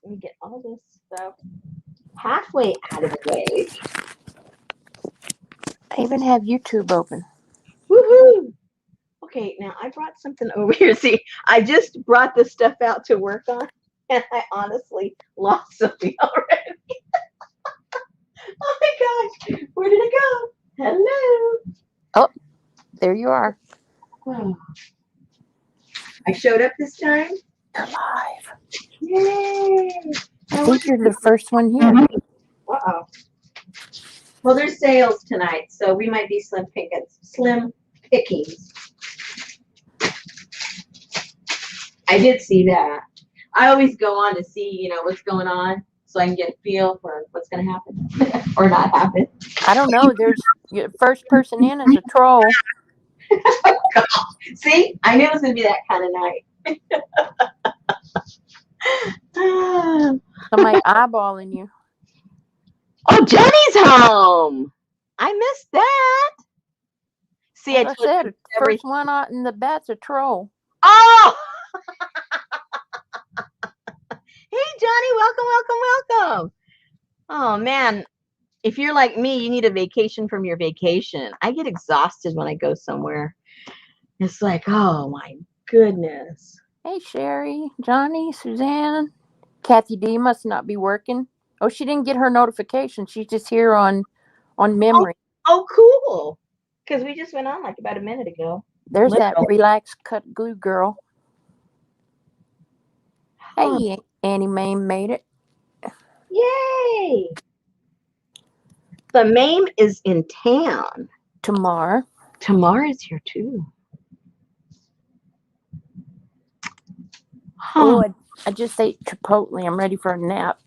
Let me get all this stuff halfway out of the way. I even have YouTube open. Woohoo! Okay, now I brought something over here. See, I just brought this stuff out to work on, and I honestly lost something already. Oh my gosh, where did it go? Hello. Oh, there you are. Oh, I showed up this time. You're live. Yay! I think you're the first one here. Uh-oh. Well, there's sales tonight, so we might be slim pickings. Slim pickings. I did see that. I always go on to see, what's going on, so I can get a feel for what's going to happen or not happen. I don't know. There's first person in is a troll. See, I knew it was going to be that kind of night. Somebody eyeballing you. Oh, Johnny's home. I missed that. See, As I said, first one out in the bat's a troll. Oh! Hey, Johnny, welcome. Oh, man. If you're like me, you need a vacation from your vacation. I get exhausted when I go somewhere. It's like, oh, my goodness. Hey, Sherry, Johnny, Suzanne. Kathy D must not be working. Oh, she didn't get her notification. She's just here on memory. Oh, cool. Because we just went on like about a minute ago. There's that relaxed cut glue girl. Huh. Hey, Annie Mae made it. Yay. The Mame is in town. Tamar. Tamar is here too. Huh. Oh, I just ate Chipotle. I'm ready for a nap.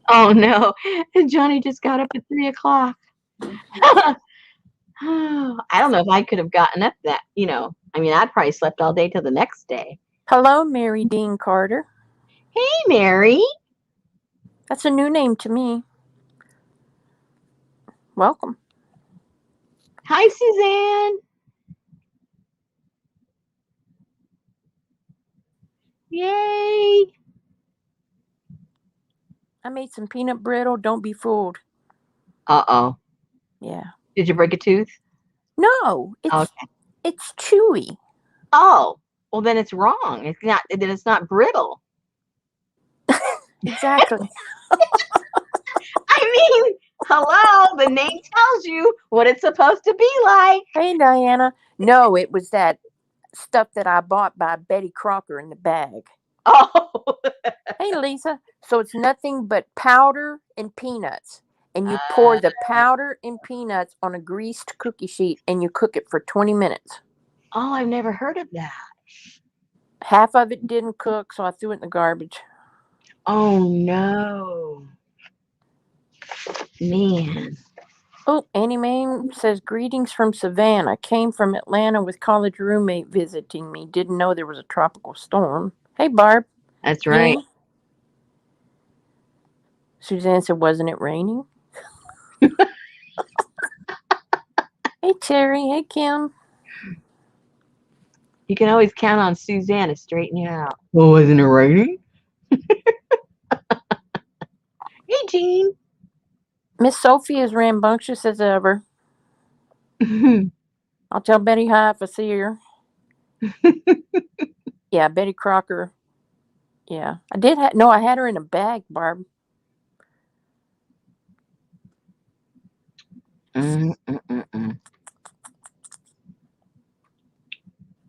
Oh no. Johnny just got up at 3 o'clock. I don't know if I could have gotten up that, I'd probably slept all day till the next day. Hello, Mary Dean Carter. Hey, Mary. That's a new name to me. Welcome. Hi, Suzanne. Yay. I made some peanut brittle. Don't be fooled. Uh-oh. Yeah. Did you break a tooth? No, it's chewy. Oh, well then it's wrong. It's not brittle. Exactly. I mean, hello, the name tells you what it's supposed to be like. Hey, Diana. No, it was that stuff that I bought by Betty Crocker in the bag. Oh. Hey, Lisa. So it's nothing but powder and peanuts. And you pour the powder and peanuts on a greased cookie sheet and you cook it for 20 minutes. Oh, I've never heard of that. Half of it didn't cook, so I threw it in the garbage. Oh, no. Man. Oh, Annie Mae says, greetings from Savannah. Came from Atlanta with college roommate visiting me. Didn't know there was a tropical storm. Hey, Barb. That's right. Yeah. Suzanne said, wasn't it raining? Hey, Terry. Hey, Kim. You can always count on Suzanne to straighten you out. Well, wasn't it raining? Hey, Jean. Miss Sophie is rambunctious as ever. I'll tell Betty hi if I see her. Yeah, Betty Crocker. Yeah. I had her in a bag, Barb.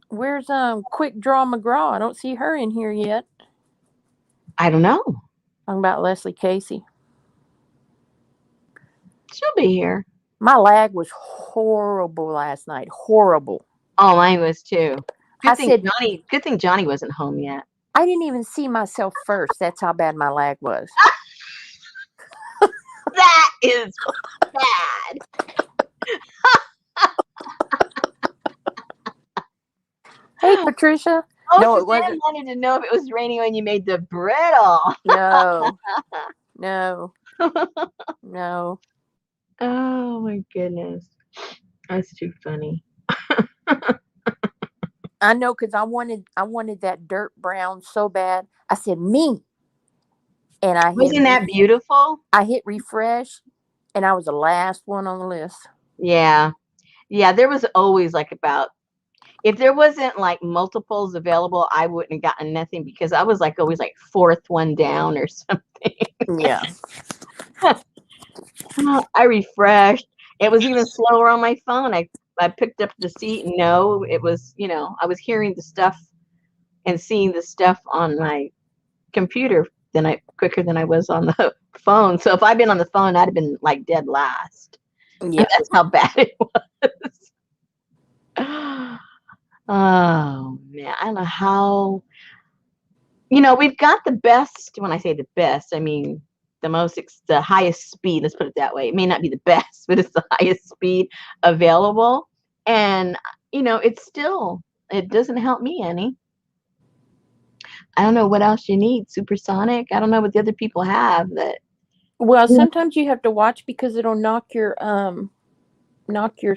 Where's Quick Draw McGraw? I don't see her in here yet. I don't know. Talking about Leslie Casey. She'll be here. My lag was horrible last night. Horrible. Oh, mine was too. Good thing Johnny wasn't home yet. I didn't even see myself first. That's how bad my lag was. That is bad. Hey, Patricia. Oh, no, Suzanne it wasn't. wanted to know if it was raining when you made the brittle. No. No. Oh, my goodness. That's too funny. I know, because I wanted that dirt brown so bad. I said me, and Wasn't that beautiful? I hit refresh, and I was the last one on the list. Yeah. Yeah, there was always like about if there wasn't like multiples available, I wouldn't have gotten nothing because I was like always like fourth one down or something. Yeah. I refreshed. It was even slower on my phone. I picked up the seat. No, it was, I was hearing the stuff and seeing the stuff on my computer quicker than I was on the phone. So if I'd been on the phone, I'd have been like dead last. Yeah. That's how bad it was. Oh man, I don't know how. We've got the best. When I say the best, I mean the highest speed. Let's put it that way. It may not be the best, but it's the highest speed available. And it doesn't help me any. I don't know what else you need. Supersonic. I don't know what the other people have that. Well, sometimes you have to watch because it'll knock your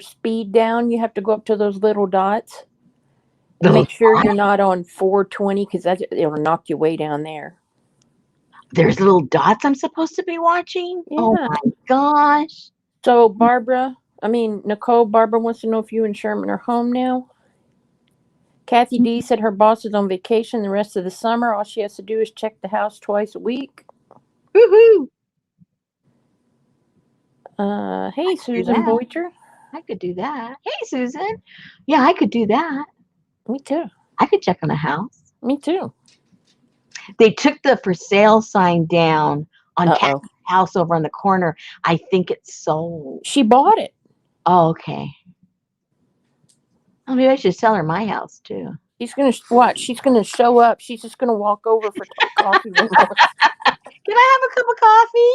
speed down. You have to go up to those little dots and Those make sure you're not on 420 because it'll knock you way down there. There's little dots I'm supposed to be watching. Yeah. Oh my gosh. So Nicole, Barbara wants to know if you and Sherman are home now. Kathy D said her boss is on vacation the rest of the summer. All she has to do is check the house twice a week. Woohoo. Hey, Susan Boiter. I could do that. Hey, Susan. Yeah, I could do that. Me too. I could check on a house. Me too. They took the for sale sign down on Uh-oh. Kathy's house over on the corner. I think it's sold. She bought it. Oh, okay. Oh, maybe I should sell her my house too. She's gonna watch. She's gonna show up. She's just gonna walk over for coffee. Can I have a cup of coffee?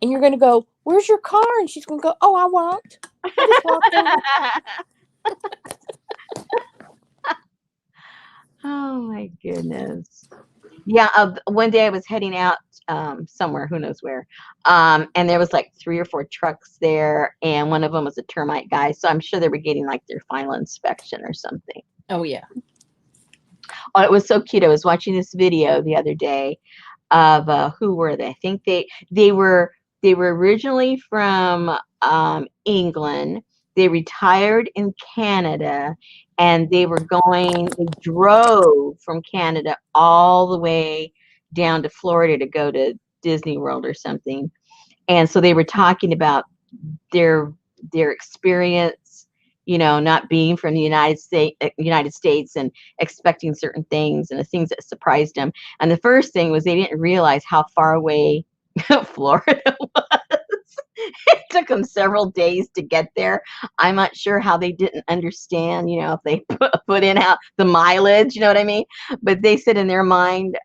And you're gonna go, "Where's your car?" And she's gonna go, "Oh, I walked. I just walked over." Oh my goodness. Yeah, one day I was heading out somewhere, who knows where, and there was like 3 or 4 trucks there, and one of them was a termite guy, so I'm sure they were getting like their final inspection or something. Oh yeah. Oh, it was so cute. I was watching this video the other day of who were they? I think they were originally from England. They retired in Canada, and they drove from Canada all the way down to Florida to go to Disney World or something. And so they were talking about their experience, not being from the United States and expecting certain things and the things that surprised them. And the first thing was they didn't realize how far away Florida was. It took them several days to get there. I'm not sure how they didn't understand, if they put in out the mileage, you know what I mean? But they said in their mind,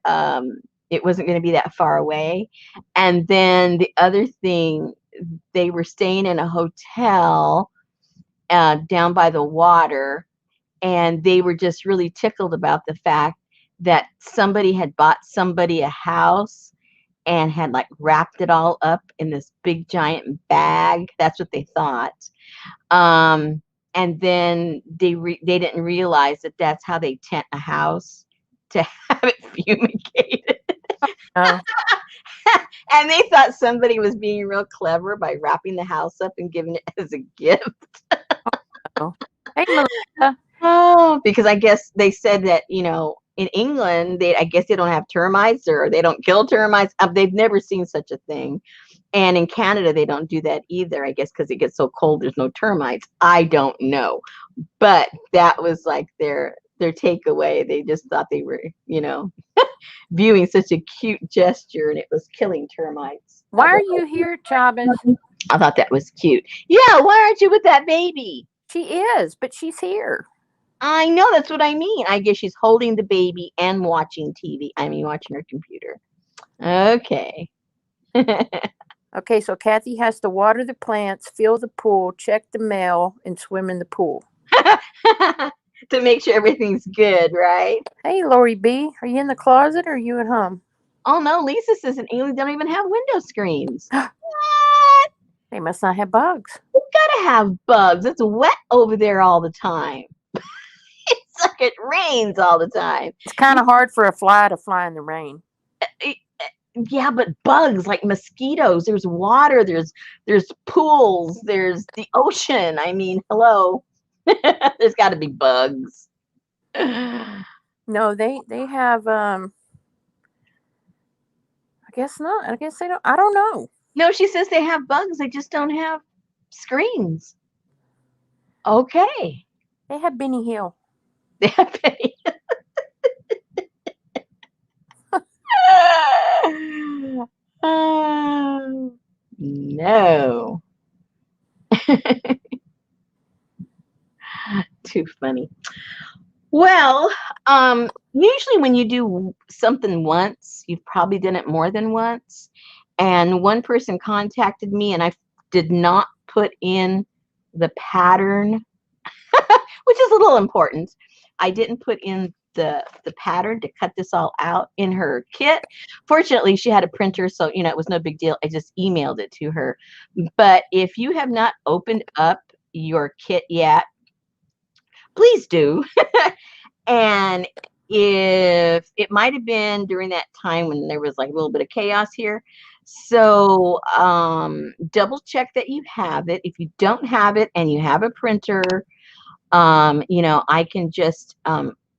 it wasn't going to be that far away. And then the other thing, they were staying in a hotel down by the water, and they were just really tickled about the fact that somebody had bought somebody a house and had like wrapped it all up in this big giant bag. That's what they thought. And then they didn't realize that that's how they tent a house, to have it fumigated. Oh. And they thought somebody was being real clever by wrapping the house up and giving it as a gift. Oh. Hey, Melissa. Oh, because I guess they said that, in England, I guess they don't have termites, or they don't kill termites. They've never seen such a thing. And in Canada, they don't do that either, I guess, because it gets so cold, there's no termites. I don't know. But that was like their takeaway. They just thought they were, viewing such a cute gesture, and it was killing termites. Why are you here, Chavez? I thought that was cute. Yeah, why aren't you with that baby? She is, but she's here. I know, that's what I mean. I guess she's holding the baby and watching TV. I mean, watching her computer. Okay. Okay, so Kathy has to water the plants, fill the pool, check the mail, and swim in the pool. To make sure everything's good, right? Hey, Lori B, are you in the closet or are you at home? Oh, no, Lisa says in England they don't even have window screens. What? They must not have bugs. We've got gotta have bugs. It's wet over there all the time. It's like it rains all the time. It's kind of hard for a fly to fly in the rain. Yeah, but bugs like mosquitoes. There's water. There's pools. There's the ocean. I mean, hello. There's got to be bugs. No, they have. I guess not. I guess they don't. I don't know. No, she says they have bugs. They just don't have screens. Okay. They have Benny Hill. They have Benny. Oh, no. Too funny. Well, usually when you do something once, you've probably done it more than once. And one person contacted me and I did not put in the pattern, which is a little important. I didn't put in the pattern to cut this all out in her kit. Fortunately, she had a printer, so it was no big deal. I just emailed it to her. But if you have not opened up your kit yet, please do. And if it might have been during that time when there was like a little bit of chaos here. So double check that you have it. If you don't have it and you have a printer, I can just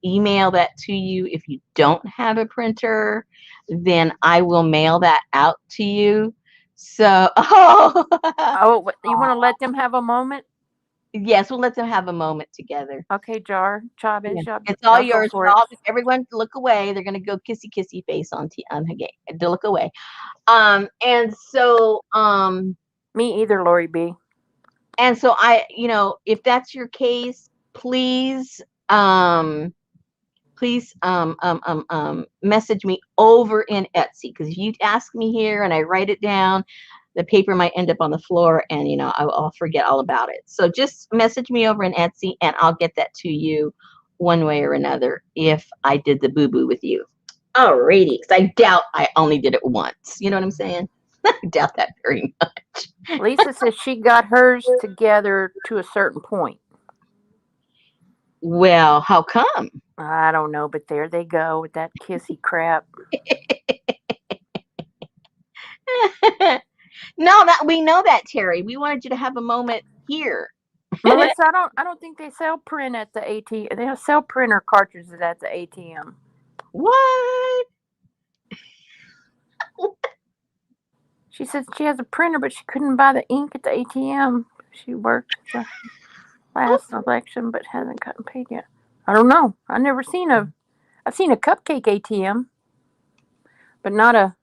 email that to you. If you don't have a printer, then I will mail that out to you. So, Oh, you want to let them have a moment? Yes, we'll let them have a moment together. Okay, Chavez. Yeah. It's all yours. Everyone look away. They're going to go kissy face on Hagay. To look away. And so me either, Lori B. And so if that's your case, please message me over in Etsy, because if you ask me here and I write it down, the paper might end up on the floor and I'll forget all about it. So just message me over in Etsy and I'll get that to you one way or another if I did the boo-boo with you. Alrighty, because I doubt I only did it once. You know what I'm saying? I doubt that very much. Lisa says she got hers together to a certain point. Well, how come? I don't know, but there they go with that kissy crap. No, we know that, Terry. We wanted you to have a moment here. Melissa, I don't think they sell print at the ATM. They sell printer cartridges at the ATM. What? She says she has a printer, but she couldn't buy the ink at the ATM. She worked the last election, but hasn't gotten paid yet. I don't know. I've seen a cupcake ATM, but not a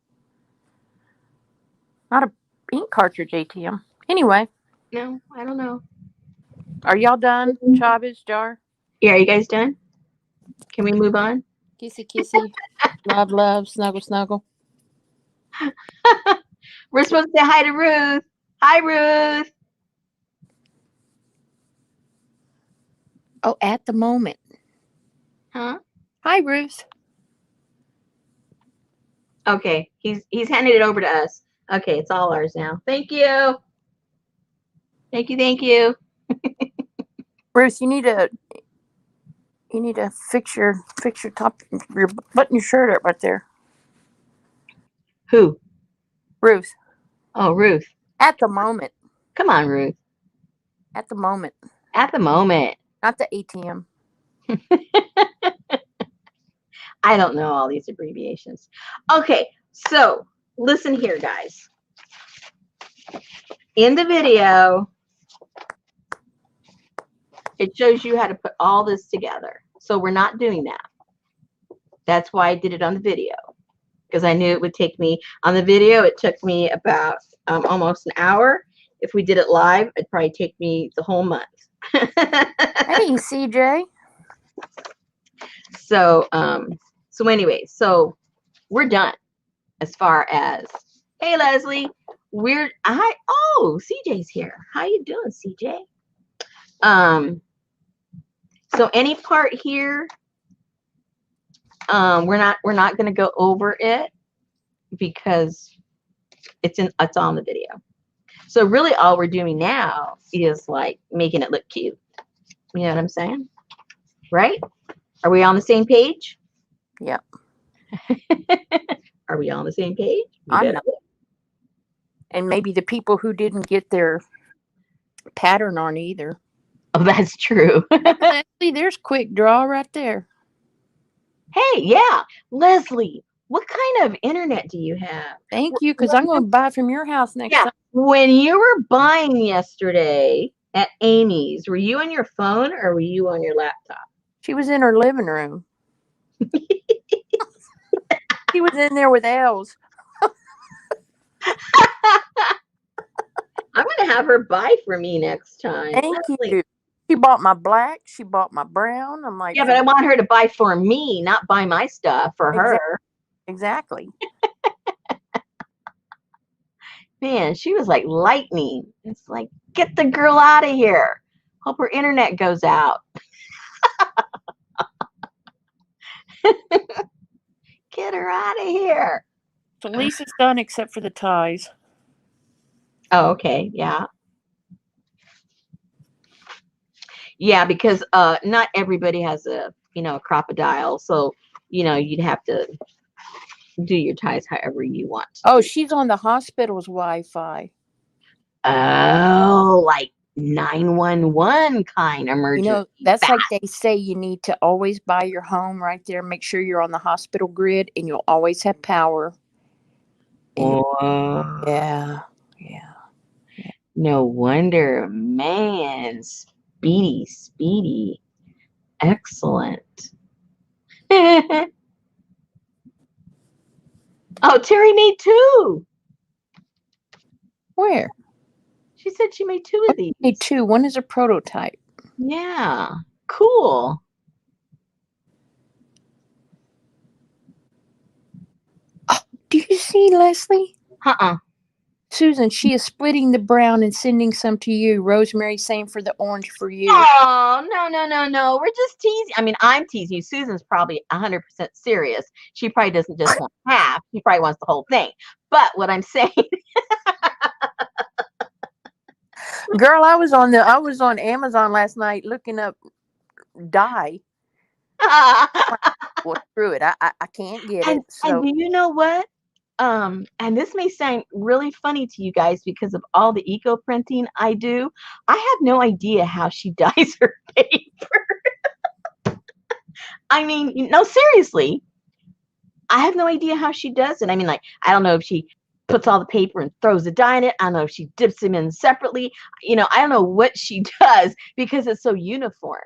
ink cartridge ATM. Anyway. No, I don't know. Are y'all done? Chavez, Jar? Yeah, are you guys done? Can we move on? Kissy. Love, snuggle. We're supposed to say hi to Ruth. Hi, Ruth. Oh, at the moment. Huh? Hi, Ruth. Okay, he's handed it over to us. Okay, it's all ours now. Thank you. Thank you. Ruth, you need to fix your top, button your shirt up right there. Who? Ruth. Oh, Ruth. At the moment. Come on, Ruth. At the moment. At the moment. Not the ATM. I don't know all these abbreviations. Okay, so listen here, guys. In the video, it shows you how to put all this together. So we're not doing that. That's why I did it on the video, because I knew it would take me. On the video, it took me about almost an hour. If we did it live, it'd probably take me the whole month. Hey, CJ. So anyway, so we're done as far as, hey, Leslie, CJ's here. How you doing, CJ? So any part here, we're not going to go over it because it's on the video. So really all we're doing now is like making it look cute. You know what I'm saying? Right? Are we on the same page? Yep. Are we on the same page? I'm not. And maybe the people who didn't get their pattern aren't either. Oh, that's true. Leslie, there's quick draw right there. Hey, yeah. Leslie, what kind of internet do you have? Thank you, because I'm going to buy from your house next Yeah. time. When you were buying yesterday at Amy's, were you on your phone or were you on your laptop? She was in her living room. She was in there with Els. I'm going to have her buy for me next time. Thank Leslie. you. She bought my black. She bought my brown. I'm like, Yeah, but I want her to buy for me, not buy my stuff for her. Exactly. Man, she was like lightning. It's like, get the girl out of here. Hope her internet goes out. Get her out of here. So Lisa's done except for the ties. Oh, okay. Yeah. Yeah, because not everybody has a crocodile. So, you'd have to do your ties however you want. Oh, she's on the hospital's Wi-Fi. Oh, like 911 kind emergency. That's like they say you need to always buy your home right there. Make sure you're on the hospital grid and you'll always have power. Yeah. No wonder, man. Speedy. Excellent. Oh, Terry made 2. Where? She said she made 2 of these. Made 2. One is a prototype. Yeah. Cool. Oh, do you see, Leslie? Susan, she is splitting the brown and sending some to you. Rosemary, same for the orange for you. Oh, no. We're just teasing. I mean, I'm teasing you. Susan's probably 100% serious. She probably doesn't just want half. She probably wants the whole thing. But what I'm saying... Girl, I was on Amazon last night looking up dye. Well, screw it. I can't get it. And do you know what? And this may sound really funny to you guys because of all the eco printing I do. I have no idea how she dyes her paper. I mean, no, seriously. I have no idea how she does it. I mean, like, I don't know if she puts all the paper and throws the dye in it. I don't know if she dips them in separately. I don't know what she does because it's so uniformed,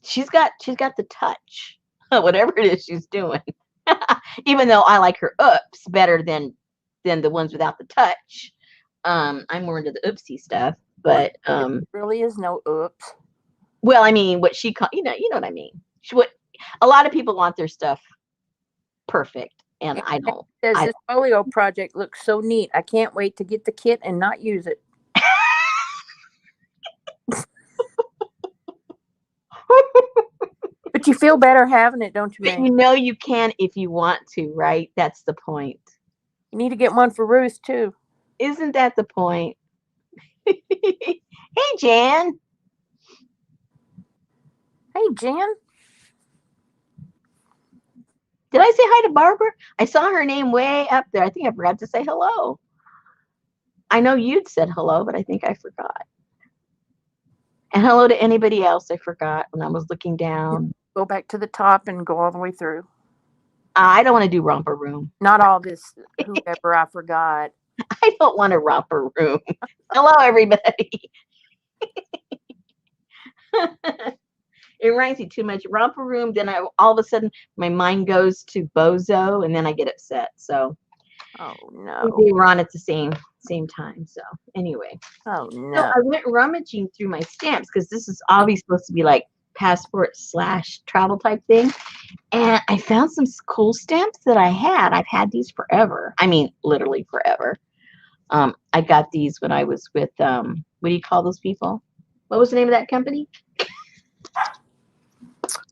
She's got the touch, whatever it is she's doing. Even though I like her oops better than the ones without the touch. I'm more into the oopsie stuff, but there really is no oops. Well, I mean, what she you know what I mean. A lot of people want their stuff perfect, and I don't. This Folio project looks so neat. I can't wait to get the kit and not use it. But you feel better having it, don't you, man? You can if you want to, right? That's the point. You need to get one for Ruth, too. Isn't that the point? Hey, Jan. Hey, Jan. Did I say hi to Barbara? I saw her name way up there. I think I forgot to say hello. I know you'd said hello, but I think I forgot. And hello to anybody else I forgot when I was looking down. Go back to the top and go all the way through. I don't want to do romper room. Not all this, whoever I forgot. I don't want a romper room. Hello, everybody. It reminds me too much. Romper room, then all of a sudden my mind goes to bozo, and then I get upset. So, oh no, we were on at the same time. So anyway, oh no. So I went rummaging through my stamps because this is obviously supposed to be like passport / travel type thing, and I found some cool stamps that I had. I've had these forever. I mean, literally forever. I got these when I was with what do you call those people? What was the name of that company?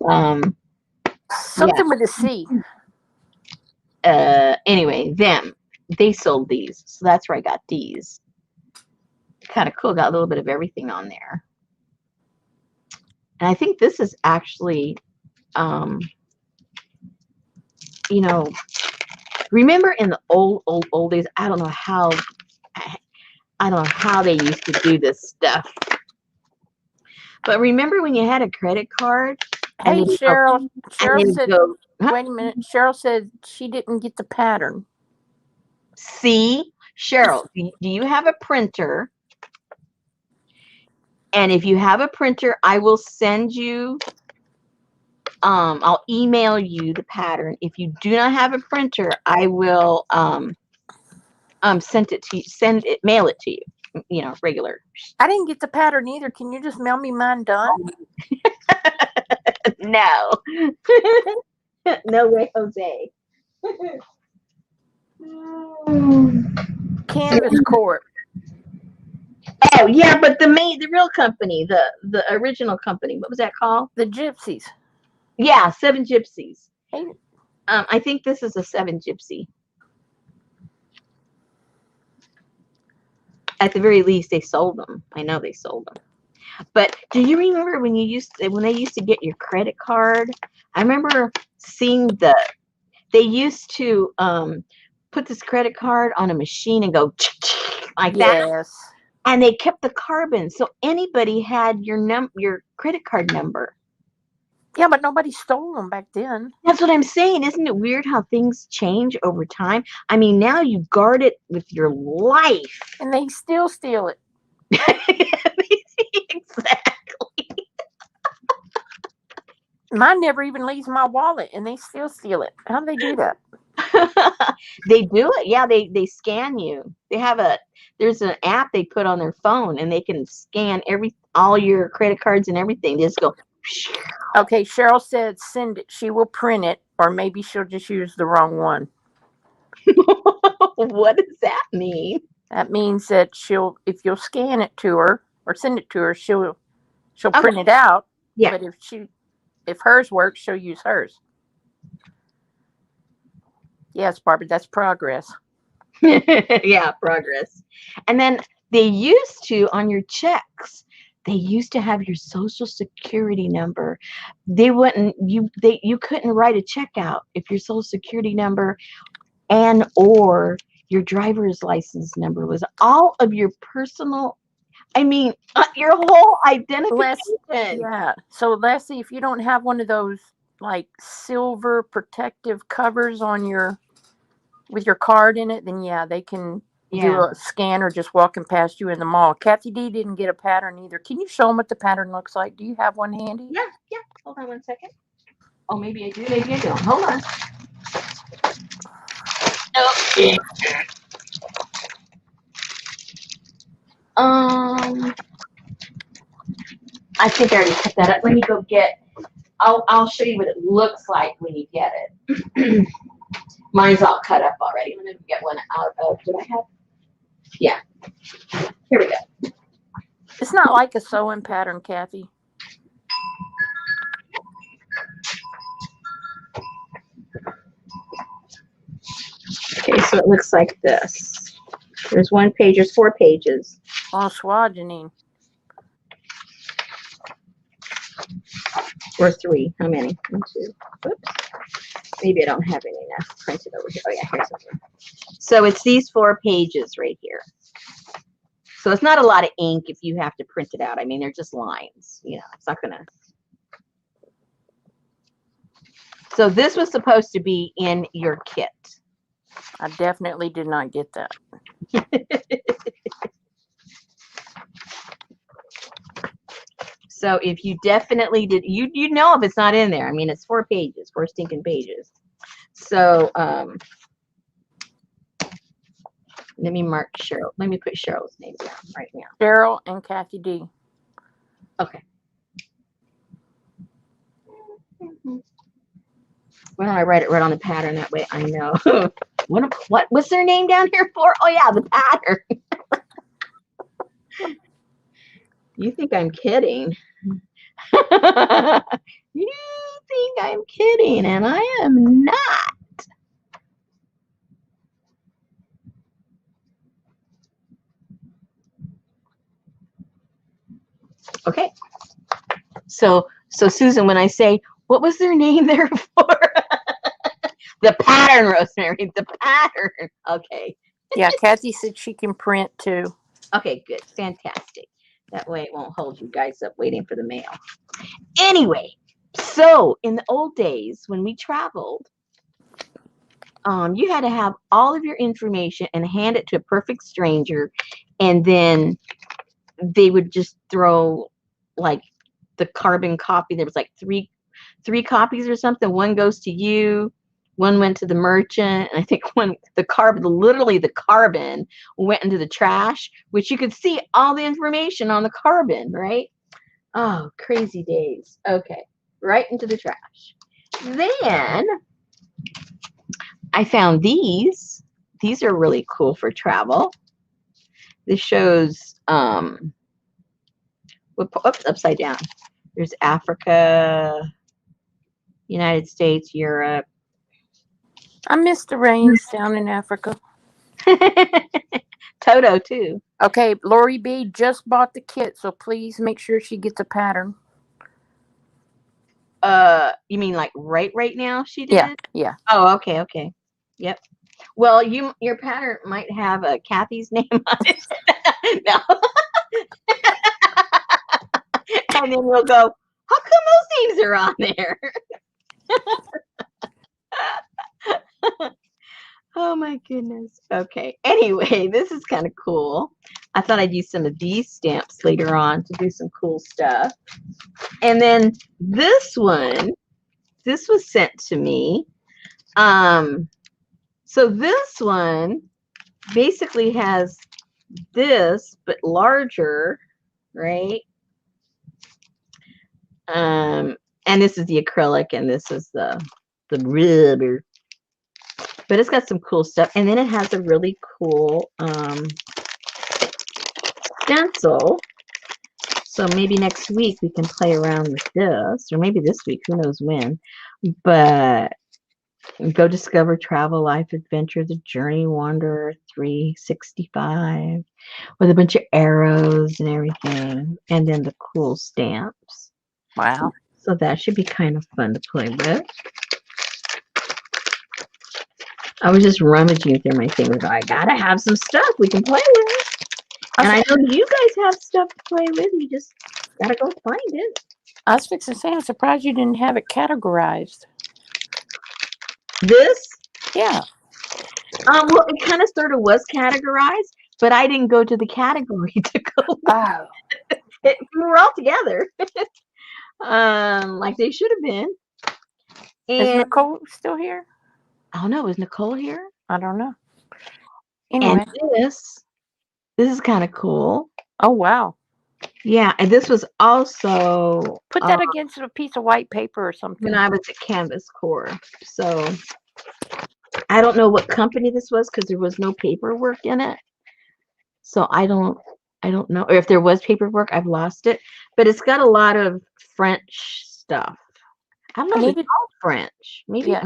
Something with a C. Anyway, them. they sold these, so that's where I got these. Kind of cool. Got a little bit of everything on there. And I think this is actually, you know, remember in the old days, I don't know how they used to do this stuff. But remember when you had a credit card? Hey, Cheryl. Cheryl said, huh? wait a minute. Cheryl said she didn't get the pattern. See, Cheryl, do you have a printer? And if you have a printer, I will send you, I'll email you the pattern. If you do not have a printer, I will send it to you, mail it to you, you know, regular. I didn't get the pattern either. Can you just mail me mine done? No. No way, Jose. Canvas Court. Oh yeah, but the real company, the original company, what was that called? The Gypsies. Yeah, Seven Gypsies. Hey. I think this is a Seven Gypsy. At the very least, they sold them. I know they sold them. But do you remember when they used to get your credit card? I remember seeing they used to put this credit card on a machine and go like that. Yes. And they kept the carbon, so anybody had your credit card number. Yeah, but nobody stole them back then. That's what I'm saying. Isn't it weird how things change over time? I mean, now you guard it with your life. And they still steal it. Exactly. Mine never even leaves my wallet, and they still steal it. How do they do that? They do it. Yeah, they scan you. There's an app they put on their phone, and they can scan all your credit cards and everything. They just go. Okay, Cheryl said send it. She will print it, or maybe she'll just use the wrong one. What does that mean? That means that if you'll scan it to her or send it to her, she'll print it out. Yeah. But if hers works, she'll use hers. Yes, Barbara, that's progress. Yeah, progress. And then they used to, on your checks, they used to have your social security number. They wouldn't, you couldn't write a check out if your social security number or your driver's license number was all of your personal, your whole identification. Yeah. So Leslie, if you don't have one of those like silver protective covers with your card in it, then yeah, they can do a scan or just walking past you in the mall. Kathy D didn't get a pattern either. Can you show them what the pattern looks like? Do you have one handy? Yeah. Hold on one second. Oh, maybe I do. Maybe I don't. Hold on. Okay. I think I already put that up. Let me go get. I'll show you what it looks like when you get it. Mine's all cut up already. Let me get one out of. Do I have? Yeah. Here we go. It's not like a sewing pattern, Kathy. Okay, so it looks like this. There's one page. There's 4 pages. Oh, Swaddling. Or 3. How many? 1, 2. Whoops. Maybe I don't have any enough printed over here. Oh yeah, here's something. So it's these 4 pages right here. So it's not a lot of ink if you have to print it out. I mean, they're just lines. You know, it's not gonna. So this was supposed to be in your kit. I definitely did not get that. So if you definitely did, you know if it's not in there. I mean, it's 4 pages, 4 stinking pages. So let me mark Cheryl. Let me put Cheryl's name down right now. Cheryl and Kathy D. Okay. Why don't I write it right on the pattern? That way I know. What's their name down here for? Oh yeah, the pattern. You think I'm kidding? You think I'm kidding, and I am not. So Susan, when I say, what was their name there for? The pattern, Rosemary, the pattern. Okay. Yeah, Kathy said she can print too. Okay, good. Fantastic. That way it won't hold you guys up waiting for the mail. Anyway, so in the old days when we traveled, you had to have all of your information and hand it to a perfect stranger, and then they would just throw like the carbon copy. There was like three copies or something. One goes to you, one went to the merchant, and I think literally the carbon went into the trash, which you could see all the information on the carbon, right? Oh, crazy days. Okay, right into the trash. Then I found these. These are really cool for travel. This shows oops, upside down. There's Africa, United States, Europe. I miss the rains down in Africa. Toto too. Okay, Lori B just bought the kit, so please make sure she gets a pattern. You mean like right now she did? Yeah, yeah. Oh, okay. Yep. Well, your pattern might have Kathy's name on it. No. And then we'll go, how come those names are on there? Oh my goodness. Okay. Anyway, this is kind of cool. I thought I'd use some of these stamps later on to do some cool stuff. And then this one, this was sent to me. So this one basically has this, but larger, right? And this is the acrylic, and this is the rubber. But it's got some cool stuff, and then it has a really cool stencil. So maybe next week we can play around with this, or maybe this week, who knows when. But go discover, travel, life, adventure, the journey, wanderer 365, with a bunch of arrows and everything, and then the cool stamps. Wow. So that should be kind of fun to play with. I was just rummaging through my things. I gotta have some stuff we can play with. And I know you guys have stuff to play with. You just gotta go find it. I was fixing to say, I'm surprised you didn't have it categorized. This? Yeah. Well, it kind of sort of was categorized, but I didn't go to the category to go. Oh. We were all together. Like they should have been. Is And Nicole still here? I don't know, is Nicole here? I don't know. Anyway. And this is kind of cool. Oh, wow. Yeah, and this was also Put that against a piece of white paper or something. when I was at Canvas Core. So I don't know what company this was because there was no paperwork in it. So I don't know. Or if there was paperwork, I've lost it. But it's got a lot of French stuff. I don't know if it's all French. Maybe. Yeah.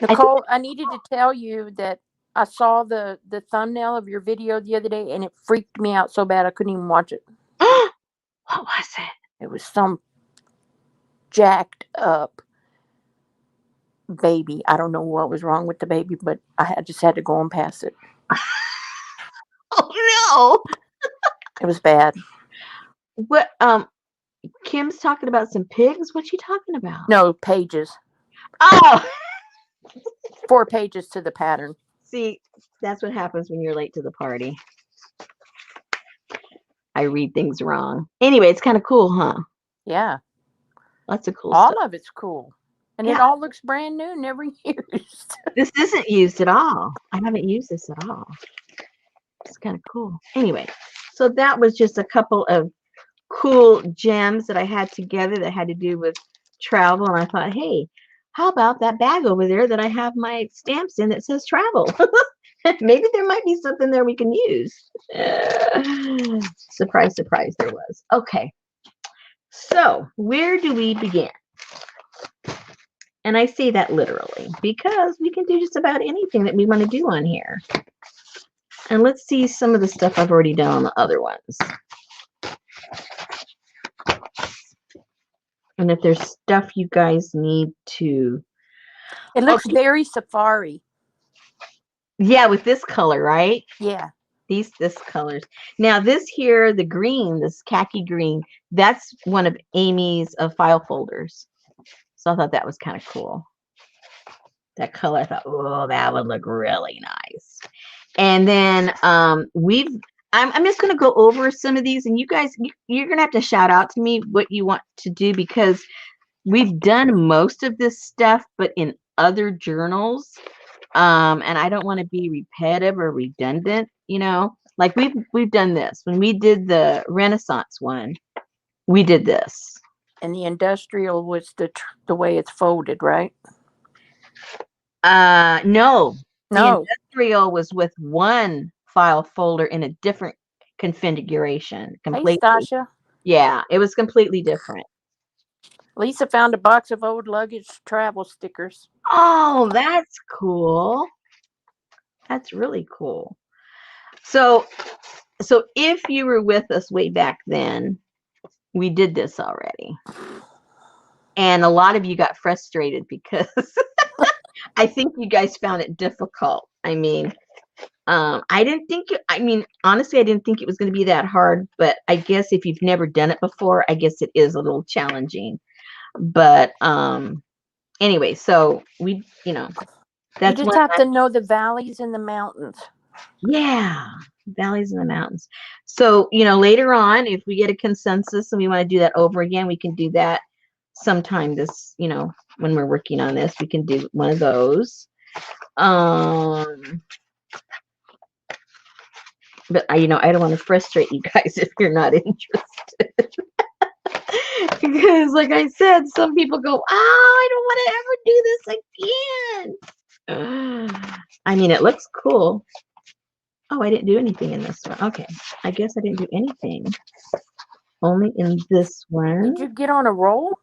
Nicole, I needed to tell you that I saw the thumbnail of your video the other day, and it freaked me out so bad I couldn't even watch it. What was it? It was some jacked up baby. I don't know what was wrong with the baby, but I just had to go on past it. Oh no! It was bad. What? Kim's talking about some pigs. What's she talking about? No, pages. Oh, 4 pages to the pattern. see, that's what happens when you're late to the party. I read things wrong. Anyway, it's kind of cool, huh? Yeah. Lots of cool all stuff. of it's cool. And it all looks brand new, never used. This isn't used at all. I haven't used this at all. It's kind of cool. Anyway, so that was just a couple of cool gems that I had together that had to do with travel. And I thought, hey, how about that bag over there that I have my stamps in that says travel? Maybe there might be something there we can use. Surprise, surprise, there was. Okay. So where do we begin? And I say that literally because we can do just about anything that we want to do on here. And let's see some of the stuff I've already done on the other ones. And if there's stuff you guys need to, It looks okay, very safari. yeah, with this color, right? Yeah. This colors. Now this here, the green, this khaki green, that's one of Amy's file folders. So I thought that was kind of cool. That color, I thought, oh, that would look really nice. And then I'm just going to go over some of these, and you guys, you're going to have to shout out to me what you want to do, because we've done most of this stuff, but in other journals. And I don't want to be repetitive or redundant, like we've done this. When we did the Renaissance one, we did this. And the industrial was the way it's folded, right? No, the No. industrial was with one file folder in a different configuration, Hey, completely. Stasha. Yeah, it was completely different. Lisa found a box of old luggage travel stickers. Oh, that's cool. That's really cool. So if you were with us way back then, we did this already. And a lot of you got frustrated because I think you guys found it difficult. I mean, I didn't think honestly, I didn't think it was going to be that hard, but I guess if you've never done it before, I guess it is a little challenging. But anyway, so we, You that's just one. have to know the valleys and the mountains. Yeah, valleys in the mountains. So, later on, if we get a consensus and we want to do that over again, we can do that sometime this, when we're working on this, we can do one of those. But I don't want to frustrate you guys if you're not interested. Because like I said, some people go, oh, I don't want to ever do this again. I mean, it looks cool. Oh, I didn't do anything in this one. Okay. I guess I didn't do anything. Only in this one. Did you get on a roll?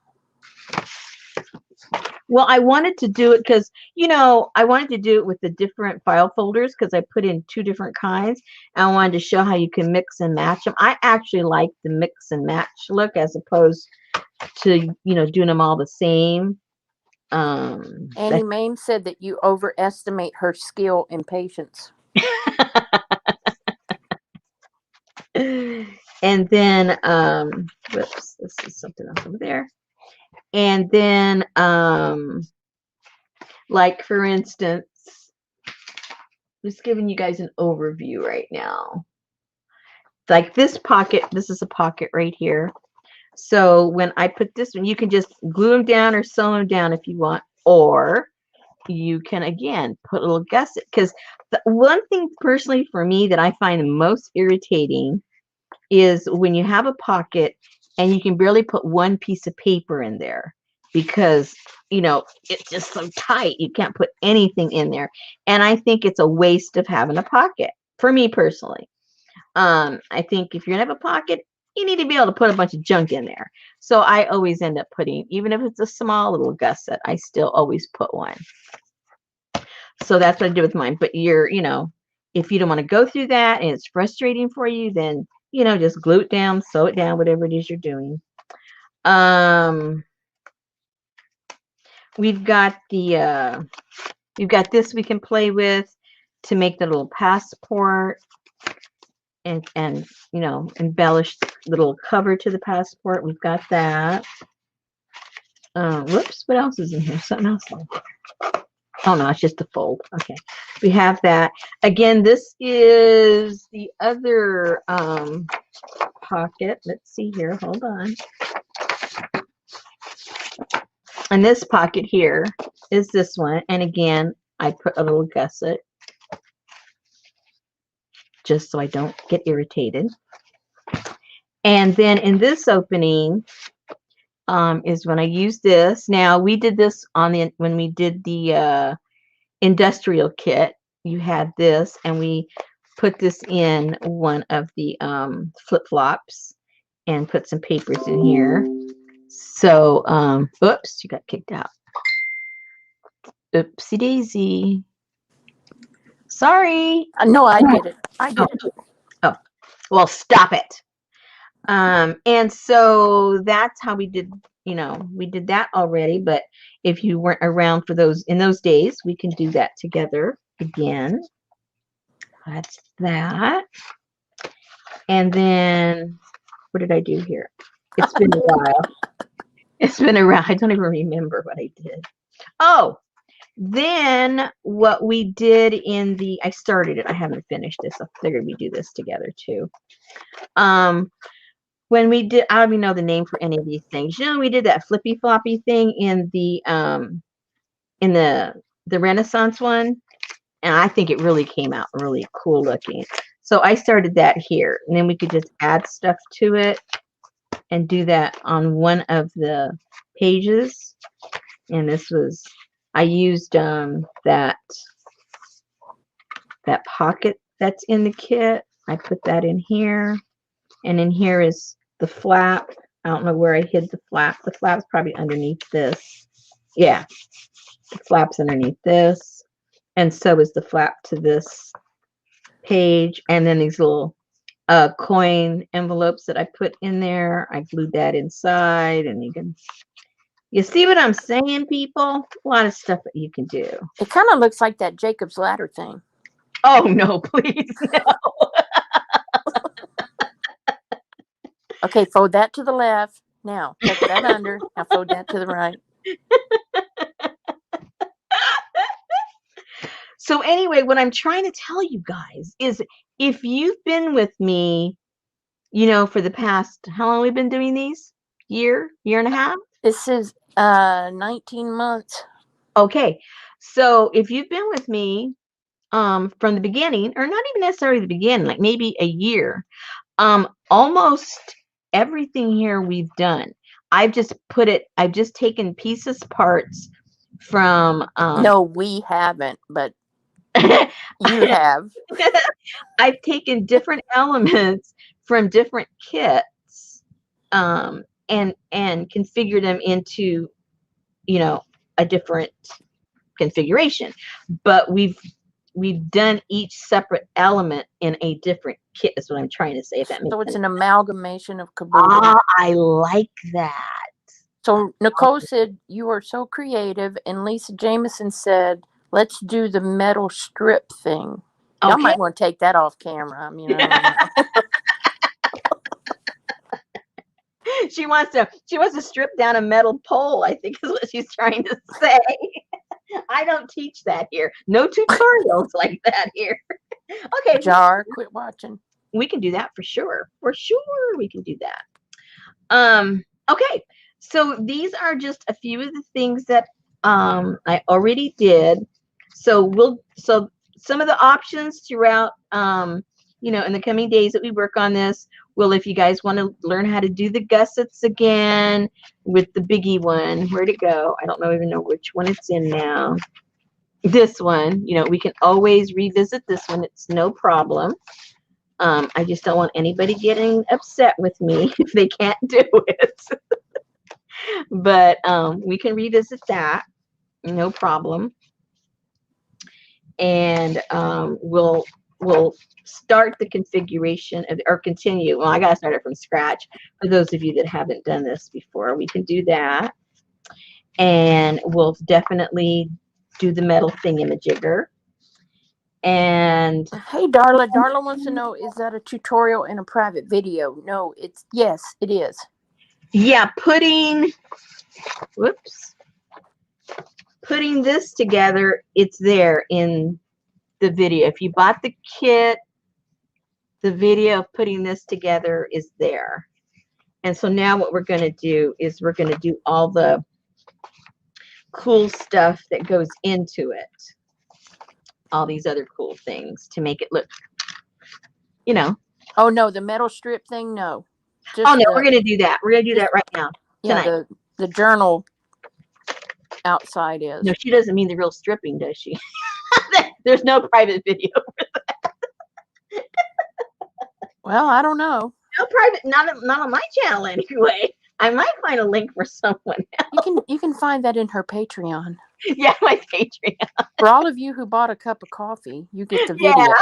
Well, I wanted to do it because, I wanted to do it with the different file folders because I put in 2 different kinds. And I wanted to show how you can mix and match them. I actually like the mix and match look as opposed to, doing them all the same. Annie Mame said that you overestimate her skill and patience. And then, whoops, this is something else over there. And then, like for instance, just giving you guys an overview right now. Like this pocket, this is a pocket right here. So when I put this one, you can just glue them down or sew them down if you want, or you can again put a little gusset. Because the one thing personally for me that I find most irritating is when you have a pocket and you can barely put one piece of paper in there because it's just so tight you can't put anything in there, and I think it's a waste of having a pocket for me personally. I think if you're gonna have a pocket, you need to be able to put a bunch of junk in there. So I always end up putting, even if it's a small little gusset, I still always put one. So that's what I do with mine. But if you don't want to go through that and it's frustrating for you, then just glue it down, sew it down, whatever it is you're doing. We've got this we can play with to make the little passport and embellish the little cover to the passport. We've got that. Whoops, what else is in here? Something else. Oh no, it's just a fold. Okay, we have that. Again, this is the other pocket. Let's see here. Hold on. And this pocket here is this one. And again, I put a little gusset just so I don't get irritated. And then in this opening is when I use this. Now we did this when we did the industrial kit. You had this, and we put this in one of the flip-flops and put some papers in here. So, oops, you got kicked out. Oopsie daisy. Sorry. No, I did it. Well, stop it. And so that's how we did, we did that already, but if you weren't around for those in those days, we can do that together again. That's that. And then what did I do here? It's been a while. It's been around. I don't even remember what I did. Oh, then what we did I started it. I haven't finished this. I figured we do this together too. When we did, I don't even know the name for any of these things. We did that flippy floppy thing in the Renaissance one, and I think it really came out really cool looking. So I started that here, and then we could just add stuff to it and do that on one of the pages. And this was, I used that pocket that's in the kit. I put that in here, and in here is the flap. I don't know where I hid the flap. The flap's probably underneath this. Yeah, the flap's underneath this, and so is the flap to this page. And then these little coin envelopes that I put in there, I glued that inside, and you see what I'm saying, people? A lot of stuff that you can do. It kind of looks like that Jacob's Ladder thing. Oh no, please no. Okay, fold that to the left. Now, tuck that under. Now fold that to the right. So anyway, what I'm trying to tell you guys is if you've been with me, for the past, how long have we been doing these? Year and a half? This is 19 months. Okay. So if you've been with me from the beginning, or not even necessarily the beginning, like maybe a year, almost everything here we've done. I've just taken parts from No, we haven't, but you have. I've taken different elements from different kits and configured them into a different configuration, but we've done each separate element in a different kit is what I'm trying to say, if that makes So it's sense. an amalgamation of caboodle. I like that. So Nicole said you are so creative, and Lisa Jameson said, let's do the metal strip thing. Okay. Y'all might want to take that off camera. I mean, I don't know. She wants to strip down a metal pole, I think is what she's trying to say. I don't teach that here. No tutorials like that here. Okay. Jar, quit watching. We can do that for sure. For sure we can do that. Okay. So these are just a few of the things that I already did. So some of the options throughout in the coming days that we work on this. Well, if you guys want to learn how to do the gussets again with the biggie one, where'd it go? I don't even know which one it's in now. This one, we can always revisit this one. It's no problem. I just don't want anybody getting upset with me if they can't do it. But we can revisit that, no problem. And we'll start the configuration or continue. Well, I got to start it from scratch. For those of you that haven't done this before, we can do that. And we'll definitely do the metal thingamajigger. And hey, Darla wants to know, is that a tutorial in a private video? No, yes, it is. Yeah, putting this together, it's there in the video. If you bought the kit, the video of putting this together is there. And so now what we're going to do is we're going to do all the cool stuff that goes into it. All these other cool things to make it look, Oh, no, the metal strip thing, no. Just we're going to do that. We're going to do that right now. Tonight. Yeah, the journal outside is. No, she doesn't mean the real stripping, does she? There's no private video for that. Well, I don't know. No private, not on my channel anyway. I might find a link for someone else. You can find that in her Patreon. Yeah, my Patreon. For all of you who bought a cup of coffee, you get the video.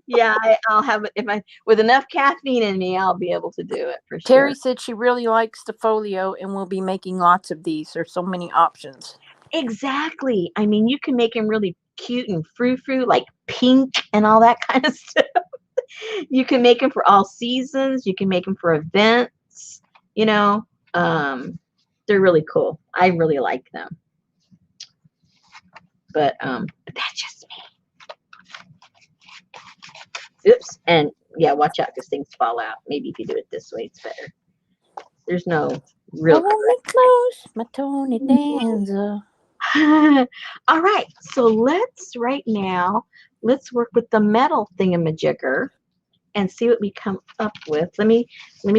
Yeah. Yeah, I'll have it if I with enough caffeine in me, I'll be able to do it for Terry sure. said she really likes the folio and will be making lots of these. There's so many options. Exactly. I mean, you can make them really cute and frou-frou, like pink and all that kind of stuff. You can make them for all seasons. You can make them for events. You know, they're really cool. I really like them. But that's just me. Oops. And yeah, watch out because things fall out. Maybe if you do it this way, it's better. There's no real Hold me close, my Tony Danza. All right, so let's work with the metal thingamajigger and see what we come up with. Let me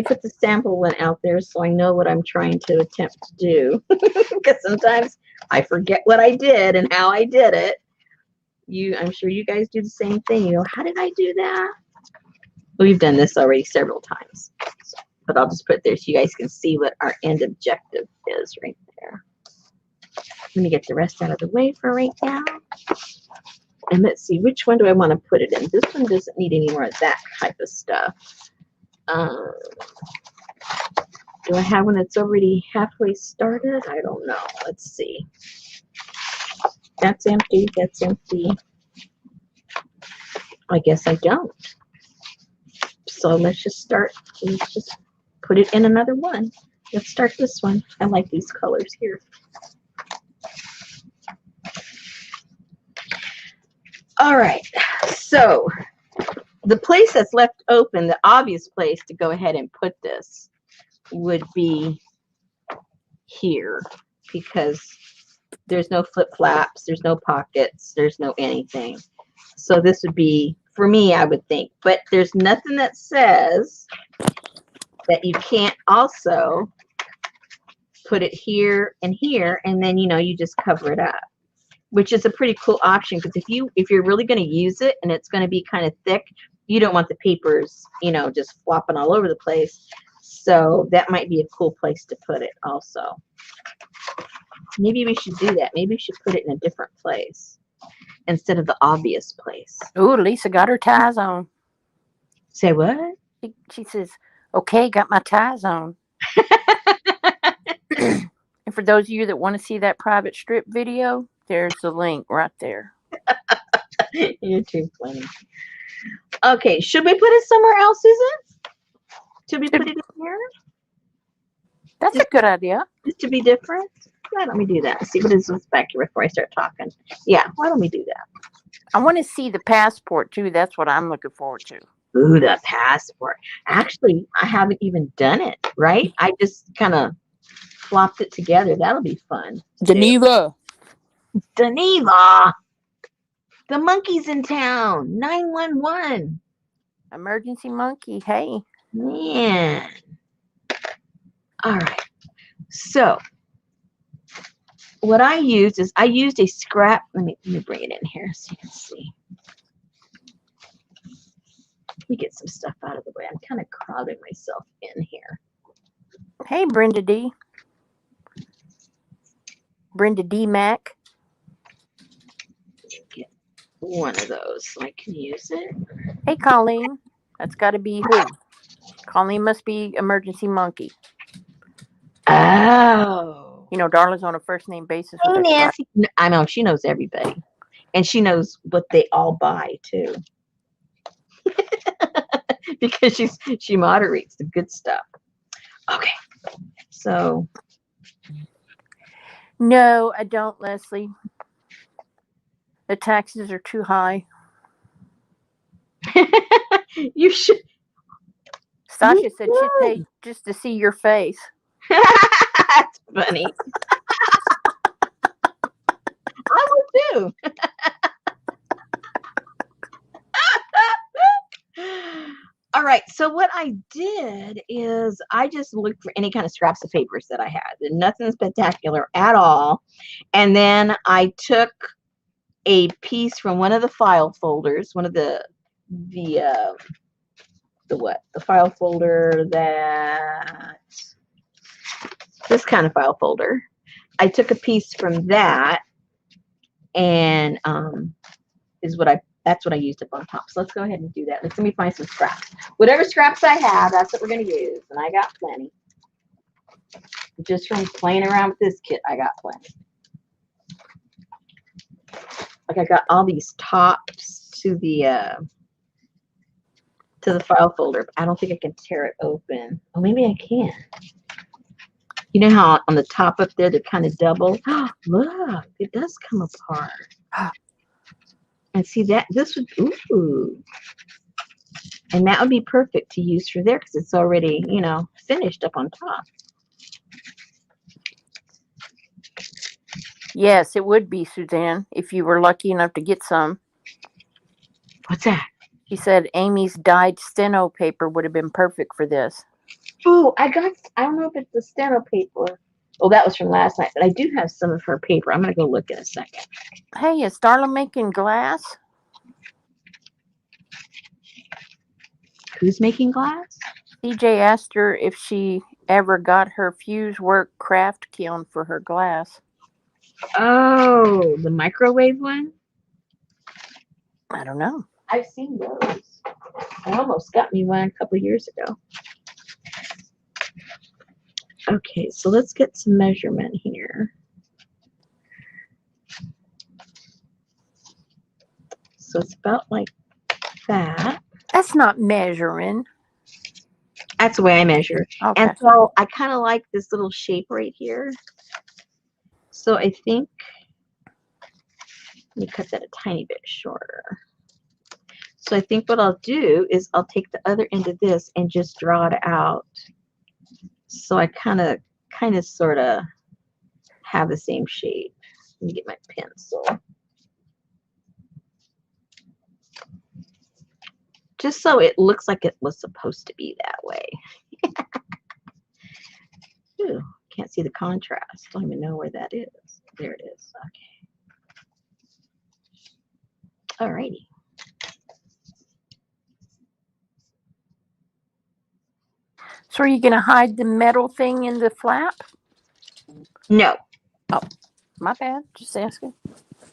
put the sample one out there so I know what I'm trying to attempt to do. Because sometimes I forget what I did and how I did it. I'm sure you guys do the same thing. You know, how did I do that? We've done this already several times. But I'll just put it there so you guys can see what our end objective is right there. Let me get the rest out of the way for right now. And let's see, which one do I want to put it in? This one doesn't need any more of that type of stuff. Do I have one that's already halfway started? I don't know. Let's see. That's empty. That's empty. I guess I don't. So let's just put it in another one. Let's start this one. I like these colors here. All right, so the place that's left open, the obvious place to go ahead and put this would be here because there's no flip flaps, there's no pockets, there's no anything. So this would be, for me, I would think, but there's nothing that says that you can't also put it here, and then, you know, you just cover it up. Which is a pretty cool option because if you're really going to use it and it's going to be kind of thick, you don't want the papers, you know, just flopping all over the place. So that might be a cool place to put it also. Maybe we should do that. Maybe we should put it in a different place instead of the obvious place. Ooh, Lisa got her ties on. Say what? She says, okay, got my ties on. And for those of you that want to see that private strip video, there's the link right there. You're too funny. Okay, should we put it somewhere else, Susan? Should we put it in here? That's a good idea. Just to be different? Why don't we do that? See what is this back here before I start talking. Yeah, why don't we do that? I want to see the passport too. That's what I'm looking forward to. Ooh, the passport. Actually, I haven't even done it, right? I just kind of flopped it together. That'll be fun. Geneva. Geneva. The monkey's in town. 911. Emergency monkey. Hey. Man. All right. So what I used is a scrap. Let me bring it in here so you can see. Let me get some stuff out of the way. I'm kind of crowding myself in here. Hey, Brenda D. Brenda D. Mac. Get one of those so I can use it. Hey, Colleen. That's got to be who? Colleen must be emergency monkey. Oh. You know, Darla's on a first name basis. Hey, Nancy. I know, she knows everybody. And she knows what they all buy, too. Because she moderates the good stuff. Okay. So. No, I don't, Leslie. The taxes are too high. You should. Sasha said she'd pay just to see your face. That's funny. I would too. All right, so what I did is I just looked for any kind of scraps of papers that I had. Nothing spectacular at all. And then I took a piece from one of the file folders, one of the file folder this kind of file folder. I took a piece from that and is what I That's what I used up on top. So let's go ahead and do that. Let me find some scraps. Whatever scraps I have, that's what we're going to use. And I got plenty. Just from playing around with this kit, I got plenty. Like I got all these tops to the file folder. I don't think I can tear it open. Oh, maybe I can. You know how on the top up there they're kind of double? Look, it does come apart. And see that this would and that would be perfect to use for there because it's already, you know, finished up on top. Yes, it would be, Suzanne, if you were lucky enough to get some. What's that? She said Amy's dyed steno paper would have been perfect for this. Ooh, I don't know if it's the steno paper. Oh, that was from last night, but I do have some of her paper. I'm going to go look in a second. Hey, is Darla making glass? Who's making glass? CJ asked her if she ever got her Fuse Work craft kiln for her glass. Oh, the microwave one? I don't know. I've seen those. I almost got me one a couple years ago. Okay, so let's get some measurement here. So it's about like that. That's not measuring. That's the way I measure. Okay. And so I kind of like this little shape right here. So I think, let me cut that a tiny bit shorter. So I think what I'll do is I'll take the other end of this and just draw it out. So I kind of sort of have the same shape. Let me get my pencil. Just so it looks like it was supposed to be that way. Ooh, can't see the contrast. Don't even know where that is. There it is. Okay. Alrighty. So are you going to hide the metal thing in the flap? No. Oh, my bad. Just asking.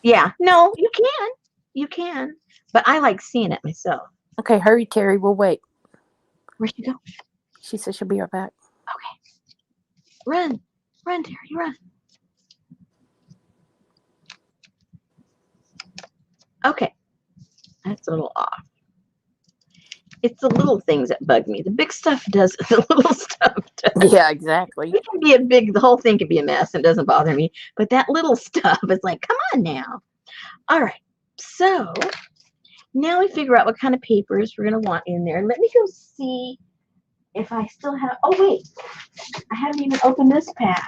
Yeah. No, you can. You can. But I like seeing it myself. Okay, hurry, Terry. We'll wait. Where'd she go? She said she'll be right back. Okay. Run. Run, Terry. Run. Okay. That's a little off. It's the little things that bug me. The big stuff does. The little stuff does. Yeah, exactly. It can be the whole thing can be a mess and doesn't bother me. But that little stuff is like, come on now. All right. So now we figure out what kind of papers we're going to want in there. Let me go see if I still have, oh wait, I haven't even opened this pad.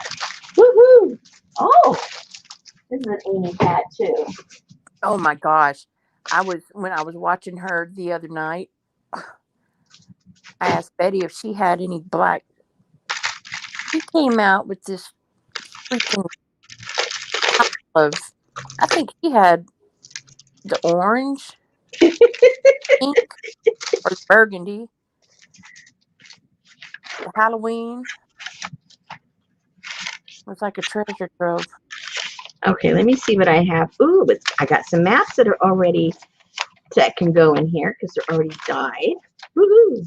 Woohoo! Oh, this is an Amy pad too. Oh my gosh. When I was watching her the other night, I asked Betty if she had any black. She came out with this freaking of, I think she had the orange, pink, or burgundy, the Halloween. It was like a treasure trove. Okay, let me see what I have. Ooh, but I got some maps that are already, that can go in here because they're already dyed. Woohoo!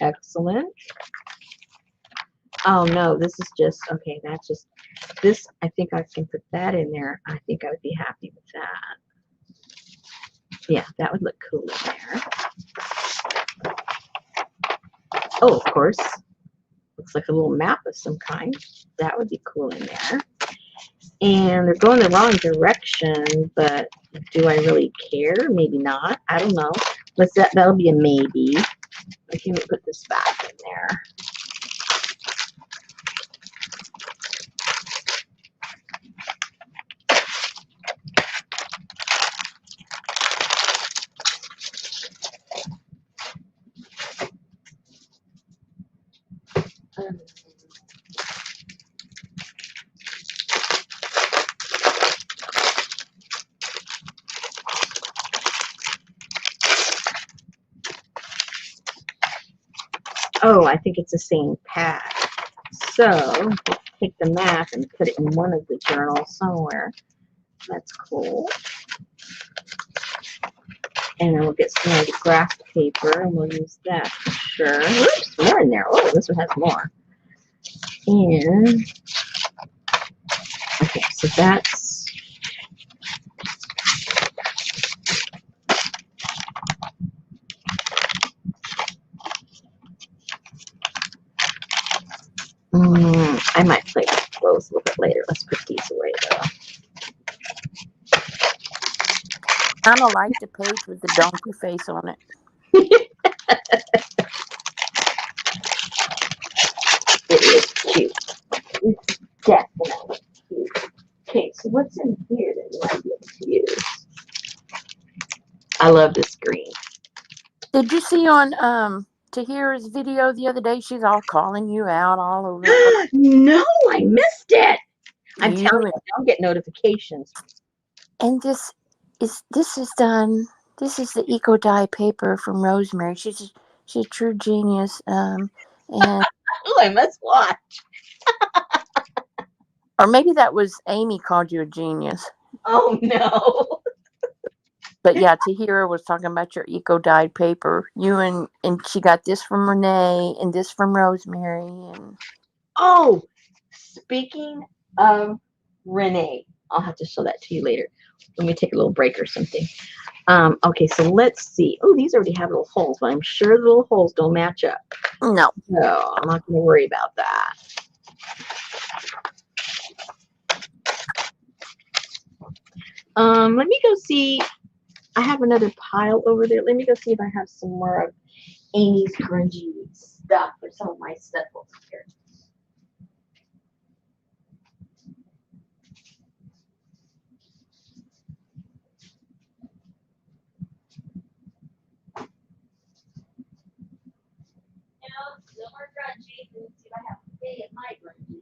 Excellent. Oh no, this is just, okay, that's just, this, I think I can put that in there. I think I would be happy with that. Yeah, that would look cool in there. Oh, of course. Looks like a little map of some kind. That would be cool in there. And they're going the wrong direction, but do I really care? Maybe not. I don't know. What's that? That'll be a maybe. Okay, let me put this back in there. Oh, I think it's the same pad. So let's take the map and put it in one of the journals somewhere. That's cool. And then we'll get some more graph paper, and we'll use that for sure. Whoops, more in there. Oh, this one has more. And, okay, so that's, I might play with those a little bit later. Let's put these away, though. I don't like the page with the donkey face on it. It is cute. It's definitely cute. Okay, so what's in here that you might be able to use? I love this green. Did you see on Tahira's video the other day? She's all calling you out all over. No, I missed it. I'm You telling you, I don't get notifications. And this is done. This is the eco dye paper from Rosemary. She's a true genius. And Oh, I must watch. or maybe that was Amy called you a genius. Oh no. But yeah, Tahira was talking about your eco dyed paper. You and she got this from Renee and this from Rosemary. And Oh, speaking of Renee, I'll have to show that to you later. Let me take a little break or something. Okay, so let's see. Oh, these already have little holes, but I'm sure the little holes don't match up. no. So I'm not going to worry about that. Let me go see. I have another pile over there. Let me go see if I have some more of Amy's grungy stuff or some of my stuff over here. No more grungy. Let's see if I have any of my grungy.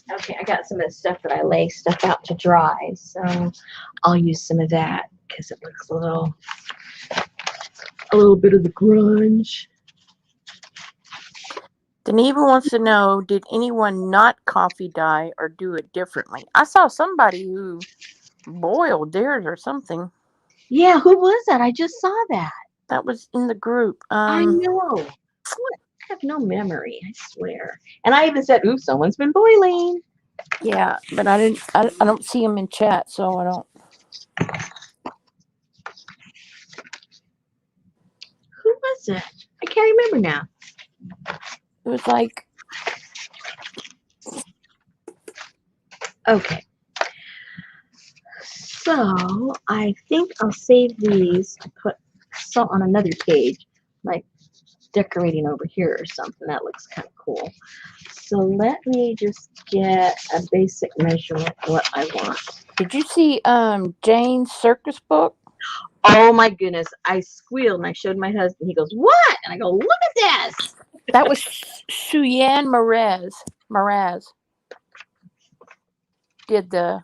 Okay, I got some of the stuff that I lay stuff out to dry, so I'll use some of that because it looks a little bit of the grunge. Deneva wants to know, did anyone not coffee dye or do it differently? I saw somebody who boiled theirs or something. Yeah, who was that? I just saw that. That was in the group. I know. What? I have no memory, I swear. And I even said, ooh, someone's been boiling. Yeah, but I don't see him in chat, so I don't. Who was it? I can't remember now. It was like, okay. So I think I'll save these to put some on another page, like decorating over here or something. That looks kind of cool. So let me just get a basic measurement of what I want. did you see Jane's circus book? Oh my goodness. I squealed and I showed my husband. He goes, what? And I go, look at this. That was Suyan Mraz did the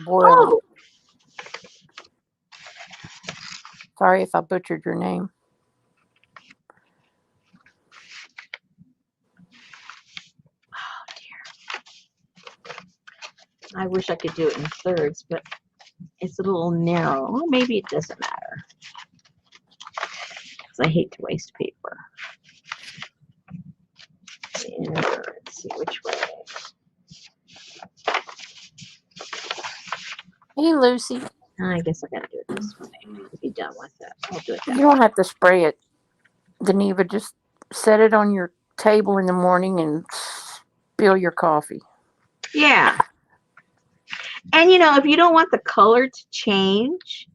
boiling. Oh. Sorry if I butchered your name. Oh dear. I wish I could do it in thirds, but it's a little narrow. Well, maybe it doesn't matter. Because I hate to waste paper. And let's see which way. Hey, Lucy. I guess I gotta do it this way to be done with it. I'll do it that You don't have to spray it, Deneva. Just set it on your table in the morning and spill your coffee. Yeah. And if you don't want the color to change,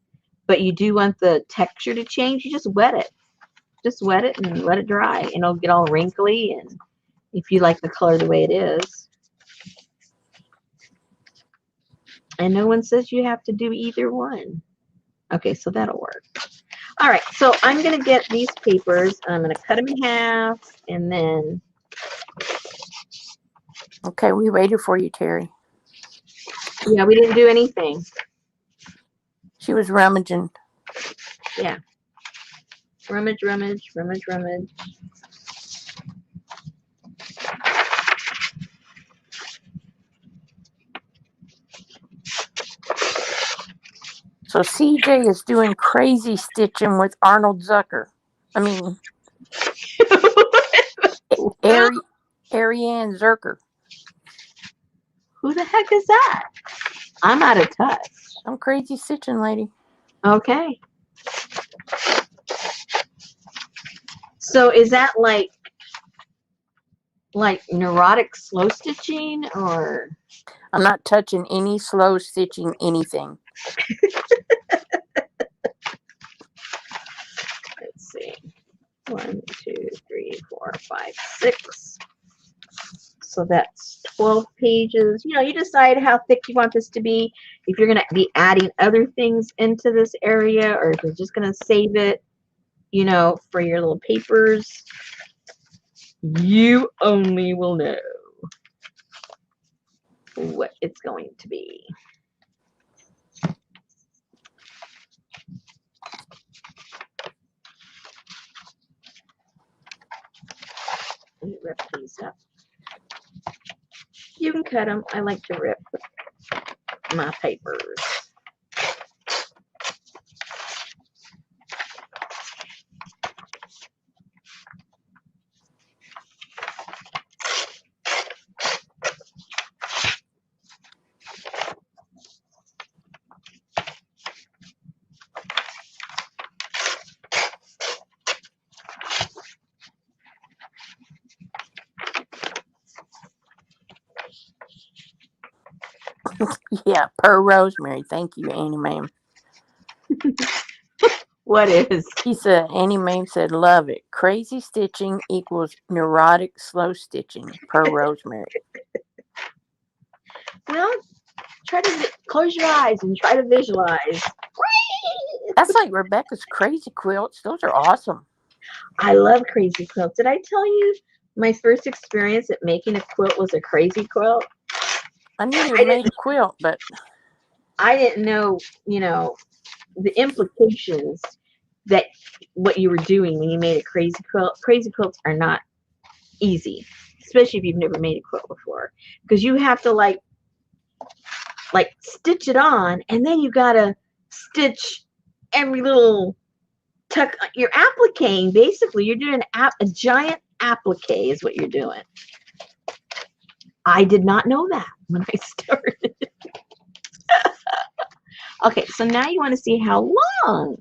but you do want the texture to change, you just wet it. Just wet it and let it dry. And it'll get all wrinkly. And if you like the color the way it is. And no one says you have to do either one. Okay, so that'll work. All right, so I'm going to get these papers. And I'm going to cut them in half. And then Okay, we waited for you, Terry. Yeah, we didn't do anything. She was rummaging. Yeah. Rummage, rummage, rummage, rummage. So CJ is doing crazy stitching with Arnold Zucker. I mean, Ariane Zerker. Who the heck is that? I'm out of touch. Some crazy stitching lady. Okay. So is that like neurotic slow stitching, or? I'm not touching any slow stitching anything. Let's see. 1, 2, 3, 4, 5, 6. So that's 12 pages. You know, you decide how thick you want this to be. If you're going to be adding other things into this area, or if you're just going to save it, you know, for your little papers. You only will know what it's going to be. Let me rip these up. You can cut them. I like to rip my papers. Yeah, per Rosemary. Thank you, Annie Ma'am. What is? He said, Annie Ma'am said, love it. Crazy stitching equals neurotic slow stitching, per Rosemary. Well, try to close your eyes and try to visualize. That's like Rebecca's crazy quilts. Those are awesome. I love crazy quilts. Did I tell you my first experience at making a quilt was a crazy quilt? I knew you made a quilt, but I didn't know, you know, the implications that what you were doing when you made a crazy quilt. Crazy quilts are not easy, especially if you've never made a quilt before, because you have to like stitch it on, and then you gotta stitch every little tuck. You're appliquing, basically. You're doing a giant applique is what you're doing. I did not know that when I started. Okay, so now you want to see how long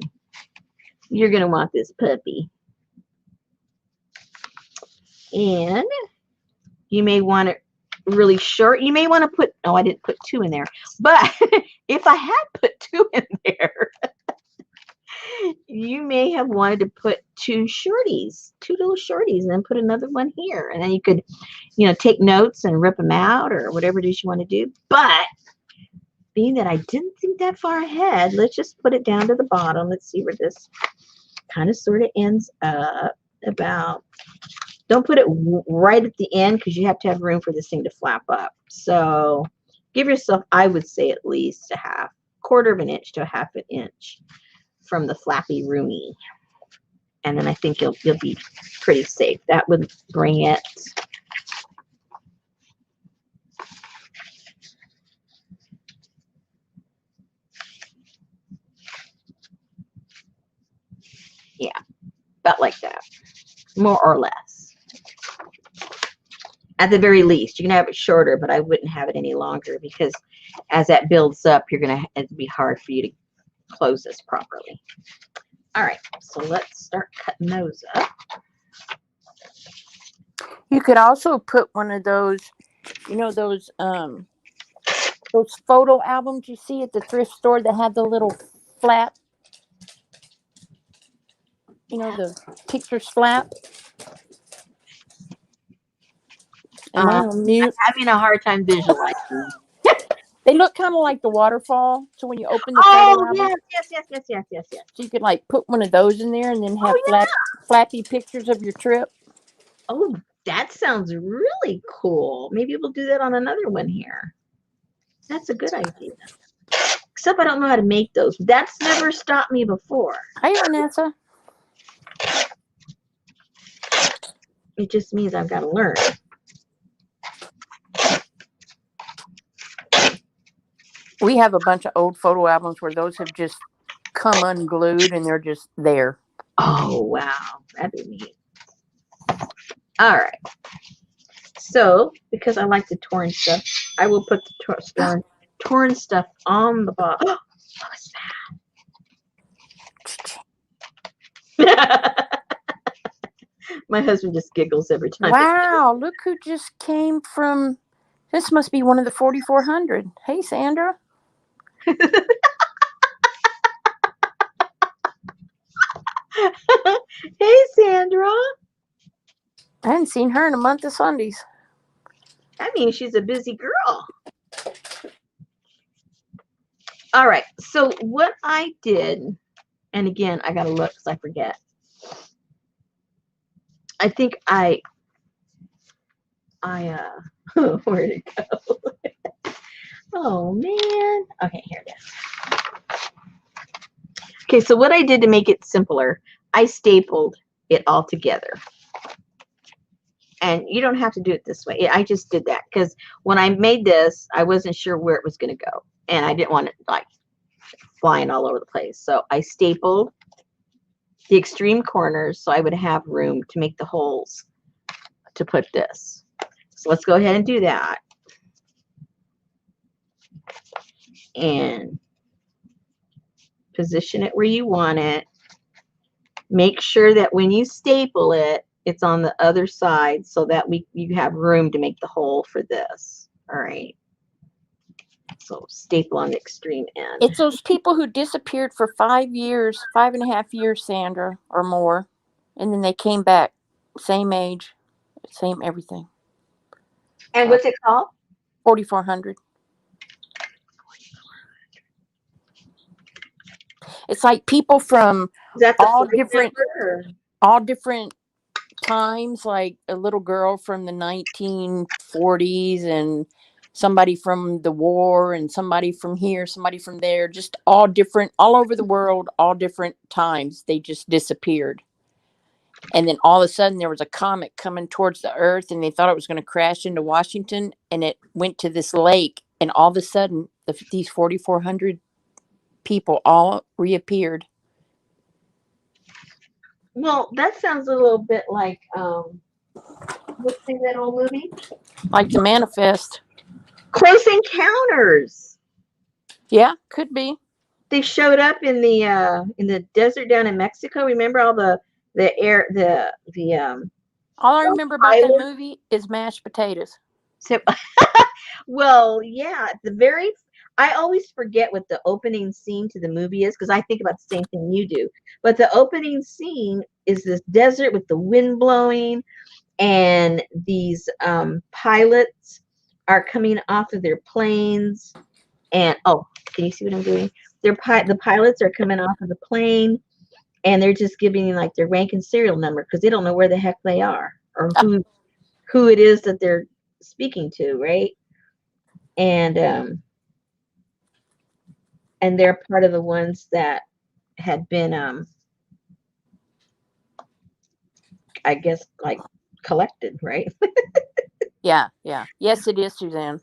you're going to want this puppy. And you may want it really short. You may want to put, oh, I didn't put 2 in there. But if I had put 2 in there, you may have wanted to put 2 shorties, 2 little shorties, and then put another one here. And then you could, you know, take notes and rip them out or whatever it is you want to do. But being that I didn't think that far ahead, let's just put it down to the bottom. Let's see where this kind of sort of ends up. About, don't put it right at the end, because you have to have room for this thing to flap up. So give yourself, I would say, at least a quarter of an inch to a half an inch from the flappy roomy. And then I think you'll be pretty safe. That would bring it about like that, more or less. At the very least, you can have it shorter, but I wouldn't have it any longer, because as that builds up, it'd be hard for you to close this properly. All right, so let's start cutting those up. you could also put one of those, you know, those photo albums you see at the thrift store that have the little flap, you know, the pictures flap. Am I on mute? I'm having a hard time visualizing. They look kind of like the waterfall. So when you open the photo album, yes. so you could like put one of those in there and then have flappy pictures of your trip. Oh, That sounds really cool. Maybe we'll do that on another one here. That's a good idea. Except I don't know how to make those. That's never stopped me before. Hey, Vanessa. It just means I've got to learn. We have a bunch of old photo albums where those have just come unglued and they're just there. Oh, wow. That'd be neat. All right. So, because I like the torn stuff, I will put the torn stuff on the bottom. What was that? My husband just giggles every time. Wow, look who just came from. This must be one of the 4400. Hey, Sandra. Hey, Sandra. I hadn't seen her in a month of Sundays. That means she's a busy girl. All right. So what I did, and again, I got to look because I forget. I think where'd it go? Oh, man. Okay, here it is. Okay, so what I did to make it simpler, I stapled it all together. And you don't have to do it this way. I just did that because when I made this, I wasn't sure where it was going to go. And I didn't want it like flying all over the place. So I stapled the extreme corners so I would have room to make the holes to put this. So let's go ahead and do that. And position it where you want it. Make sure that when you staple it, it's on the other side so that you have room to make the hole for this. All right. So staple on the extreme end. It's those people who disappeared for 5 years, 5.5 years, Sandra, or more. And then they came back. Same age, same everything. And what's it called? 4400. It's like people from all different times, like a little girl from the 1940s and somebody from the war and somebody from here, somebody from there, just all different, all over the world, all different times. They just disappeared. And then all of a sudden there was a comet coming towards the earth and they thought it was going to crash into Washington and it went to this lake. And all of a sudden these 4,400 people all reappeared. Well, that sounds a little bit like what's the name of that old movie? Like The Manifest. Close Encounters. Yeah, could be. They showed up in the desert down in Mexico. Remember all the all I remember about that movie is mashed potatoes. So, well, yeah, I always forget what the opening scene to the movie is because I think about the same thing you do. But the opening scene is this desert with the wind blowing, and these pilots are coming off of their planes. And can you see what I'm doing? The pilots are coming off of the plane, and they're just giving like their rank and serial number because they don't know where the heck they are or who it is that they're speaking to, right? And they're part of the ones that had been I guess like collected, right? Yeah. Yes, it is, Suzanne.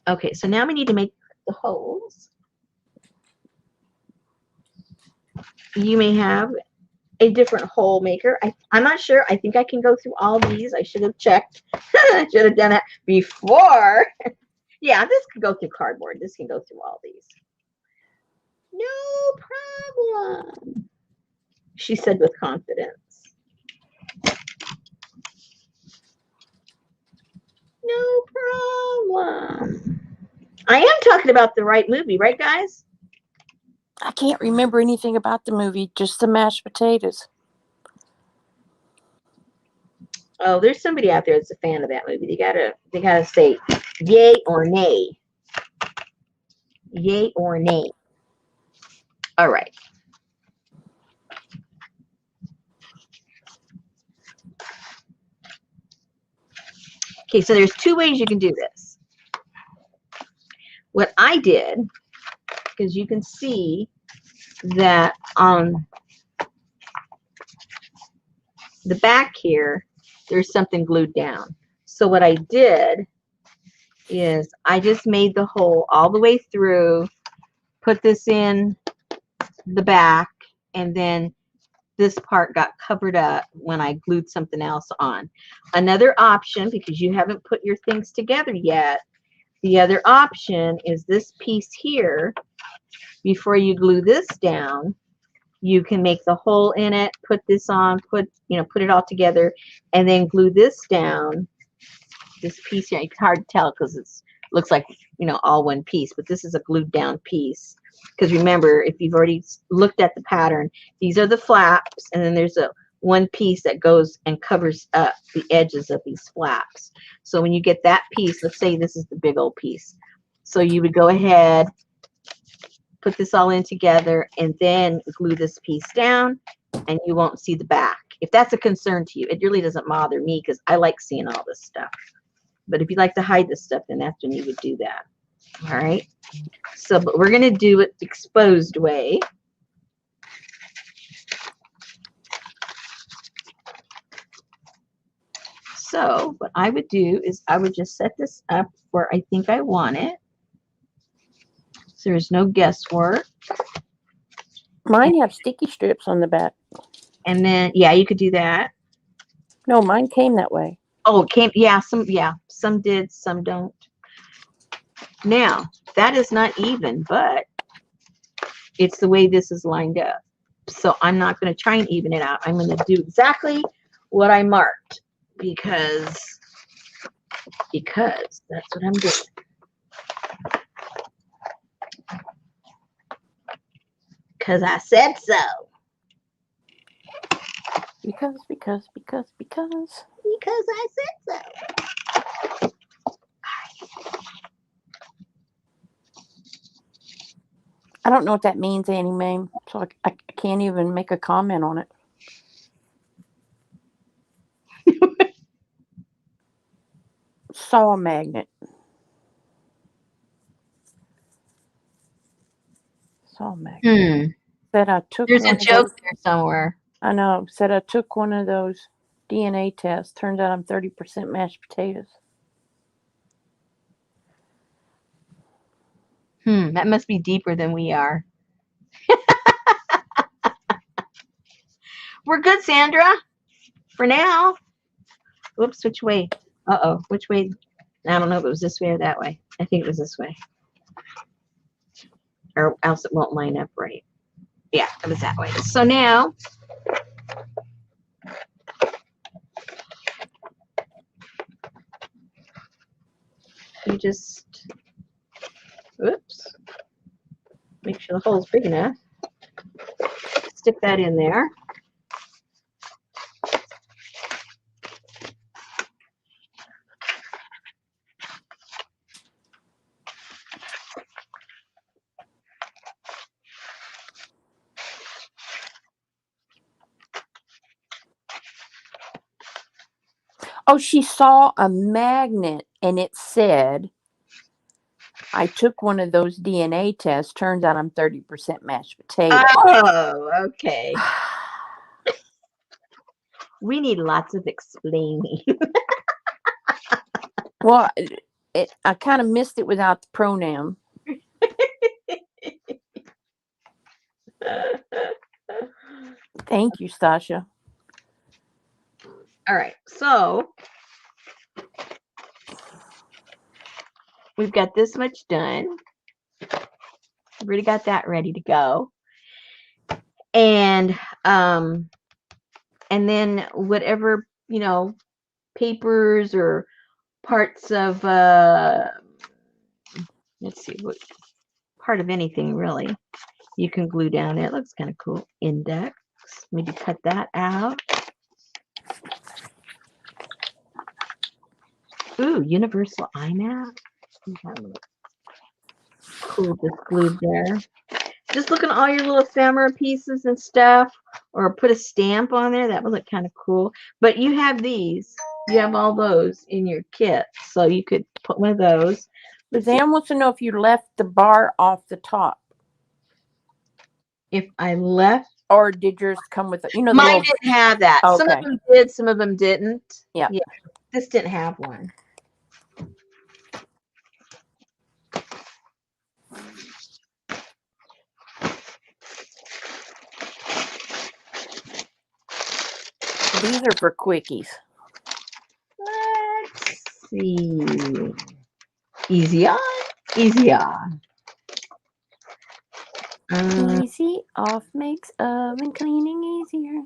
Okay, so now we need to make the holes. You may have a different hole maker. I'm not sure. I think I can go through all these. I should have checked. I should have done that before. Yeah, this can go through cardboard. This can go through all these. No problem, she said with confidence. No problem. I am talking about the right movie, right, guys? I can't remember anything about the movie, just the mashed potatoes. Oh, there's somebody out there that's a fan of that movie. They gotta say yay or nay. Yay or nay. All right. Okay, so there's two ways you can do this. What I did, because you can see that on the back here, there's something glued down. So what I did is I just made the hole all the way through, put this in the back, and then this part got covered up when I glued something else on. Another option, because you haven't put your things together yet, the other option is this piece here. Before you glue this down, you can make the hole in it, put this on, put it all together, and then glue this down. This piece here, it's hard to tell because it looks like, all one piece, but this is a glued down piece. Because remember, if you've already looked at the pattern, these are the flaps, and then there's one piece that goes and covers up the edges of these flaps. So when you get that piece, let's say this is the big old piece. So you would go ahead, put this all in together, and then glue this piece down, and you won't see the back. If that's a concern to you, it really doesn't bother me because I like seeing all this stuff. But if you like to hide this stuff, then that's when you would do that. All right. So, but we're going to do it the exposed way. So what I would do is I would just set this up where I think I want it. So there's no guesswork. Mine have sticky strips on the back. And then, yeah, you could do that. No, mine came that way. Oh, it came, some did, some don't. Now, that is not even, but it's the way this is lined up. So I'm not going to try and even it out. I'm going to do exactly what I marked because that's what I'm doing. Because I said so. Because I said so. I don't know what that means, Annie Mae, so I can't even make a comment on it. Saw magnet. Saw magnet. Said I took There's a joke there somewhere. I know. Said I took one of those DNA tests. Turns out I'm 30% mashed potatoes. That must be deeper than we are. We're good, Sandra. For now. Whoops, which way? Uh-oh, which way? I don't know if it was this way or that way. I think it was this way. Or else it won't line up right. Yeah, it was that way. So now, you just, oops, make sure the hole's big enough. Stick that in there. Oh, she saw a magnet and it said, I took one of those DNA tests. Turns out I'm 30% mashed potato. Oh, okay. We need lots of explaining. Well, I kind of missed it without the pronoun. Thank you, Stasha. All right, so we've got this much done. I've already got that ready to go. And then whatever, papers or parts of, let's see, what part of anything really, you can glue down there. It looks kind of cool. Index, maybe cut that out. Ooh, universal eye map. Cool, just glued there. Just look at all your little ephemera pieces and stuff, or put a stamp on there. That would look kind of cool. But you have these You have all those in your kit, so you could put one of those. Let's see. Zan wants to know if you left the bar off the top, If I left, or did yours come with the mine little? didn't have that. Some of Okay. them did, some of them didn't. Yeah. Yeah, this didn't have one. These are for quickies. Let's see. Easy on, easy on. Easy off makes oven cleaning easier.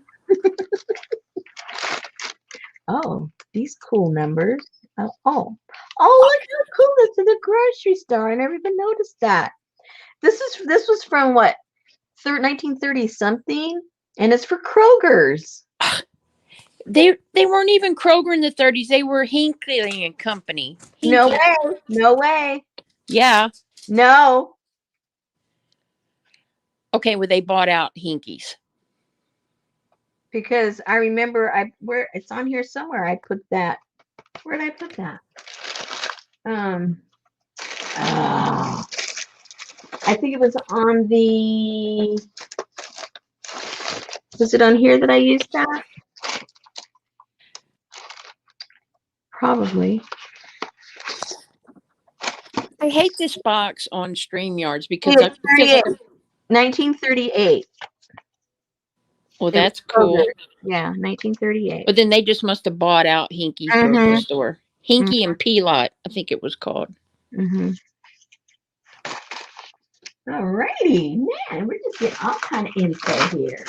Oh, these cool numbers. Oh, look how cool this is, the grocery store. I never even noticed that. This was from what, 1930 something, and it's for Kroger's. They weren't even Kroger in the 30s. They were Hinckley and Company. No Hinky. way, no way, Yeah. no. Okay, well they bought out Hinkies. Because I remember where it's on here somewhere. I put that. Where did I put that? I think it was on the. Was it on here that I used that? Probably. I hate this box on StreamYards because I feel like 1938. well, that's cool. Yeah, 1938. But then they just must have bought out Hinky's grocery store. Hinky and P-Lot, I think it was called. Alrighty, man, we're just getting all kind of info here.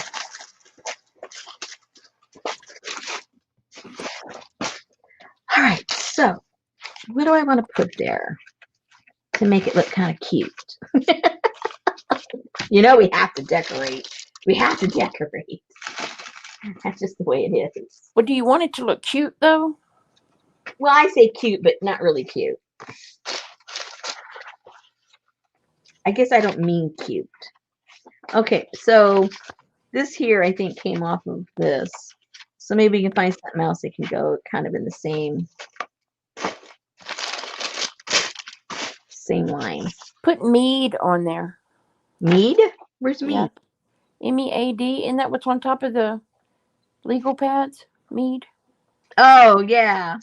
All right, so what do I want to put there to make it look kind of cute? You know, we have to decorate. We have to decorate. That's just the way it is. Well, do you want it to look cute, though? Well, I say cute, but not really cute. I guess I don't mean cute. Okay, so this here, I think, came off of this. So maybe we can find something else that can go kind of in the same line. Put mead on there. Mead? Where's mead? Yeah. MEAD. Isn't that what's on top of the legal pads? Mead. Oh, yeah.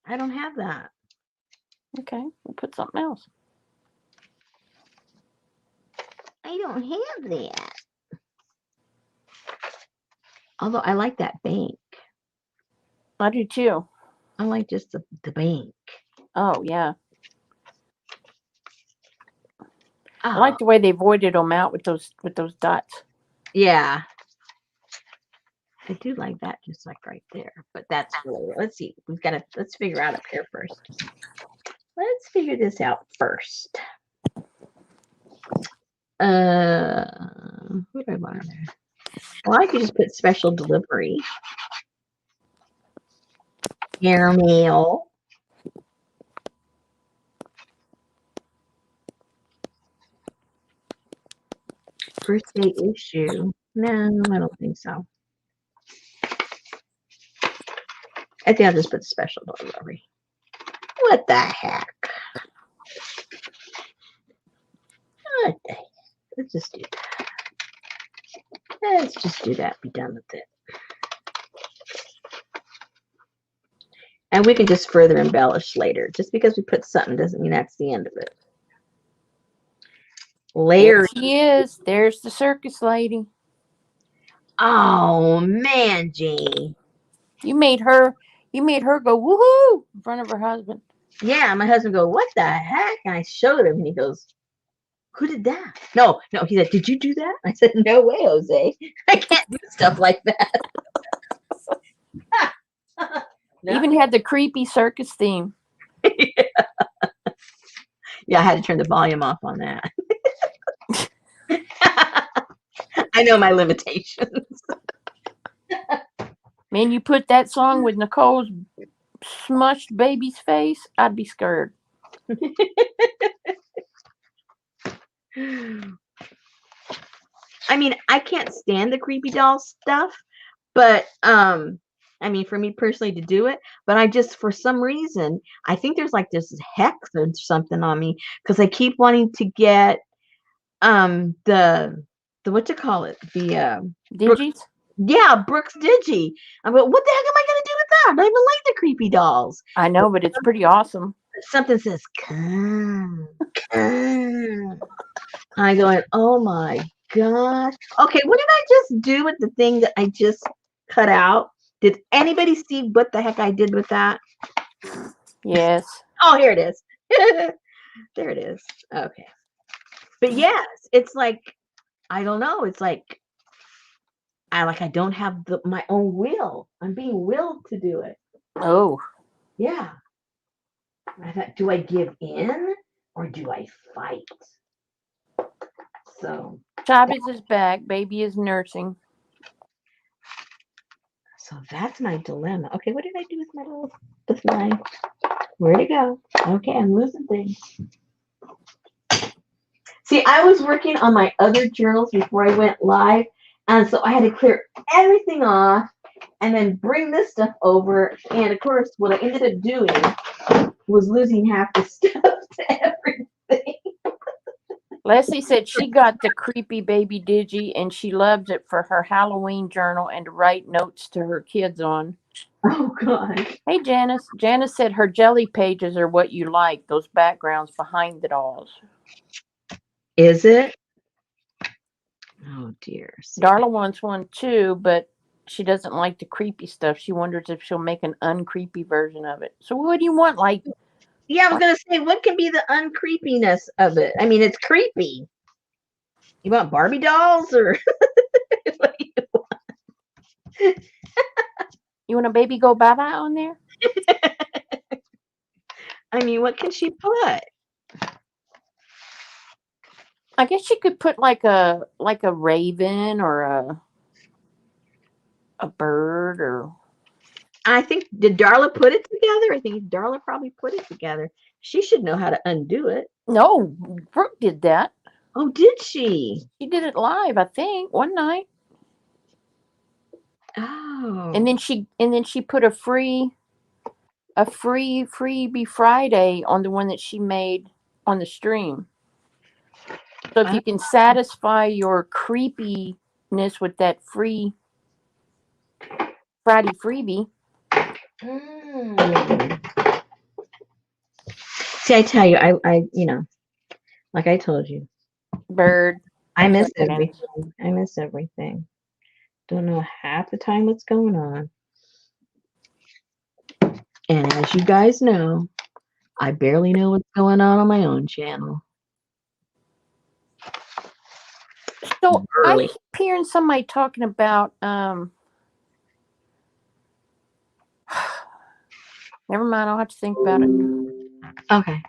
I don't have that. Okay, we'll put something else. I don't have that. Although I like that bank. I do too. I like just the bank. Oh, yeah. I like the way they voided them out with those dots. Yeah. I do like that, just like right there. But that's really, let's see. Let's figure out up here first. Let's figure this out first. Who do I want on there? Well, I could just put special delivery. Airmail. First day issue. No, I don't think so. I think I'll just put special delivery. What the heck? What the heck? Let's just do that. Let's just do that. Be done with it. And we can just further embellish later. Just because we put something doesn't mean that's the end of it. Layer. There she is. There's the circus lady. Oh man, Janie. You made her go woohoo in front of her husband. Yeah, my husband go, what the heck? And I showed him and he goes, who did that? No, he said, did you do that? I said, no way, Jose. I can't do stuff like that. No. Even had the creepy circus theme. Yeah, I had to turn the volume off on that. I know my limitations. Man, you put that song with Nicole's smushed baby's face, I'd be scared. I mean, I can't stand the creepy doll stuff, but I mean, for me personally to do it, but I just, for some reason, I think there's like this hex or something on me because I keep wanting to get the what you call it? The Brooks, Digis? yeah, Brooks Digi. I'm like, what the heck am I gonna do with that? I don't even like the creepy dolls. I know, but it's pretty awesome. Something says come, come. I going, oh my gosh. Okay, what did I just do with the thing that I just cut out? Did anybody see what the heck I did with that? Yes. Oh, here it is. There it is. Okay. But yes, it's like, I don't know. It's like I don't have my own will. I'm being willed to do it. Oh. Yeah. I thought, do I give in or do I fight? So Chavez is back. Baby is nursing. that's my dilemma. Okay, what did I do with my where'd it go? Okay, I'm losing things. See, I was working on my other journals before I went live, and so I had to clear everything off and then bring this stuff over. And of course, what I ended up doing was losing half the stuff to everything. Leslie said she got the creepy baby digi and she loves it for her Halloween journal and to write notes to her kids on. Oh God. Hey Janice. Janice said her jelly pages are what you like, those backgrounds behind the dolls. Is it? Oh dear. Darla wants one too, but she doesn't like the creepy stuff. She wonders if she'll make an uncreepy version of it. So what do you want? Like, yeah, I was gonna say, what can be the uncreepiness of it? I mean, it's creepy. You want Barbie dolls or what do you want? You want a baby go bye bye on there? I mean, what can she put? I guess she could put like a raven or a bird or. I think, did Darla put it together? I think Darla probably put it together. She should know how to undo it. No, Brooke did that. Oh, did she? She did it live, I think, one night. Oh. And then she put a freebie Friday on the one that she made on the stream. So if you can satisfy your creepiness with that free Friday freebie. See, I tell you, I, like I told you, Bird. I miss everything. I miss everything. Don't know half the time what's going on. And as you guys know, I barely know what's going on my own channel. So I keep hearing somebody talking about never mind, I'll have to think about it. Okay.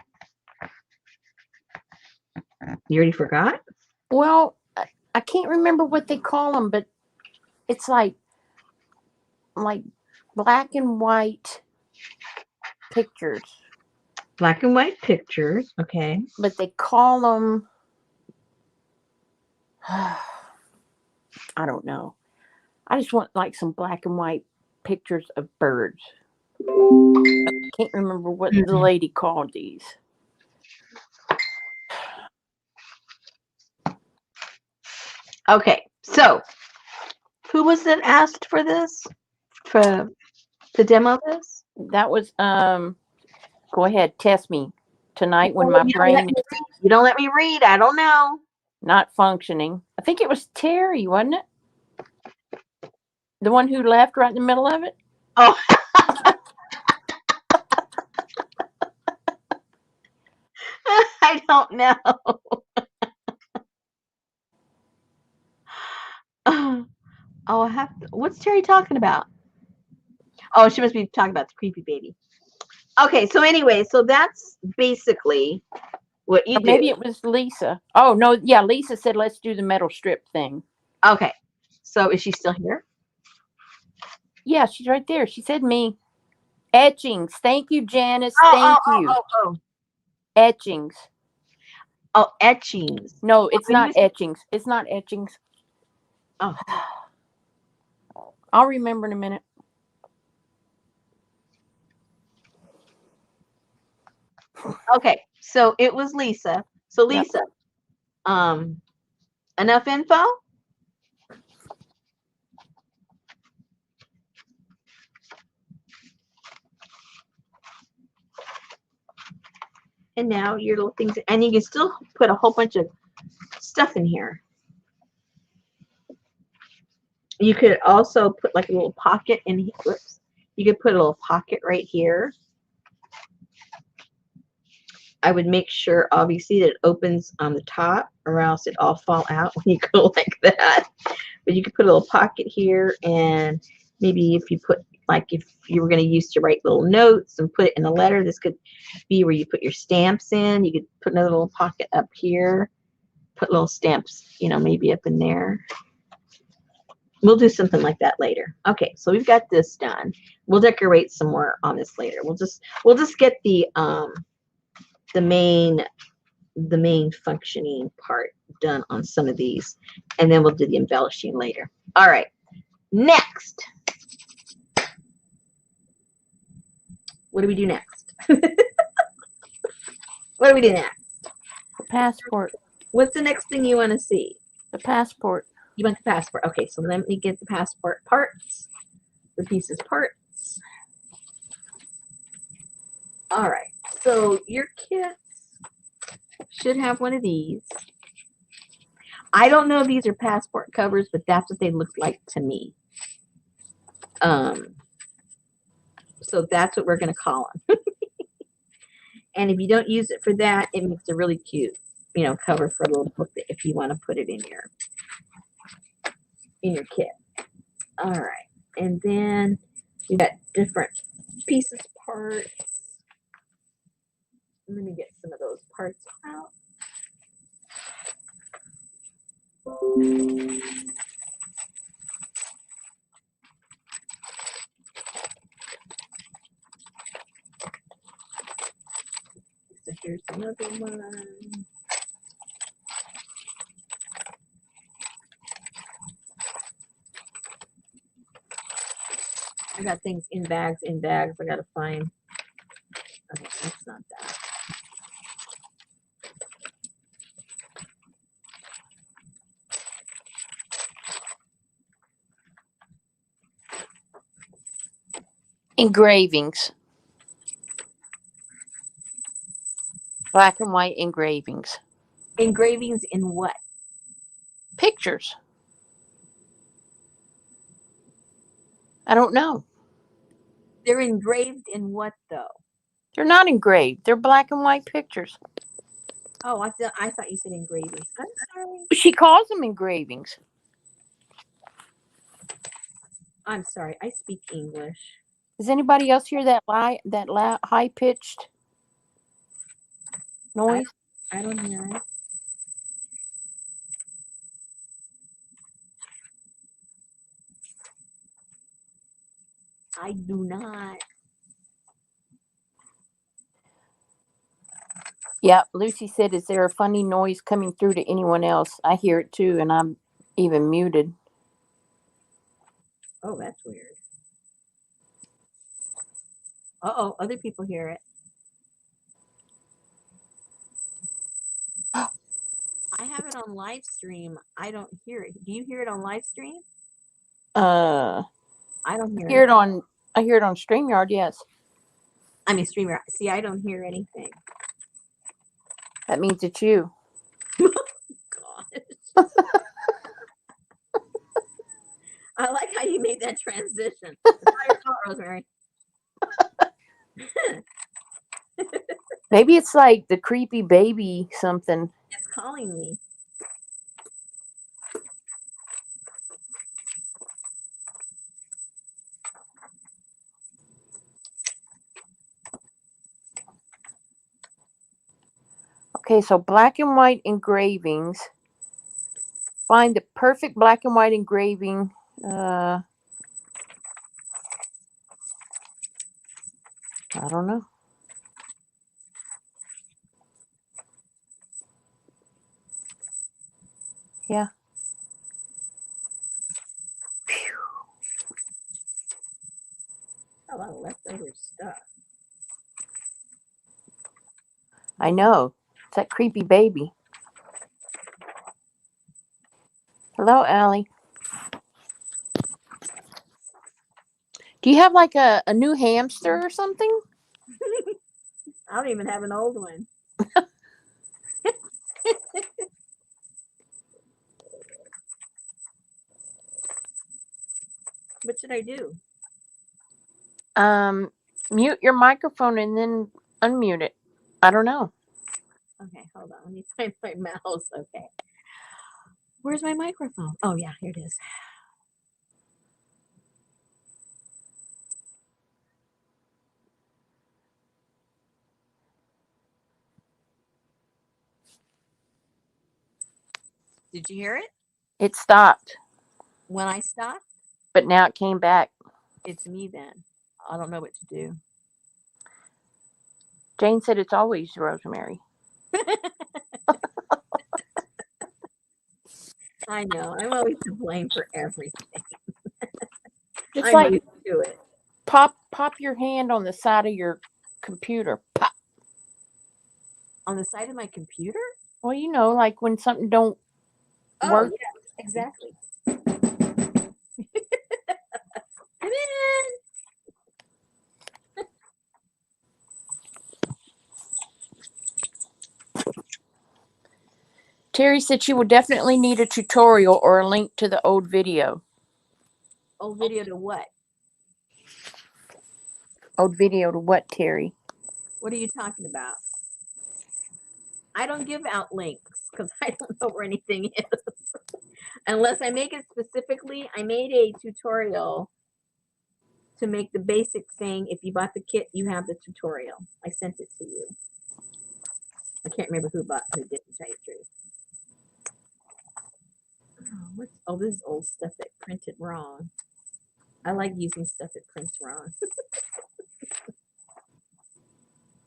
You already forgot? Well, I can't remember what they call them, but it's like black and white pictures. Black and white pictures, okay. But they call them I don't know. I just want like some black and white pictures of birds. I can't remember what the lady called these. Okay, so who was it asked for this? To demo this? That was go ahead, test me tonight when my brain is you don't let me read. I don't know. Not functioning. I think it was Terry, wasn't it? The one who left right in the middle of it? Oh. I don't know. I have to, what's Terry talking about? Oh, she must be talking about the creepy baby. Okay, so anyway, so that's basically what you do. Maybe it was Lisa. Oh, no, yeah, Lisa said let's do the metal strip thing. Okay, so is she still here? Yeah, she's right there. She said me. Etchings. Thank you, Janice. Thank you. Etchings. Oh, etchings. No, it's not etchings. It's not etchings. Oh. I'll remember in a minute. Okay, so it was Lisa. So Yep. Lisa, enough info? And now your little things, and you can still put a whole bunch of stuff in here. You could also put like a little pocket in here. Whoops. You could put a little pocket right here. I would make sure, obviously, that it opens on the top, or else it all fall out when you go like that. But you could put a little pocket here, and maybe if you put, like, if you were going to use to write little notes and put it in a letter, this could be where you put your stamps in. You could put another little pocket up here, put little stamps, you know, maybe up in there. We'll do something like that later. Okay, so we've got this done. We'll decorate some more on this later. We'll just get the main functioning part done on some of these, and then we'll do the embellishing later. All right, next. What do we do next? What do we do next? The passport. What's the next thing you want to see? The passport. You want the passport. Okay, so let me get the passport parts, the pieces parts. All right, so your kits should have one of these. I don't know if these are passport covers, but that's what they look like to me. So that's what we're going to call them. And if you don't use it for that, it makes a really cute, you know, cover for a little book that if you want to put it in your kit. All right, and then we got different pieces parts. Let me get some of those parts out. So here's another one. I got things in bags, I gotta find. Okay, that's not that. Engravings. Black and white engravings. Engravings in what? Pictures. I don't know. They're engraved in what though? They're not engraved. They're black and white pictures. Oh, I thought you said engravings. I'm sorry. She calls them engravings. I'm sorry. I speak English. Does anybody else hear that high pitched noise? I don't hear it. I do not. Yeah, Lucy said, "Is there a funny noise coming through to anyone else?" I hear it too, and I'm even muted. Oh, that's weird. Uh-oh, other people hear it. I have it on live stream. I don't hear it. Do you hear it on live stream? Uh, I don't I hear hear it. it on. I hear it on Streamyard. Yes, I mean, streamer. See, I don't hear anything. that means it's you. God. I like how you made that transition. It's not your fault, Rosemary. Maybe it's like the creepy baby something. It's calling me. Okay, so black and white engravings. Find the perfect black and white engraving. I don't know. Yeah. Phew. A lot of leftover stuff. I know. It's that creepy baby. Hello, Allie. Do you have like a new hamster or something? I don't even have an old one. What should I do? Mute your microphone and then unmute it. I don't know. Okay, hold on. Let me find my mouse. Okay. Where's my microphone? Oh, yeah, here it is. Did you hear it? It stopped, When I stopped, but now it came back. it's me then. I don't know what to do. Jane said it's always Rosemary. I know. I'm always to blame for everything. Just I'm like used to it. pop your hand on the side of your computer. Pop. On the side of my computer? Well, you know, like when something don't Oh, work. yeah, exactly. Come in. Terry said she will definitely need a tutorial or a link to the old video. Old video to what? Old video to what, Terry? What are you talking about? I don't give out links because I don't know where anything is. Unless I make it specifically, I made a tutorial to make the basic thing. If you bought the kit, you have the tutorial. I sent it to you. I can't remember who did, to tell you the truth. Oh, this is old stuff that printed wrong. I like using stuff that prints wrong.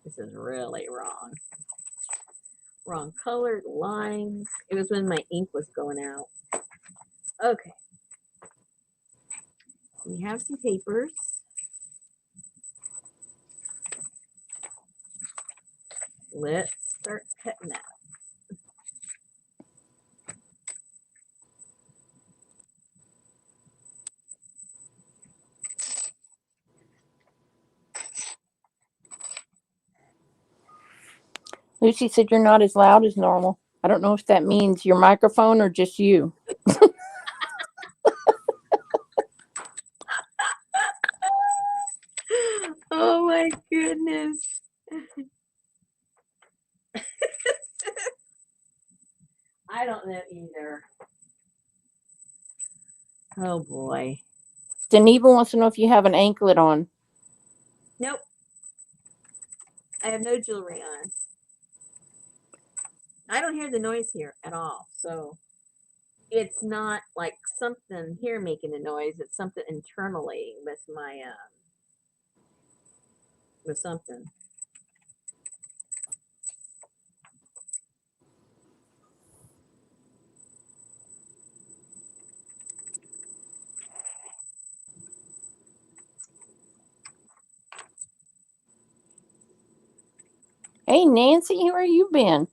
This is really wrong. Wrong colored lines. It was when my ink was going out. Okay. We have some papers. Let's start cutting out. Lucy said you're not as loud as normal. I don't know if that means your microphone or just you. Oh my goodness. I don't know either. Oh boy. Deneva wants to know if you have an anklet on. Nope. I have no jewelry on. I don't hear the noise here at all. So it's not like something here making a noise. It's something internally with my with something. Hey, Nancy, where you been?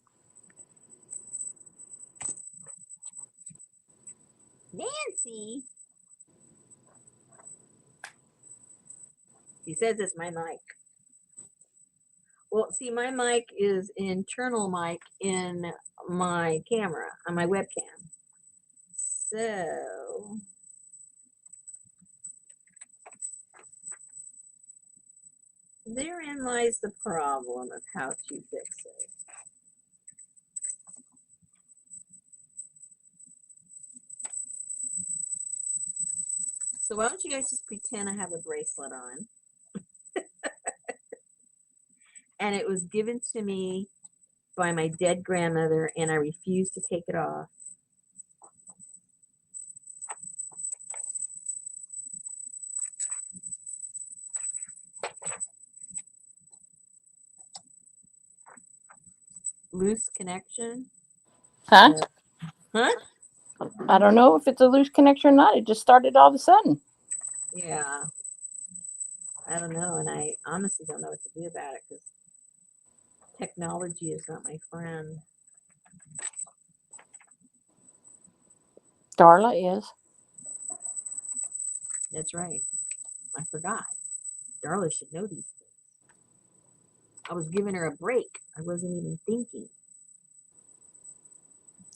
Nancy. He says it's my mic. Well, see, my mic is internal mic in my camera, on my webcam. So therein lies the problem of how to fix it. So why don't you guys just pretend I have a bracelet on? And it was given to me by my dead grandmother, and I refuse to take it off. Loose connection? Huh? Huh? I don't know if it's a loose connection or not. It just started all of a sudden. Yeah. I don't know, and I honestly don't know what to do about it because Technology is not my friend. Darla is. That's right. I forgot. Darla should know these things. I was giving her a break. I wasn't even thinking.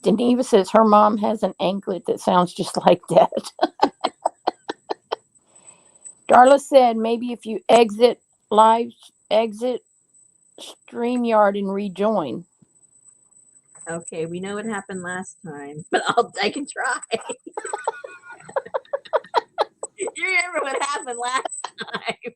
Geneva says her mom has an anklet that sounds just like that. Darla said maybe if you exit StreamYard and rejoin. Okay, we know what happened last time, but I can try. You remember what happened last time?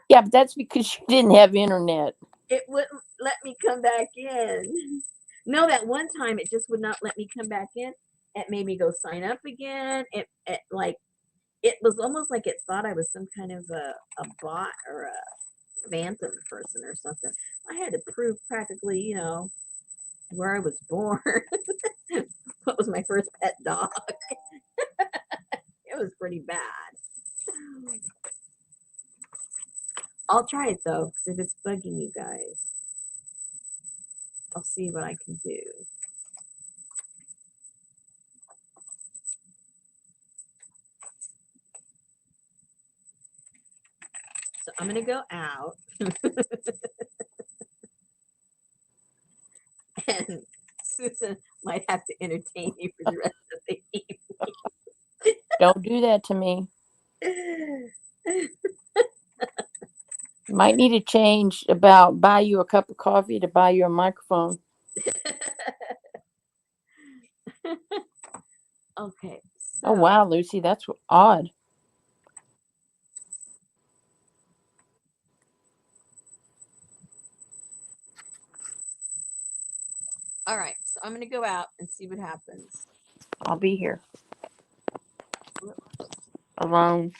Yeah, but that's because you didn't have internet. It wouldn't let me come back in. No, that one time it just would not let me come back in. It made me go sign up again. It was almost like it thought I was some kind of a bot or a phantom person or something. I had to prove practically, where I was born. What was my first pet dog? It was pretty bad. I'll try it though, because if it's bugging you guys, I'll see what I can do. So I'm going to go out. And Susan might have to entertain you for the rest of the evening. Don't do that to me. You might need to change about buy you a cup of coffee to buy you a microphone. Okay. So, Oh, wow, Lucy, that's odd. all right. So I'm going to go out and see what happens. I'll be here. Alone.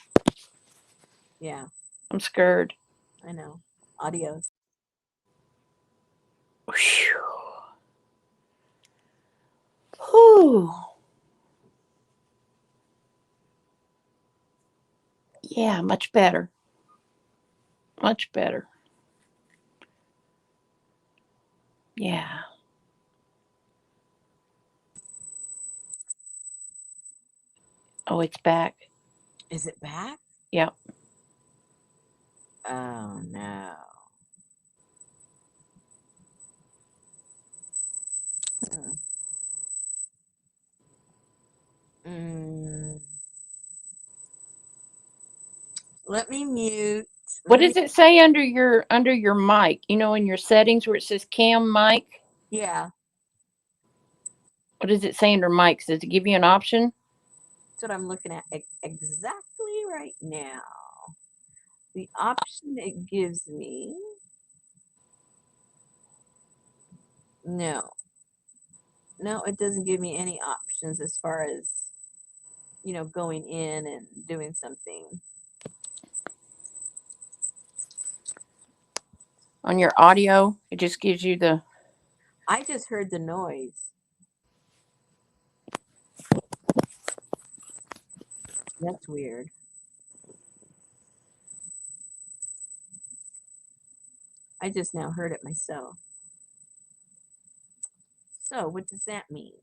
Yeah, I'm scared. I know. Adios. Whew. Yeah, much better. Much better. Yeah. Oh, it's back. Is it back? Yep. Oh, no. Mm. Let me mute. What does it say under your mic? You know, in your settings where it says cam mic? Yeah, What does it say under mics? Does it give you an option? that's what I'm looking at exactly right now. The option it gives me. No. No, it doesn't give me any options as far as, going in and doing something. On your audio, it just gives you the. I just heard the noise. That's weird. I just now heard it myself. So, what does that mean?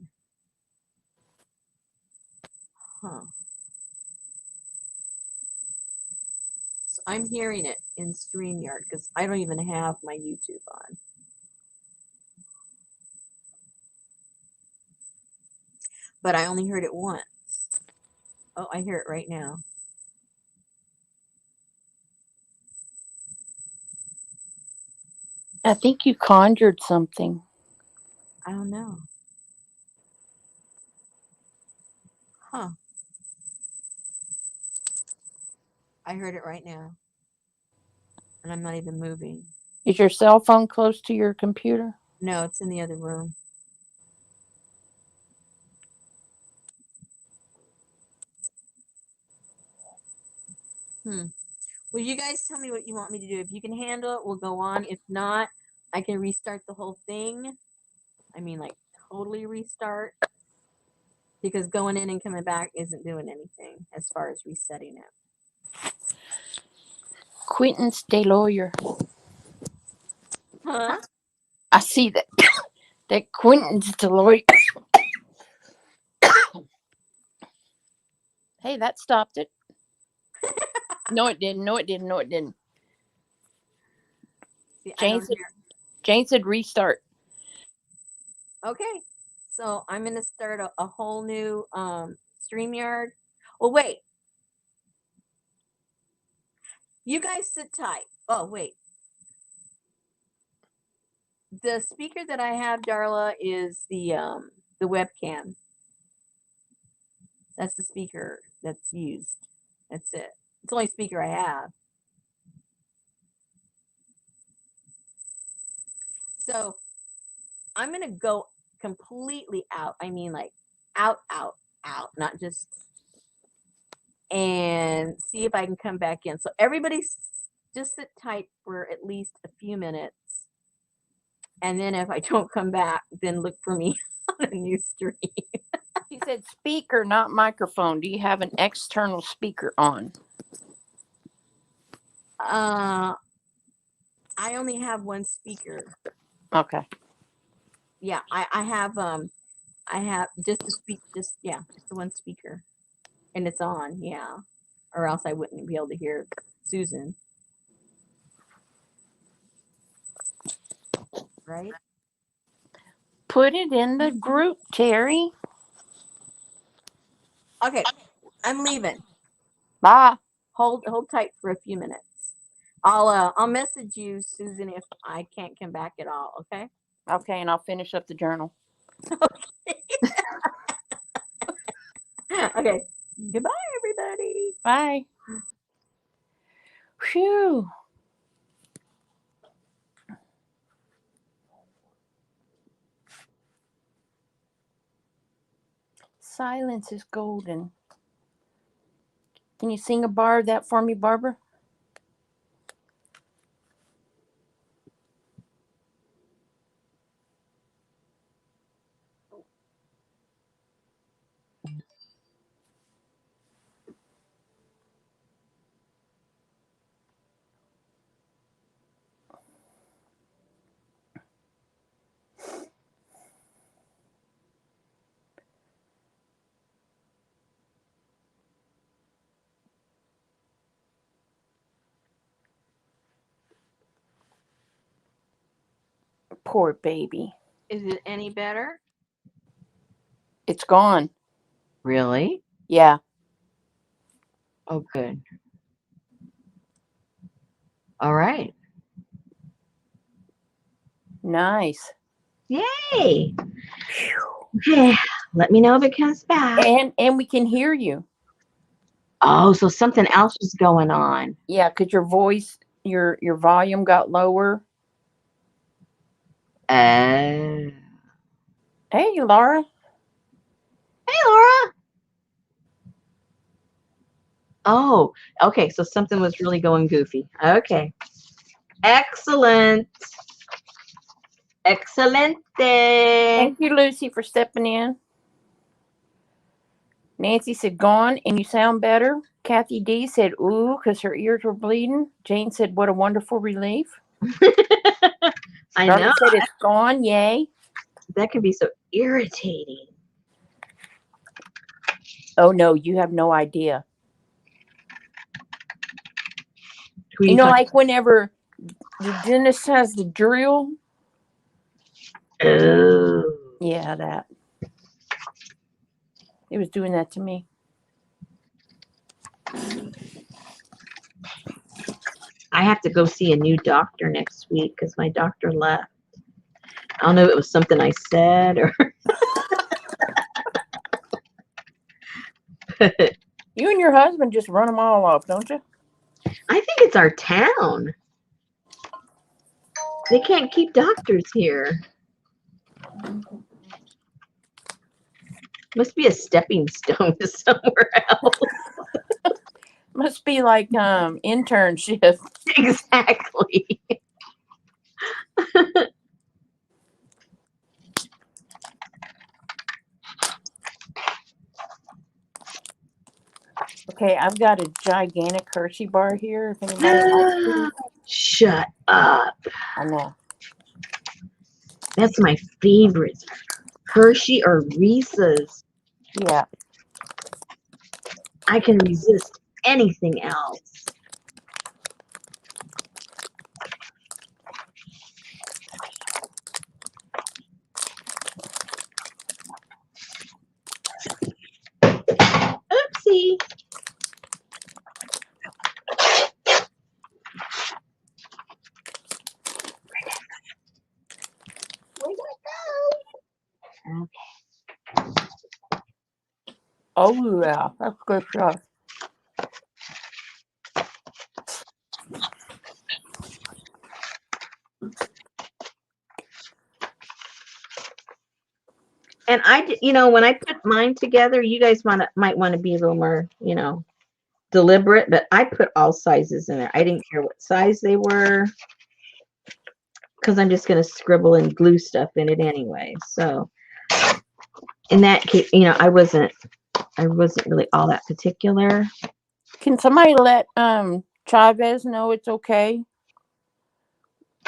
Huh. So I'm hearing it in StreamYard because I don't even have my YouTube on. But I only heard it once. Oh, I hear it right now. I think you conjured something. I don't know. Huh. I heard it right now. And I'm not even moving. Is your cell phone close to your computer? No, it's in the other room. Will you guys tell me what you want me to do? If you can handle it, we'll go on. If not, I can restart the whole thing. I mean, like, totally restart. Because going in and coming back isn't doing anything as far as resetting it. Quentin, stay lawyer. Huh? I see that that Quentin's Deloitte. Hey, that stopped it. No, it didn't. No, it didn't. No, it didn't. See, I Jane don't said, hear. Jane said restart. Okay, so I'm gonna start a whole new StreamYard. Oh wait, you guys sit tight. Oh wait, the speaker that I have, Darla, is the webcam. That's the speaker that's used. That's it. It's the only speaker I have. So I'm gonna go completely out. I mean, like out, not just, and see if I can come back in. So everybody just sit tight for at least a few minutes. And then if I don't come back, then look for me on a new stream. She said speaker, not microphone. Do you have an external speaker on? I only have one speaker. Okay. Yeah, I have just the just the one speaker. And it's on, yeah. Or else I wouldn't be able to hear Susan. Right? Put it in the group, Terry. Okay, I'm leaving. Bye. Hold tight for a few minutes. I'll message you, Susan, if I can't come back at all, okay? Okay, and I'll finish up the journal. Okay. Goodbye, everybody. Bye. Phew. Silence is golden. Can you sing a bar of that for me, Barbara? Poor baby. Is it any better? It's gone. Really? Yeah. Oh, good. All right. Nice. Yay. Okay. Let me know if it comes back. And we can hear you. Oh, so something else is going on. Yeah, because your voice, your volume got lower. Hey, Hey, Laura. Laura. Oh, okay. So something was really going goofy. Okay. Excellent. Excelente. Thank you, Lucy, for stepping in. Nancy said, gone, and you sound better. Kathy D said, ooh, because her ears were bleeding. Jane said, what a wonderful relief. I Darla know. said, it's gone, yay. That can be so irritating. Oh, no, you have no idea. Who You know, like whenever the dentist has the drill. Oh. Yeah, that. It was doing that to me. I have to go see a new doctor next week because my doctor left. I don't know if it was something I said or. You and your husband just run them all off, don't you? I think it's our town. They can't keep doctors here. Must be a stepping stone to somewhere else. Must be like internship. Exactly. Okay, I've got a gigantic Hershey bar here. If anybody likes these. Shut up. I know. That's my favorite. Hershey or Reese's. Yeah. I can resist anything else. Oopsie. Where'd that go? Okay. Oh yeah, that's good stuff. And when I put mine together, you guys might want to be a little more, deliberate, but I put all sizes in there. I didn't care what size they were because I'm just going to scribble and glue stuff in it anyway. So in that case, I wasn't really all that particular. Can somebody let Chavez know it's okay?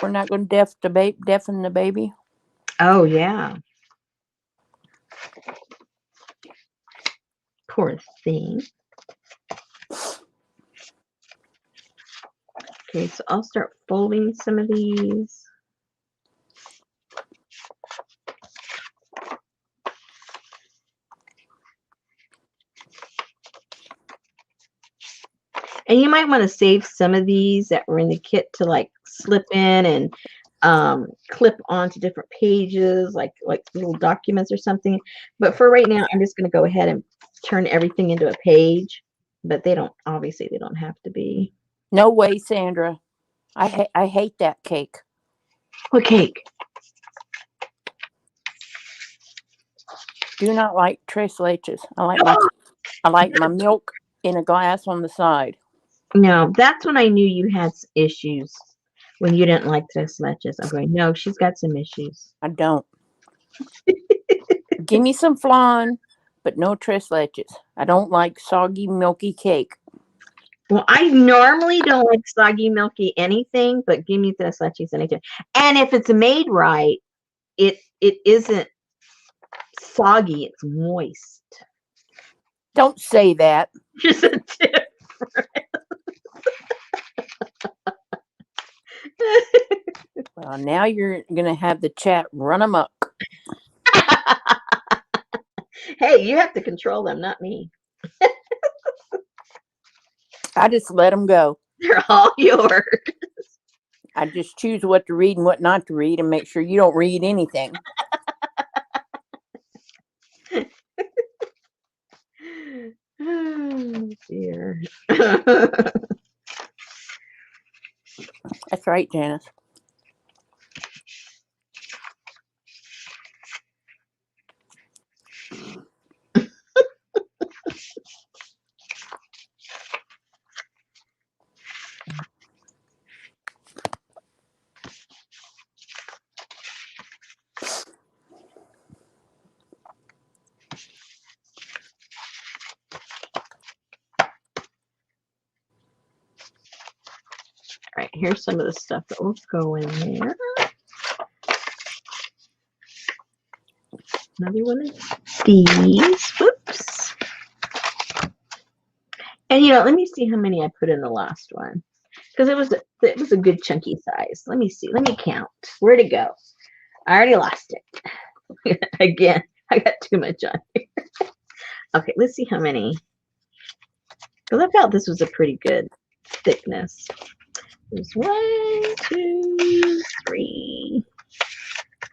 We're not going to deafen the baby. Oh yeah. Poor thing. Okay, so I'll start folding some of these. And you might want to save some of these that were in the kit to like slip in and clip onto different pages, like little documents or something. But for right now, I'm just going to go ahead and turn everything into a page. But they don't have to be. No way, Sandra. I hate that cake. What cake? Do not like tres leches. I like my milk in a glass on the side. No, that's when I knew you had issues. When you didn't like tres leches, I'm going, no, she's got some issues. I don't. Give me some flan, but no tres leches. I don't like soggy, milky cake. Well, I normally don't like soggy, milky anything, but give me tres leches anytime. And if it's made right, it isn't soggy, it's moist. Don't say that. Just a difference. Well, now you're going to have the chat run amok. Hey, you have to control them, not me. I just let them go. They're all yours. I just choose what to read and what not to read and make sure you don't read anything. Oh, dear. That's right, Janice. All right, here's some of the stuff that will go in there. Another one of these. Whoops. And let me see how many I put in the last one, because it was a good chunky size. Let me see. Let me count. Where'd it go? I already lost it. Again, I got too much on here. Okay, let's see how many. Because I felt this was a pretty good thickness. There's 1, 2, 3,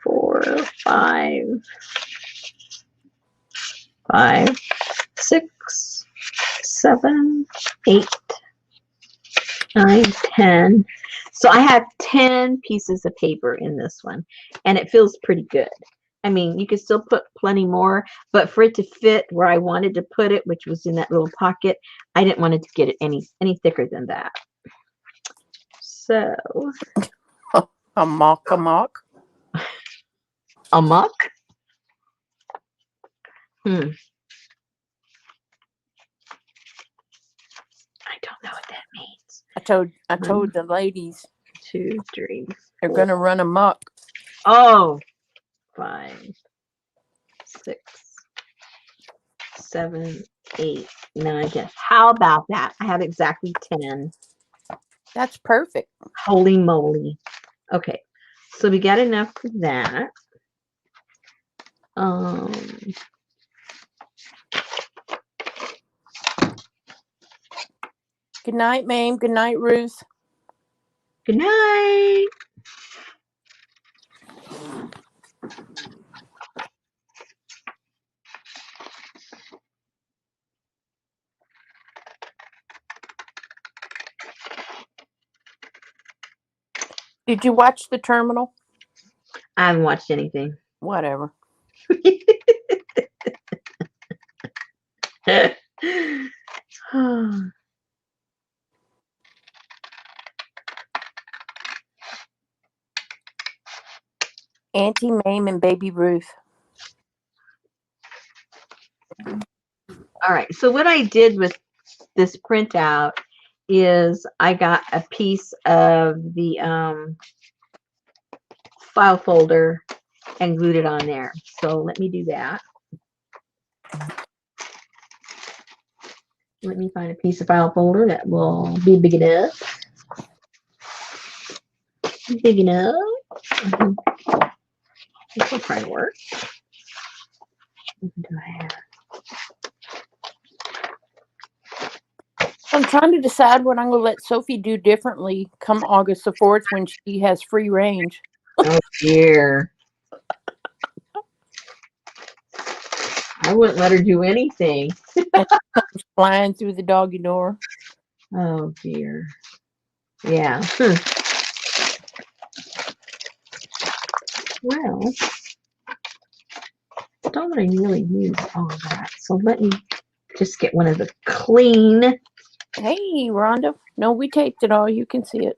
4, 5, 6, 7, 8, 9, 10. So I have 10 pieces of paper in this one, and it feels pretty good. I mean, you could still put plenty more, but for it to fit where I wanted to put it, which was in that little pocket, I didn't want it to get it any thicker than that. So Amok. amok. I don't know what that means. I told the ladies 2, 3. they're gonna run amok. Oh, 5, 6, 7, 8, 9, 10. How about that? I have exactly 10. That's perfect. Holy moly. Okay. So we got enough for that. Good night, Mame. Good night, Ruth. Good night. Did you watch The Terminal? I haven't watched anything. Whatever. Auntie Mame and Baby Ruth. All right. So what I did with this printout is I got a piece of the file folder and glued it on there. So let me do that. Let me find a piece of file folder that will be big enough. Big enough. This will try to work. What do I have? I'm trying to decide what I'm going to let Sophie do differently come August the 4th when she has free range. Oh dear. I wouldn't let her do anything. Flying through the doggy door. Oh dear. Yeah. Well, don't I really use all of that? So let me just get one of the clean. Hey, Rhonda. No, we taped it all. You can see it.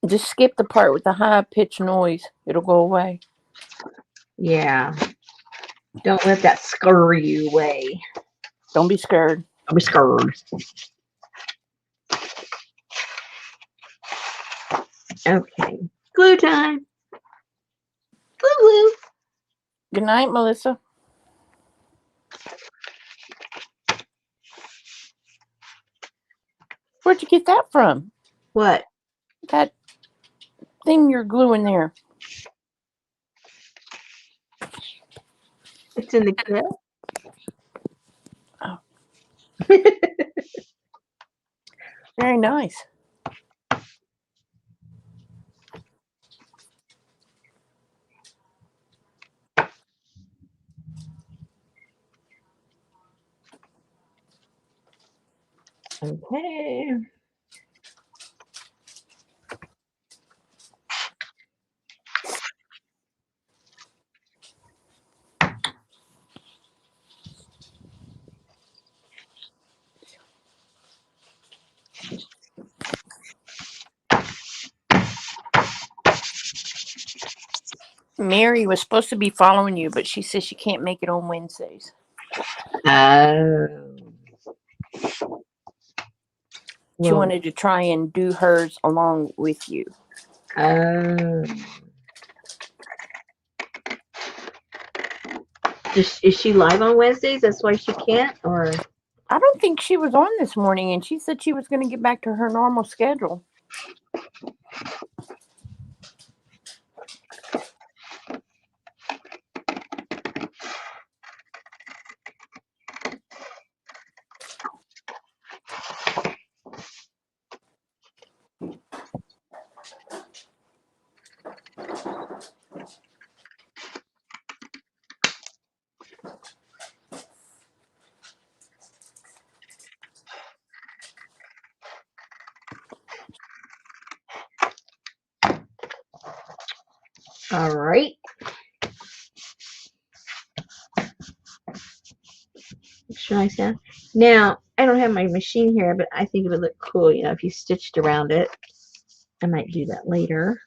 Just skip the part with the high-pitched noise. It'll go away. Yeah. Don't let that scurry you away. Don't be scared. Don't be scared. Okay. Glue time. Glue, glue. Good night, Melissa. Where'd you get that from? What? That thing you're gluing there. It's in the kit. Oh. Very nice. Okay. Mary was supposed to be following you, but she says she can't make it on Wednesdays. She wanted to try and do hers along with you. Is she live on Wednesdays? That's why she can't? Or I don't think she was on this morning, and she said she was going to get back to her normal schedule. all right. Should I stand? Now, I don't have my machine here, but I think it would look cool, you know, if you stitched around it. I might do that later.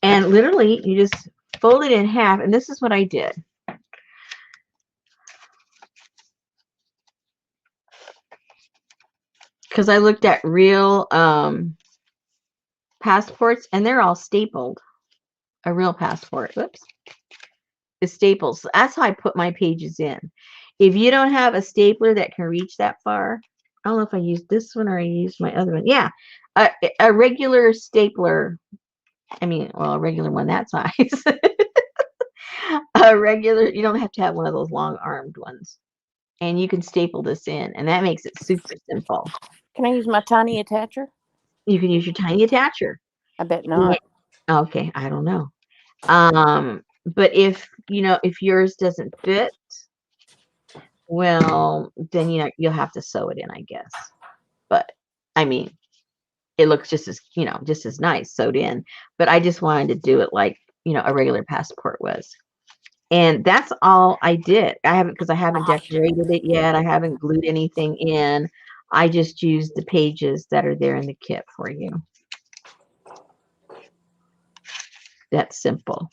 And literally, you just fold it in half, and this is what I did. because I looked at real passports and they're all stapled. A real passport, whoops, is staples. So that's how I put my pages in. If you don't have a stapler that can reach that far, I don't know if I used this one or I used my other one. Yeah, a regular stapler. I mean, well, a regular one that size. A regular, you don't have to have one of those long armed ones. And you can staple this in, and that makes it super simple. Can I use my tiny attacher? You can use your tiny attacher. I bet Yeah. not. Okay, I don't know. But if if yours doesn't fit, well, then you'll have to sew it in, I guess. But I mean, it looks just as nice sewed in. But I just wanted to do it like a regular passport was. And that's all I did. Because I haven't decorated it yet. I haven't glued anything in. I just used the pages that are there in the kit for you. That's simple.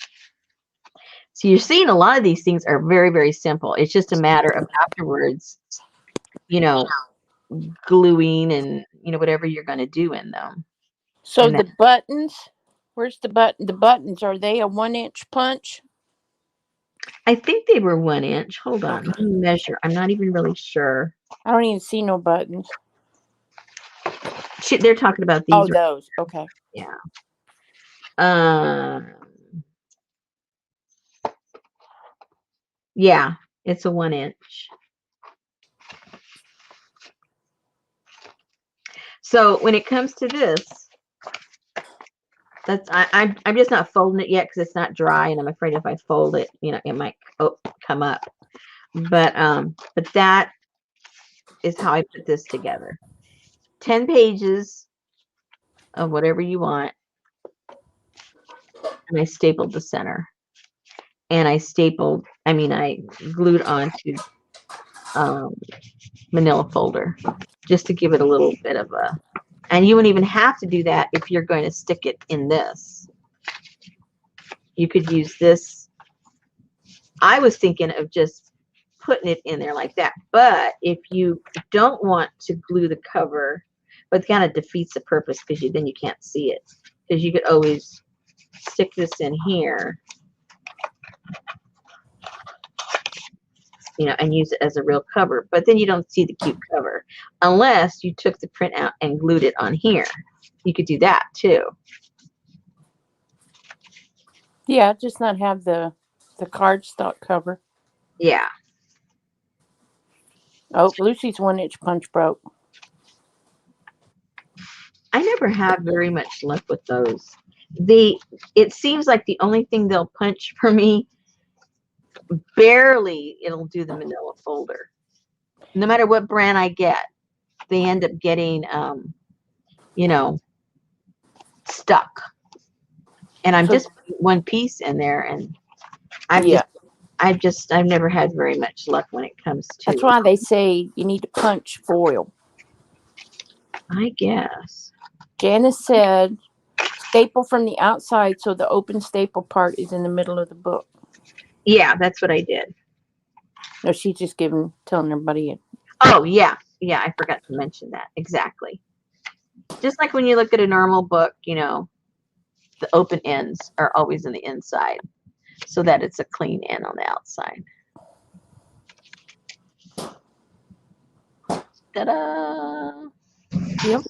So you're seeing a lot of these things are very, very simple. It's just a matter of afterwards, gluing and, whatever you're going to do in them. So the buttons, where's the button? The buttons, are they a 1-inch punch? I think they were 1 inch. Hold on. Let me measure. I'm not even really sure. I don't even see no buttons. They're talking about these. Oh, those. Okay. Yeah. Yeah, it's a 1 inch. So when it comes to this, I'm just not folding it yet because it's not dry, and I'm afraid if I fold it, it might come up. But that is how I put this together. 10 pages of whatever you want, and I stapled the center. And I glued onto manila folder just to give it a little bit of a, and you wouldn't even have to do that if you're going to stick it in this. You could use this. I was thinking of just putting it in there like that, but if you don't want to glue the cover, but it kind of defeats the purpose because then you can't see it, because you could always stick this in here, and use it as a real cover, but then you don't see the cute cover unless you took the print out and glued it on here. You could do that too. Yeah, just not have the cardstock cover. Yeah. Oh, Lucy's 1-inch punch broke. I never have very much luck with those. It seems like the only thing they'll punch for me, barely it'll do the manila folder. No matter what brand I get, they end up getting stuck. And I'm just one piece in there, and I've never had very much luck when it comes to. That's why they say you need to punch foil. I guess. Janice said staple from the outside so the open staple part is in the middle of the book. Yeah, that's what I did. No, she's just telling everybody. Oh, yeah. Yeah, I forgot to mention that. Exactly. Just like when you look at a normal book, the open ends are always on the inside so that it's a clean end on the outside. Ta-da! Yep.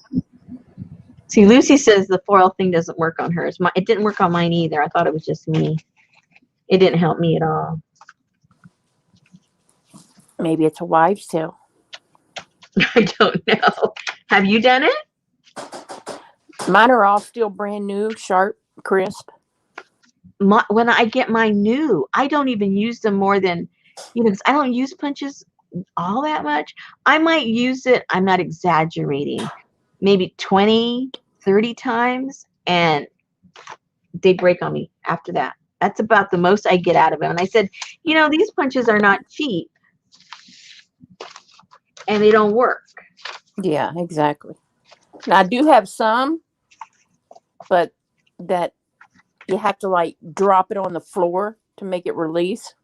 See, Lucy says the foil thing doesn't work on hers. It didn't work on mine either. I thought it was just me. It didn't help me at all. Maybe it's a wives' tale. I don't know. Have you done it? Mine are all still brand new, sharp, crisp. When I get mine new, I don't even use them more than, because I don't use punches all that much. I might use it, I'm not exaggerating, maybe 20, 30 times, and they break on me after that. That's about the most I get out of them. And I said, these punches are not cheap, and they don't work. Yeah, exactly. Now, I do have some, but that you have to drop it on the floor to make it release.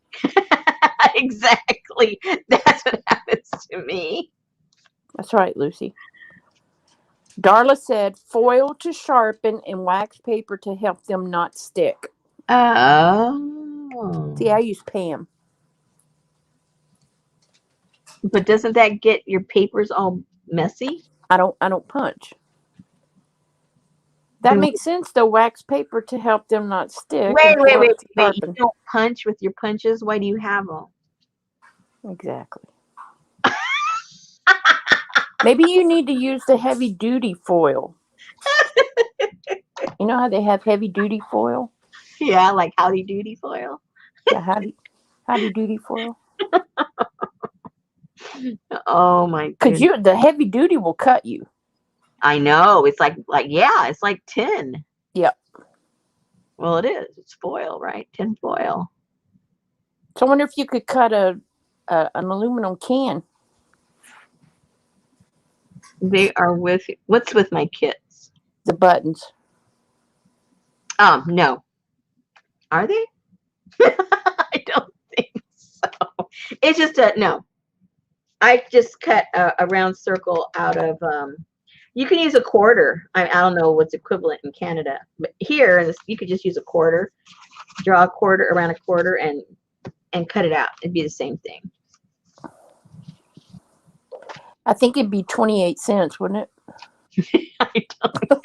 Exactly. That's what happens to me. That's right, Lucy. Darla said foil to sharpen and wax paper to help them not stick. Oh. See, I use Pam. But doesn't that get your papers all messy? I don't punch. That Then makes sense though. Wax paper to help them not stick wait, and wait, foil wait, to wait. You sharpen. don't punch with your punches? Why do you have them? Exactly. Maybe you need to use the heavy duty foil. You know how they have heavy duty foil? Yeah, like howdy doody foil. Yeah, howdy duty foil. Oh my Cause goodness. the heavy duty will cut you. I know. It's like yeah, it's like tin. Yep. Well, it is. It's foil, right? Tin foil. So I wonder if you could cut an aluminum can. They are with what's with my kits? The buttons. No. Are they? I don't think so. It's just no. I just cut a round circle out of you can use a quarter. I don't know what's equivalent in Canada, but here you could just use a quarter, draw a quarter around a quarter and cut it out. It'd be the same thing. I think it'd be 28 cents, wouldn't it? I don't know.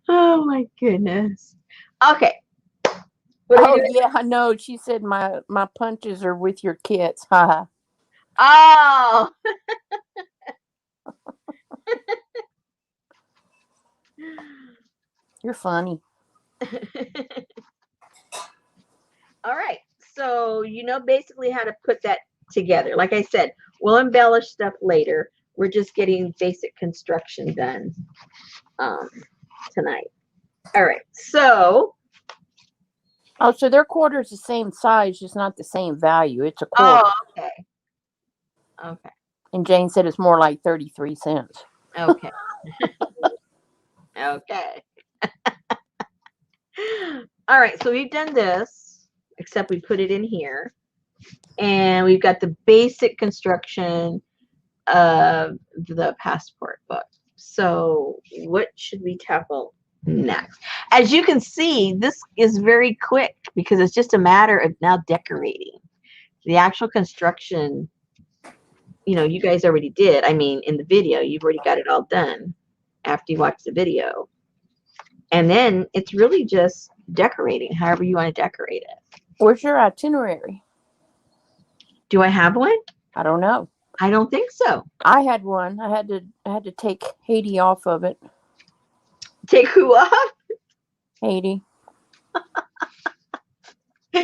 Oh my goodness. Okay. Oh yeah, I know. She said my punches are with your kits. Haha. Oh. You're funny. All right. So you know basically how to put that together. Like I said, we'll embellish stuff later. We're just getting basic construction done tonight. All right. So Oh, so their quarter is the same size, just not the same value. It's a quarter. okay. Okay. And Jane said it's more like 33 cents. Okay. Okay. All right. So we've done this, except we put it in here. And we've got the basic construction of the passport book. So what should we tackle next? As you can see, this is very quick because it's just a matter of now decorating. The actual construction, you guys already did. I mean, in the video, you've already got it all done after you watch the video. And then it's really just decorating, however you want to decorate it. Where's your itinerary? Do I have one? I don't know. I don't think so. I had one. I had to take Haiti off of it. Take who off? Haiti.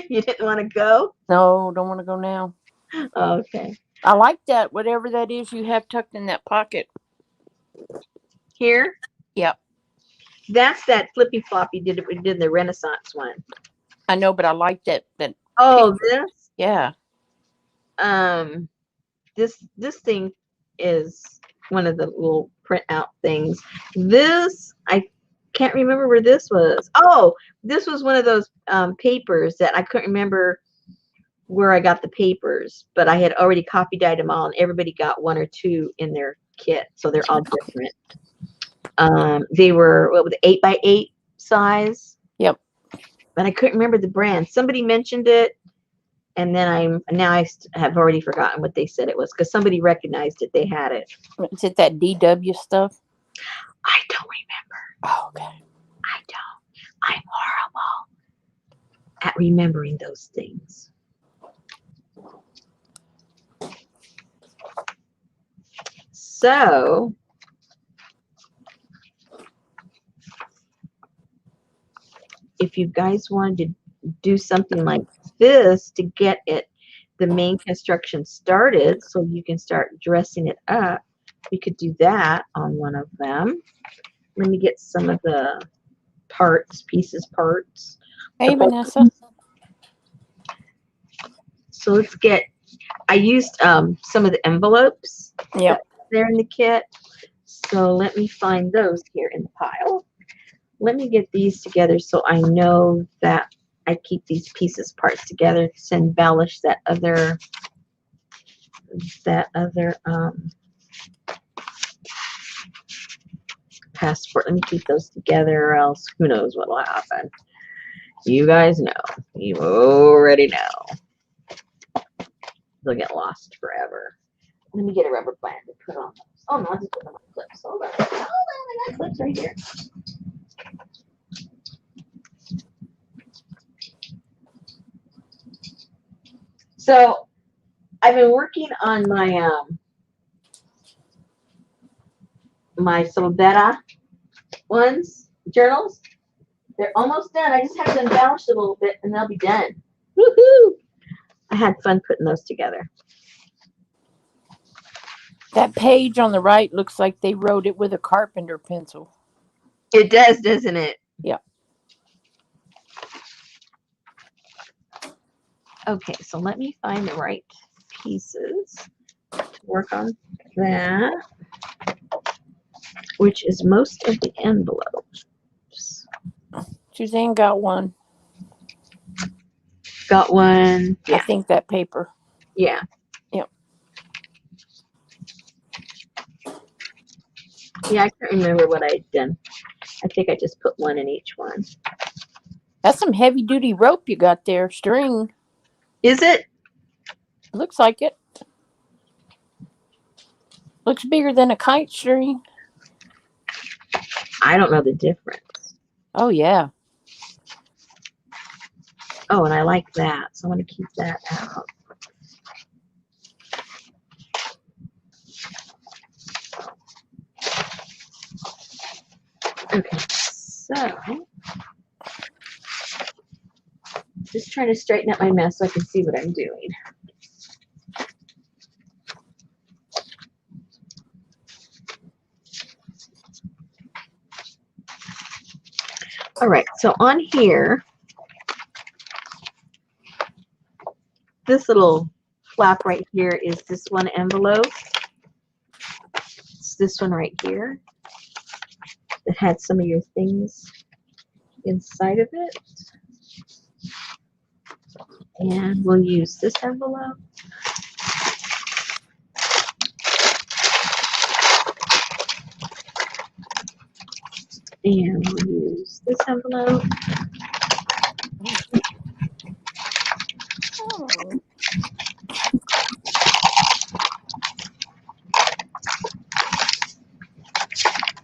You didn't want to go? No, don't want to go now. Okay. I like that. Whatever that is you have tucked in that pocket. Here? Yep. That's that flippy floppy we did the Renaissance one. I know, but I like that. Oh, picture. this? Yeah. This thing is one of the little printout things. This, I can't remember where this was. Oh, this was one of those papers that I couldn't remember where I got the papers, but I had already copy dyed them all, and everybody got one or two in their kit, so they're all different. They were 8x8 size. Yep. But I couldn't remember the brand. Somebody mentioned it, and then I have already forgotten what they said it was because somebody recognized it. They had it. Is it that DW stuff? I don't remember. Oh, okay. I don't. I'm horrible at remembering those things. So if you guys wanted to do something like this to get the main construction started so you can start dressing it up, we could do that on one of them. Let me get some of the parts. Hey, Vanessa. So let's get, I used some of the envelopes. Yep. There in the kit. So let me find those here in the pile. Let me get these together so I know that I keep these parts together to embellish that other that other passport. Let me keep those together, or else who knows what will happen. You guys know. You already know. They'll get lost forever. Let me get a rubber band to put on. Oh no, I'll just put on my clips. Hold on. Hold on, I got clips right here. So I've been working on my my Soldera ones, journals. They're almost done. I just have to embellish a little bit and they'll be done. Woohoo! I had fun putting those together. That page on the right looks like they wrote it with a carpenter pencil. It does, doesn't it? Yeah. Okay, so let me find the right pieces to work on that, which is most of the envelopes. Suzanne got one. Got one. I think that paper. Yeah. Yep. Yeah, I can't remember what I'd done. I think I just put one in each one. That's some heavy duty rope you got there. String. Is it? Looks like it. Looks bigger than a kite string. I don't know the difference. Oh, yeah. Oh, and I like that, so I want to keep that out. Okay, so just trying to straighten up my mess so I can see what I'm doing. All right, so on here, this little flap right here is this one envelope. It's this one right here that had some of your things inside of it. And we'll use this envelope. And we'll use this envelope. Oh.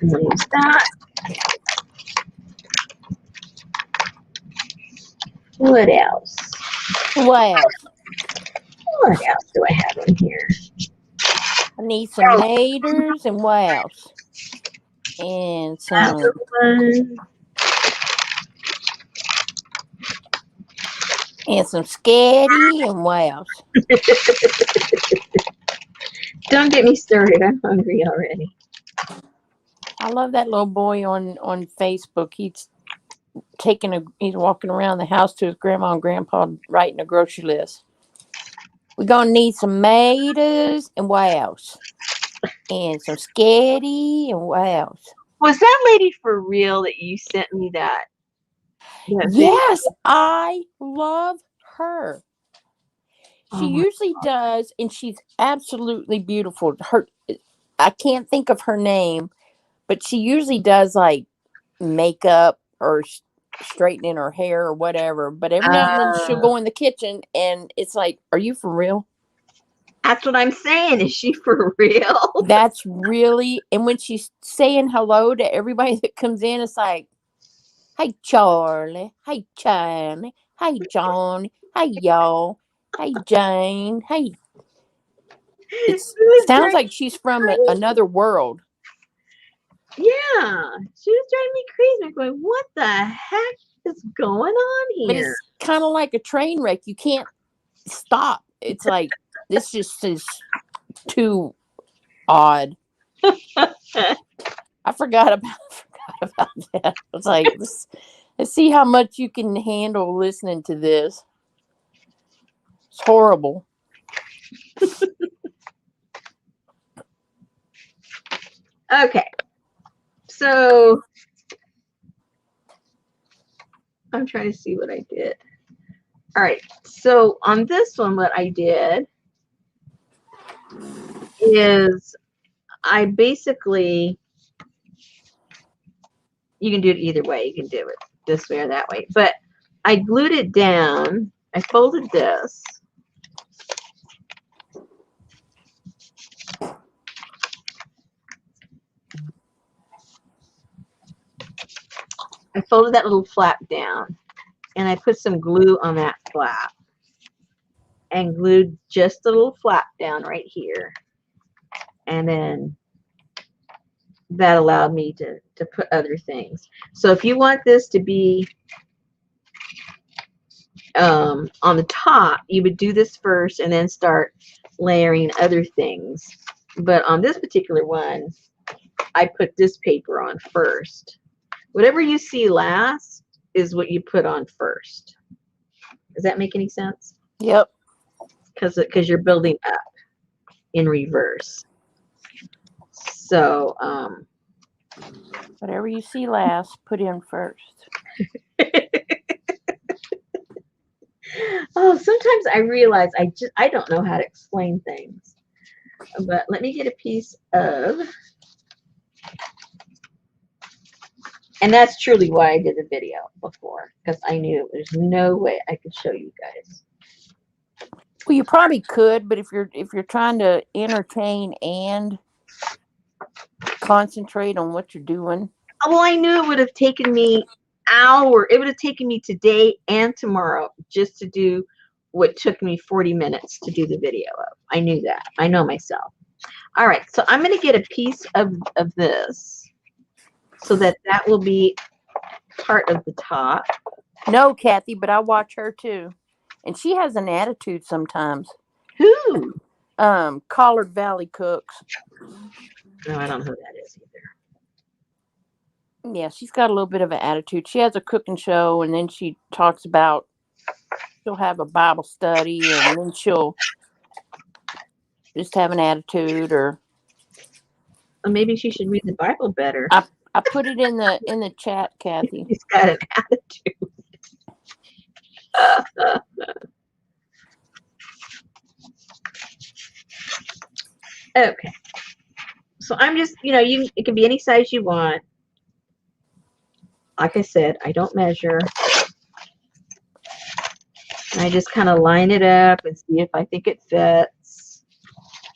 And we'll use that. What else? What else? What else do I have in here? I need some maters and what else? And some One. and some sketty and what else? Don't get me started. I'm hungry already. I love that little boy on Facebook. He's walking around the house to his grandma and grandpa writing a grocery list. We're gonna need some maters and what else? And some sketty and what else? Was that lady for real that you sent me that? Yes, I love her. She Oh my usually does, and she's absolutely beautiful. I can't think of her name, but she usually does like makeup or straightening her hair or whatever. But every now and then she'll go in the kitchen, and it's like, "Are you for real?" That's what I'm saying. Is she for real? That's really, and when she's saying hello to everybody that comes in, it's like, "Hey Charlie, hey Charlie, hey John, hey y'all, hey Jane, hey." It sounds like she's from another world. Yeah, she was driving me crazy. I'm going, what the heck is going on here? But it's kind of like a train wreck. You can't stop. It's like, this just is too odd. I forgot about that. It's like, let's see how much you can handle listening to this. It's horrible. Okay. So I'm trying to see what I did. All right. So on this one, what I did is I basically, you can do it either way. You can do it this way or that way. But I glued it down. I folded this. I folded that little flap down, and I put some glue on that flap and glued just a little flap down right here. And then that allowed me to put other things. So if you want this to be on the top, you would do this first and then start layering other things. But on this particular one, I put this paper on first. Whatever you see last is what you put on first. Does that make any sense? Yep. Because you're building up in reverse. So Whatever you see last, put in first. oh, sometimes I realize I don't know how to explain things. But let me get a piece of, and that's truly why I did the video before, because I knew there's no way I could show you guys. Well, you probably could, but if you're trying to entertain and concentrate on what you're doing. Well, I knew it would have taken me hours. It would have taken me today and tomorrow just to do what took me 40 minutes to do the video of. I knew that. I know myself. All right, so I'm going to get a piece of this so that will be part of the top. No, Kathy, but I watch her too. And she has an attitude sometimes. Who? Collard Valley Cooks. No, I don't know who that is either. Yeah, she's got a little bit of an attitude. She has a cooking show, and then she talks about she'll have a Bible study, and then she'll just have an attitude. Or maybe she should read the Bible better. I put it in the chat, Kathy. She's got an attitude. Okay. So I'm just, it can be any size you want. Like I said, I don't measure. And I just kind of line it up and see if I think it fits,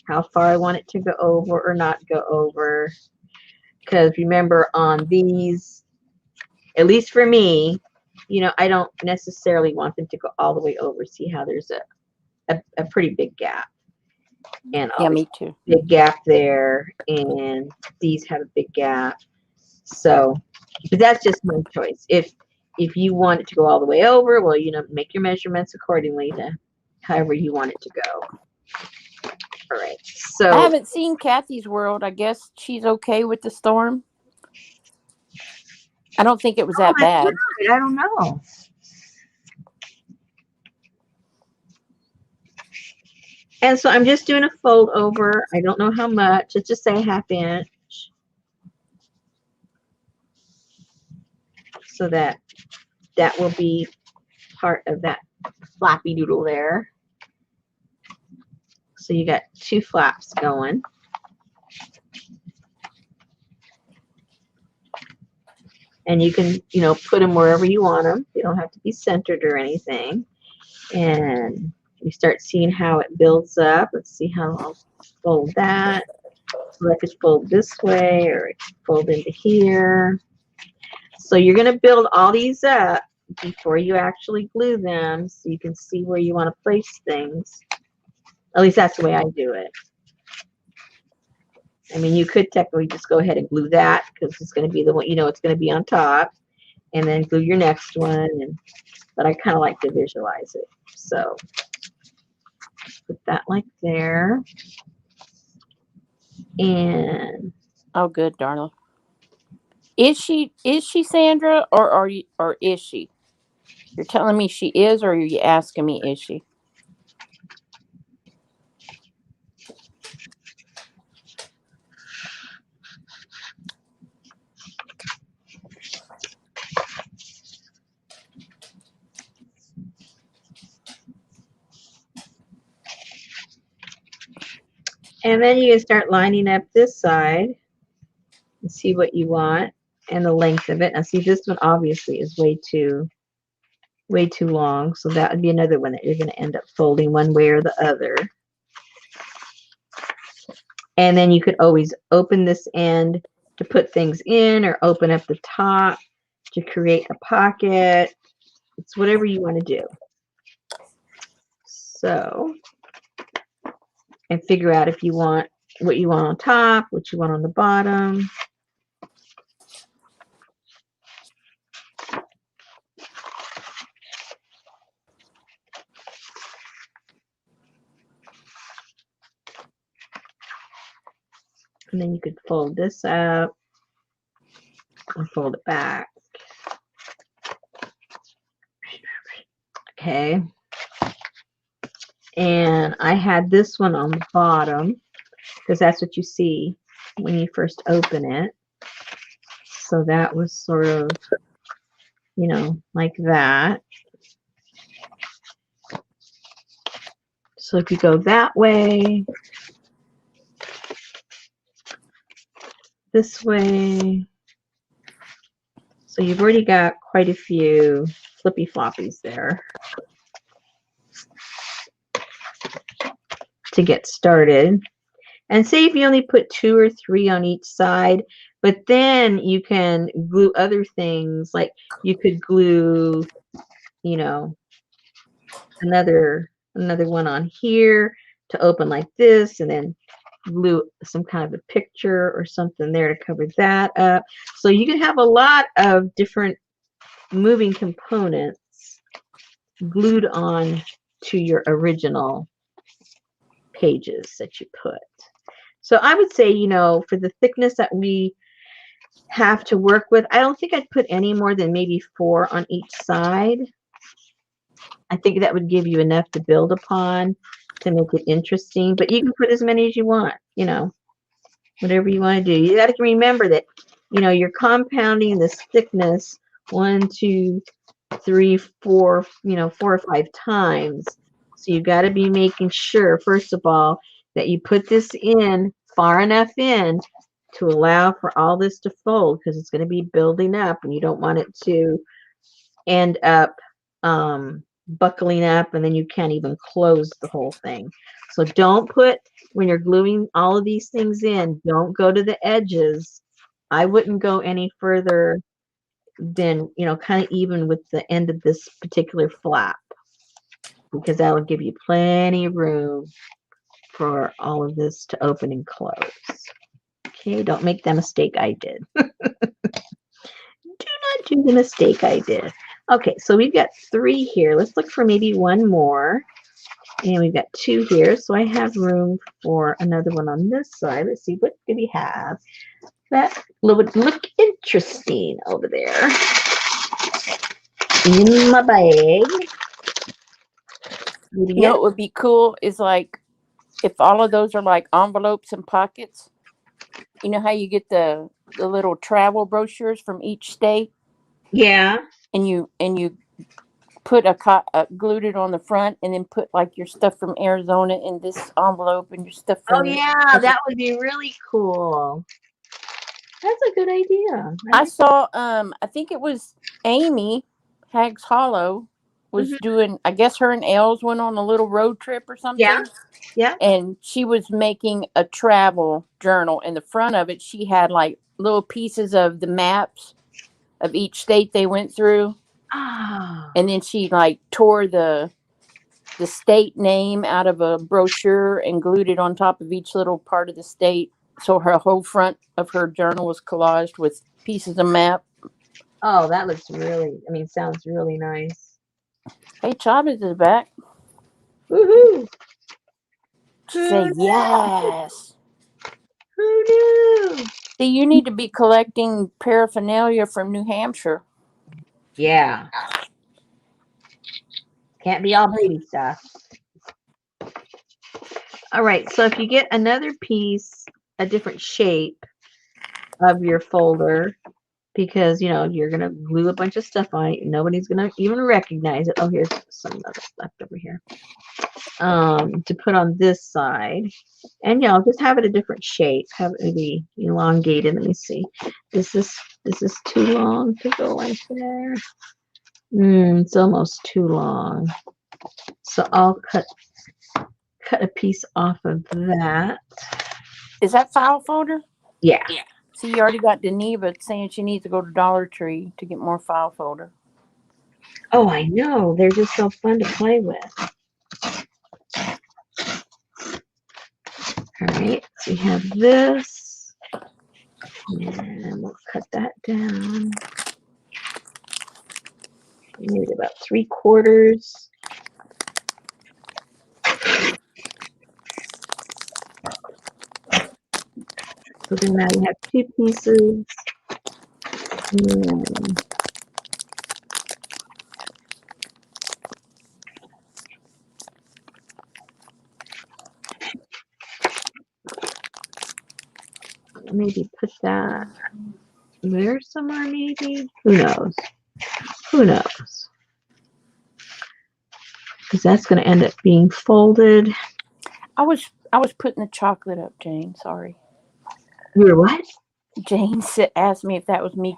how far I want it to go over or not go over. Because remember, on these, at least for me, I don't necessarily want them to go all the way over. See how there's a pretty big gap. And yeah, me too. Big gap there, and these have a big gap. So, but that's just my choice. If you want it to go all the way over, well, make your measurements accordingly to however you want it to go. All right. So I haven't seen Kathy's world. I guess she's okay with the storm. I don't think it was that bad. Right. I don't know. And so I'm just doing a fold over. I don't know how much. Let's just say a 1/2 inch. So that will be part of that flappy doodle there. So you got 2 flaps going. And you can, put them wherever you want them. They don't have to be centered or anything. And you start seeing how it builds up. Let's see how I'll fold that. So I could fold this way, or I could fold into here. So you're going to build all these up before you actually glue them, so you can see where you want to place things. At least that's the way I do it. I mean, you could technically just go ahead and glue that, because it's going to be the one, it's going to be on top, and then glue your next one. But I kind of like to visualize it. So put that like there. And oh, good, darling. Is she Sandra, or is she? You're telling me she is, or are you asking me is she? And then you can start lining up this side and see what you want and the length of it. Now see, this one obviously is way too long, so that would be another one that you're going to end up folding one way or the other. And then you could always open this end to put things in, or open up the top to create a pocket. It's whatever you want to do. So, and figure out if you want what you want on top, what you want on the bottom. And then you could fold this up and fold it back. Okay. And I had this one on the bottom because that's what you see when you first open it. So that was sort of, you know, like that. So if you go that way, this way, so you've already got quite a few flippy floppies there to get started. And say if you only put 2 or 3 on each side, but then you can glue other things, like you could glue, you know, another one on here to open like this, and then glue some kind of a picture or something there to cover that up. So you can have a lot of different moving components glued on to your original pages that you put. So I would say, you know, for the thickness that we have to work with, I don't think I'd put any more than maybe 4 on each side. I think that would give you enough to build upon to make it interesting, but you can put as many as you want, you know, whatever you want to do. You got to remember that, you know, you're compounding this thickness 1, 2, 3, 4, you know, 4 or 5 times. So you got to be making sure, first of all, that you put this in far enough in to allow for all this to fold, because it's going to be building up and you don't want it to end up buckling up and then you can't even close the whole thing. So don't put, when you're gluing all of these things in, don't go to the edges. I wouldn't go any further than, you know, kind of even with the end of this particular flap, because that will give you plenty of room for all of this to open and close. Okay, don't make the mistake I did. Do not do the mistake I did. Okay, so we've got 3 here. Let's look for maybe 1 more. And we've got 2 here. So I have room for another one on this side. Let's see, what do we have? That would look interesting over there in my bag. You know what would be cool is, like, if all of those are like envelopes and pockets. You know how you get the little travel brochures from each state? Yeah. And you put glued it on the front, and then put like your stuff from Arizona in this envelope, and your stuff from. Oh yeah, that would be really cool. That's a good idea. I saw I think it was Amy Hags Hollow was doing, I guess her and Els went on a little road trip or something. Yeah. Yeah. And she was making a travel journal. In the front of it, she had like little pieces of the maps of each state they went through. Oh. And then she like tore the state name out of a brochure and glued it on top of each little part of the state. So her whole front of her journal was collaged with pieces of map. Oh, that looks really, I mean, sounds really nice. Hey, Chavez is back. Woohoo! Say yes. Who knew? See, you need to be collecting paraphernalia from New Hampshire. Yeah. Can't be all baby stuff. All right, so if you get another piece, a different shape of your folder, because, you know, you're going to glue a bunch of stuff on it. Nobody's going to even recognize it. Oh, here's some other stuff over here. to put on this side. And yeah, I'll just have it a different shape. Have it maybe elongated. Let me see. This is too long to go right there. It's almost too long. So I'll cut a piece off of that. Is that file folder? Yeah. See, you already got Deneva saying she needs to go to Dollar Tree to get more file folder. Oh, I know. They're just so fun to play with. All right. So we have this. And we'll cut that down. Maybe about 3/4. So then now you have 2 pieces. And maybe put that there somewhere, maybe. Who knows? Who knows? Because that's going to end up being folded. I was putting the chocolate up, Jane. Sorry. You were what? Jane asked me if that was me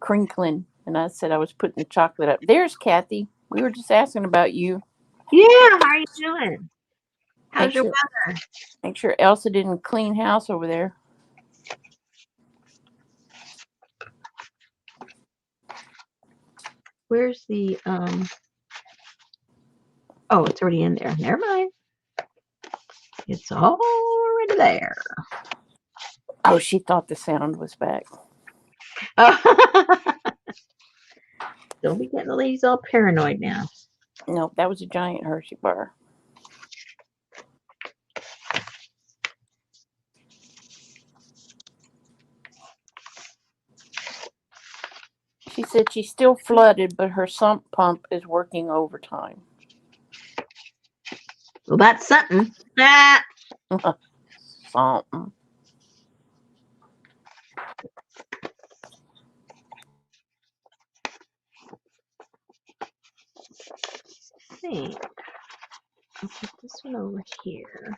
crinkling, and I said I was putting the chocolate up. There's Kathy. We were just asking about you. Yeah, how are you doing? How's your weather? Make sure Elsa didn't clean house over there. Where's the oh, it's already in there. Never mind. It's already there. Oh, she thought the sound was back. Don't be getting the ladies all paranoid now. Nope, that was a giant Hershey bar. She said she's still flooded, but her sump pump is working overtime. Well, that's something. Ah. Something. I'll put this one over here.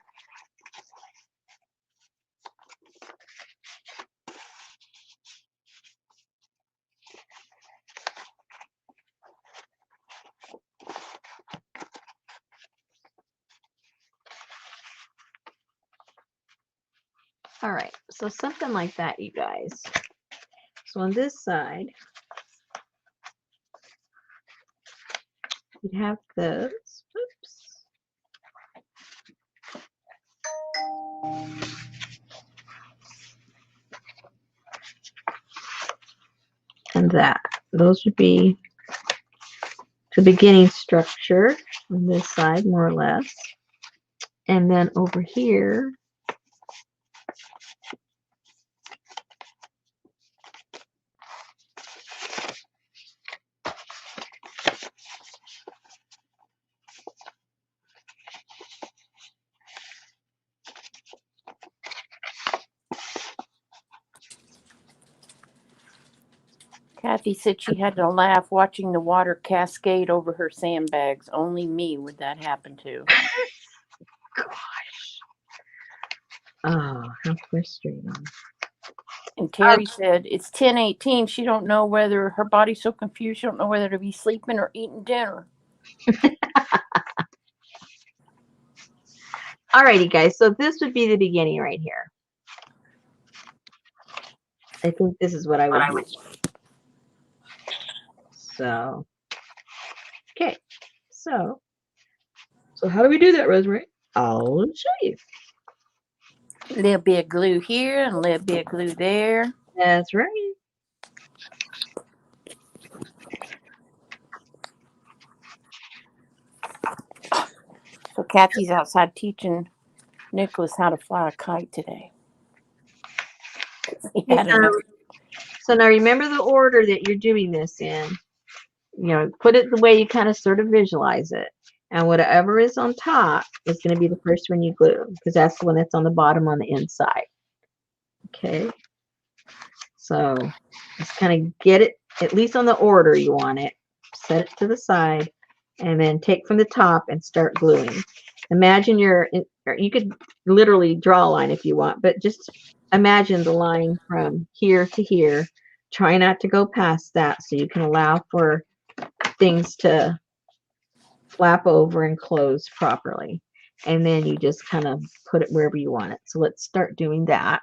All right, so something like that, you guys. So on this side, you'd have this. Oops. And that. Those would be the beginning structure on this side, more or less. And then over here, Kathy said she had to laugh watching the water cascade over her sandbags. Only me would that happen to. gosh. Oh, how frustrating. And Terry said it's 10:18. She don't know whether her body's so confused. She don't know whether to be sleeping or eating dinner. Alrighty, guys. So this would be the beginning right here. I think this is what I would do. So, okay. So how do we do that, Rosemary? I'll show you. A little bit of glue here and a little bit of glue there. That's right. So Kathy's outside teaching Nicholas how to fly a kite today. So now remember the order that you're doing this in. You know, put it the way you kind of sort of visualize it. And whatever is on top is going to be the first one you glue, because that's the one that's on the bottom on the inside. Okay. So just kind of get it at least on the order you want it. Set it to the side, and then take from the top and start gluing. Imagine or you could literally draw a line if you want, but just imagine the line from here to here. Try not to go past that so you can allow for things to flap over and close properly. And then you just kind of put it wherever you want it. So let's start doing that.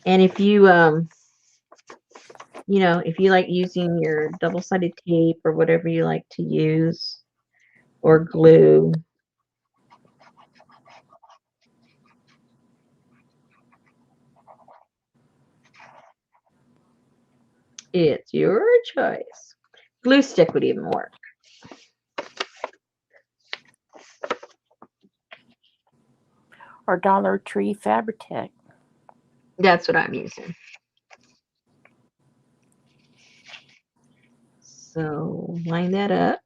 And if you, if you like using your double-sided tape or whatever you like to use, or glue, it's your choice. Glue stick would even work. Or Dollar Tree Fabri-Tac. That's what I'm using. So line that up.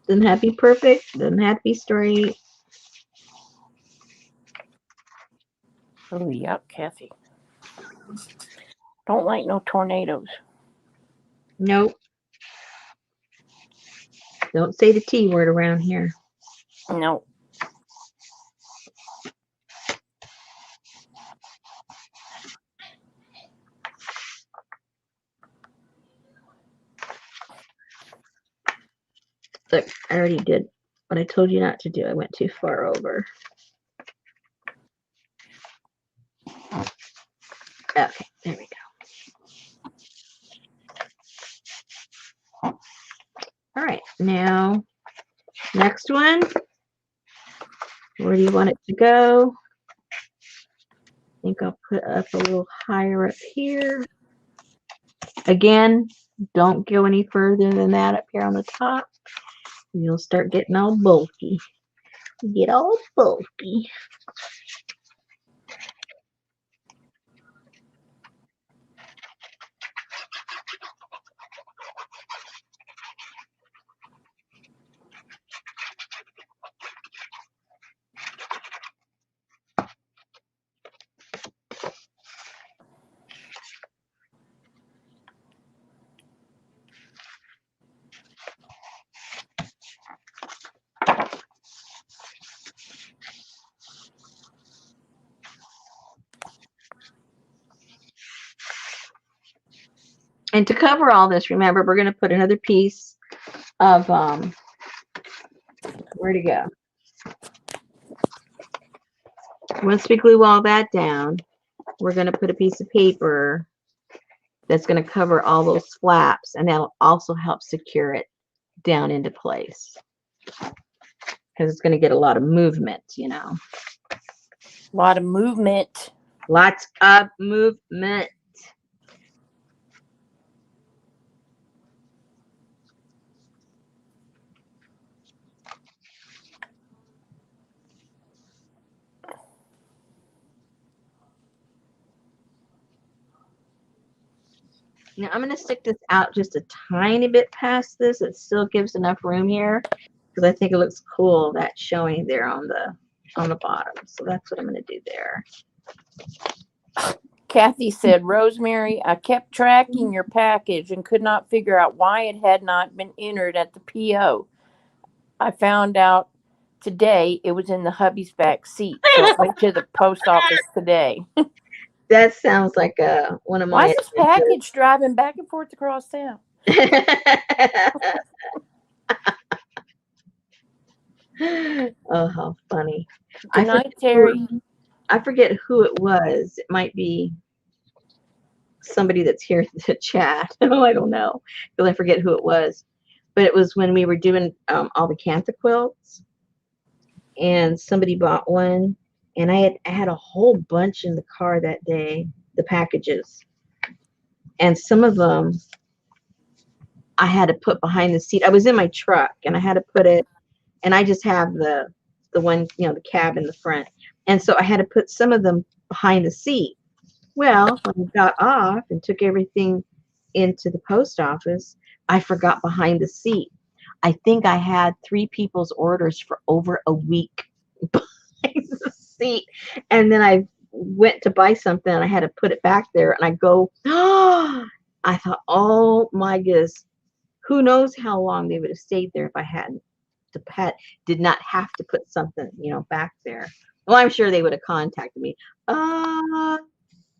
Doesn't have to be perfect. Doesn't have to be straight. Oh, yuck, Kathy. Don't like no tornadoes. Nope. Don't say the T word around here. No. Look, I already did what I told you not to do. I went too far over. Okay, there we go. All right, now, next one. Where do you want it to go? I think I'll put up a little higher up here. Again, don't go any further than that up here on the top. You'll start getting all bulky. Get all bulky. And to cover all this, remember, we're going to put another piece of, where to go? Once we glue all that down, we're going to put a piece of paper that's going to cover all those flaps, and that'll also help secure it down into place. Because it's going to get a lot of movement, A lot of movement. Lots of movement. Now I'm going to stick this out just a tiny bit past this. It still gives enough room here because I think it looks cool that's showing there on the bottom. So that's what I'm going to do there. Kathy said, Rosemary, I kept tracking your package and could not figure out why it had not been entered at the PO. I found out today it was in the hubby's back seat. So I went to the post office today. That sounds like one of my. Why is this package driving back and forth across town? Oh, how funny. Good night, Terry. I forget who it was. It might be somebody that's here to chat. Oh, I don't know, because I forget who it was. But it was when we were doing all the Canta quilts, and somebody bought one, and I had a whole bunch in the car that day, the packages, and some of them I had to put behind the seat. I was in my truck, and I had to put it, and I just have the one, the cab in the front, and so I had to put some of them behind the seat. Well, when we got off and took everything into the post office, I forgot behind the seat. I think I had 3 people's orders for over a week behind the seat. And then I went to buy something and I had to put it back there, and I go, oh, I thought, oh my goodness, who knows how long they would have stayed there if I hadn't, the pet did not have to put something, back there. Well, I'm sure they would have contacted me.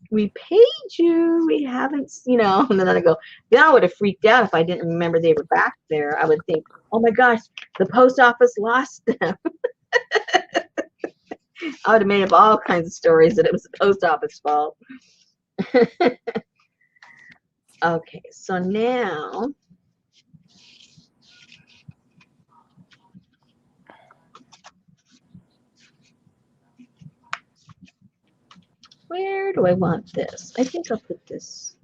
We paid you. We haven't, and then I go, then I would have freaked out if I didn't remember they were back there. I would think, oh my gosh, the post office lost them. I would have made up all kinds of stories that it was the post office fault. Okay, so now where do I want this? I think I'll put this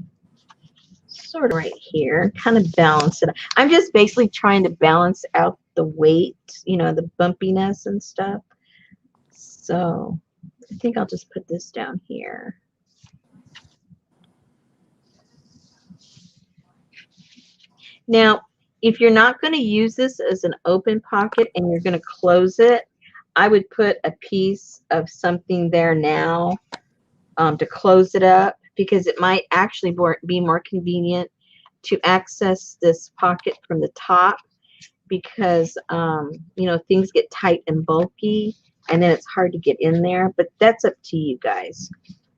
sort of right here, kind of balance it. I'm just basically trying to balance out the weight, the bumpiness and stuff. So I think I'll just put this down here. Now, if you're not going to use this as an open pocket and you're going to close it, I would put a piece of something there now to close it up, because it might actually be more convenient to access this pocket from the top, because things get tight and bulky and then it's hard to get in there. But that's up to you guys.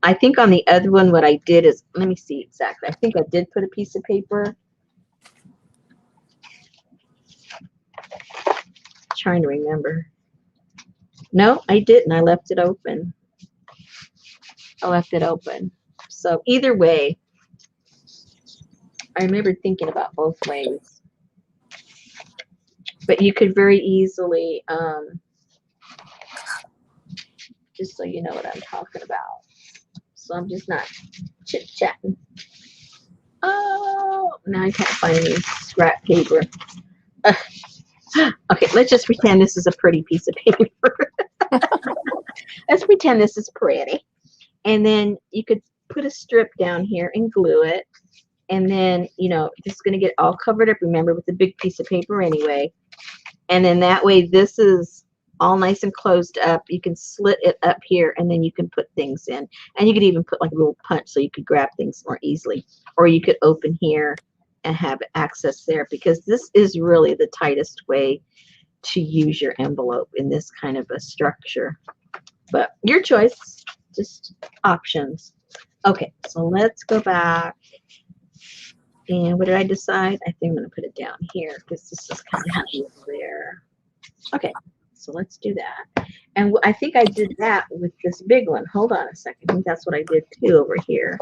I think on the other one, what I did is, let me see exactly. I think I did put a piece of paper. Trying to remember. No, I didn't. I left it open. So either way, I remember thinking about both ways. But you could very easily, just so you know what I'm talking about. So I'm just not chit-chatting. Oh, now I can't find any scrap paper. Okay, let's just pretend this is a pretty piece of paper. Let's pretend this is pretty. And then you could put a strip down here and glue it. And then, this is going to get all covered up, remember, with a big piece of paper anyway. And then that way, this is all nice and closed up. You can slit it up here, and then you can put things in. And you could even put like a little punch so you could grab things more easily. Or you could open here and have access there, because this is really the tightest way to use your envelope in this kind of a structure. But your choice, just options. Okay, so let's go back. And what did I decide? I think I'm going to put it down here because this is kind of heavy over there. Okay, so let's do that. And I think I did that with this big one. Hold on a second. I think that's what I did too over here.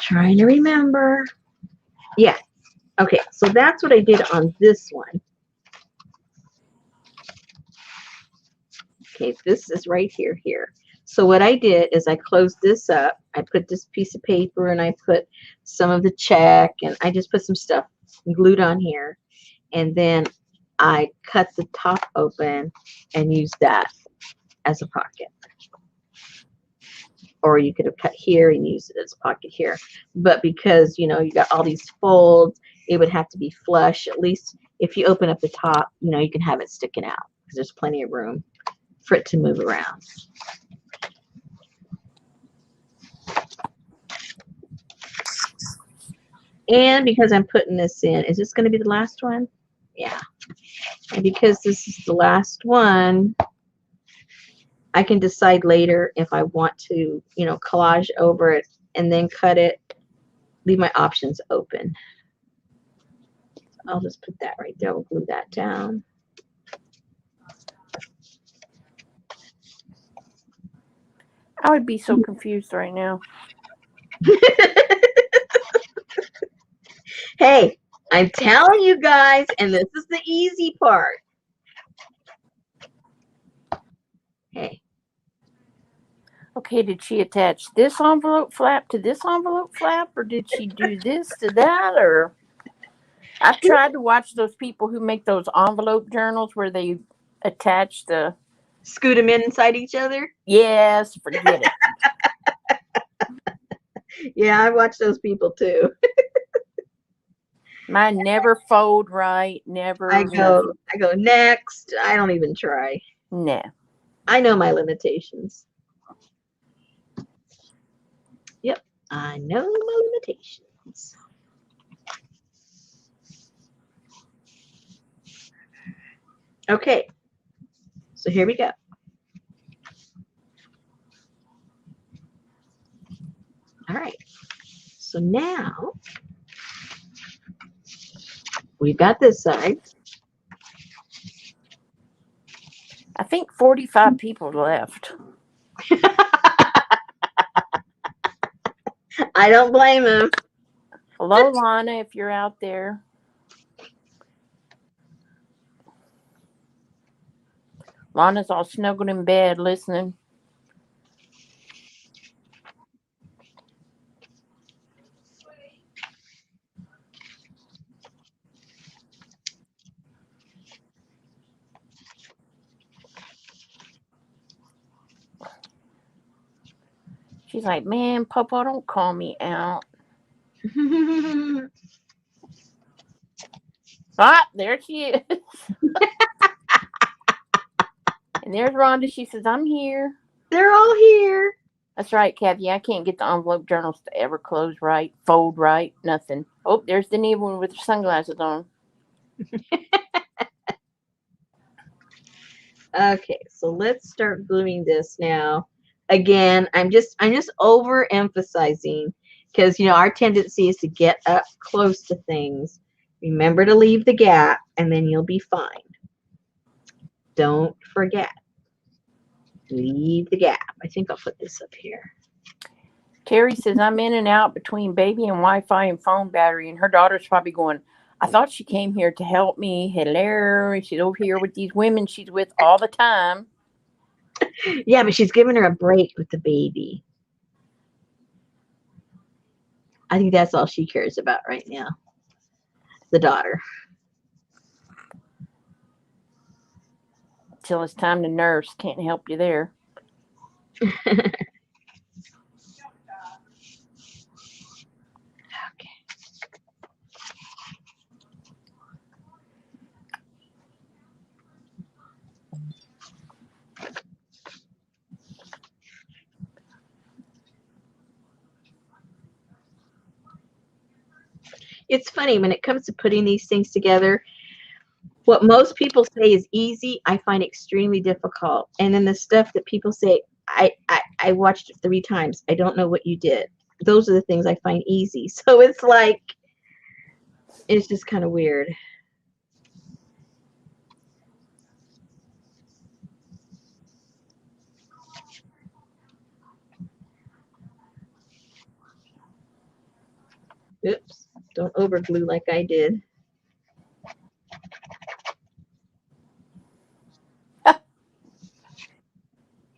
Trying to remember. Yeah. Okay, so that's what I did on this one. Okay, this is right here. So what I did is I closed this up. I put this piece of paper and I put some of the check, and I just put some stuff glued on here. And then I cut the top open and used that as a pocket. Or you could have cut here and used it as a pocket here. But because, you got all these folds, it would have to be flush. At least if you open up the top, you can have it sticking out because there's plenty of room for it to move around. And because I'm putting this in, is this going to be the last one? Yeah. And because this is the last one, I can decide later if I want to, collage over it and then cut it, leave my options open. I'll just put that right there. We'll glue that down. I would be so confused right now. Hey, I'm telling you guys, and this is the easy part. Hey. Okay, did she attach this envelope flap to this envelope flap, or did she do this to that? Or I've tried to watch those people who make those envelope journals where they attach the... Scoot them inside each other? Yes, forget it. Yeah, I watch those people too. Mine never fold right, never. I go next. I don't even try. No. I know my limitations. Yep, I know my limitations. Okay, so here we go. All right, so now we've got this side. I think 45 people left. I don't blame him. Hello, Lana, if you're out there. Lana's all snuggled in bed listening. She's like, man, Papa, don't call me out. Ah, there she is. And there's Rhonda. She says, I'm here. They're all here. That's right, Kathy. I can't get the envelope journals to ever close right, fold right, nothing. Oh, there's the new one with her sunglasses on. Okay, so let's start gluing this now. Again, I'm just overemphasizing because our tendency is to get up close to things. Remember to leave the gap, and then you'll be fine. Don't forget. Leave the gap. I think I'll put this up here. Terry says, I'm in and out between baby and Wi-Fi and phone battery, and her daughter's probably going, I thought she came here to help me. Hello. She's over here with these women she's with all the time. Yeah, but she's giving her a break with the baby. I think that's all she cares about right now. The daughter. Till it's time to nurse. Can't help you there. It's funny when it comes to putting these things together. What most people say is easy, I find extremely difficult. And then the stuff that people say, I watched it 3 times. I don't know what you did. Those are the things I find easy. So it's like, it's just kind of weird. Oops, don't overglue like I did.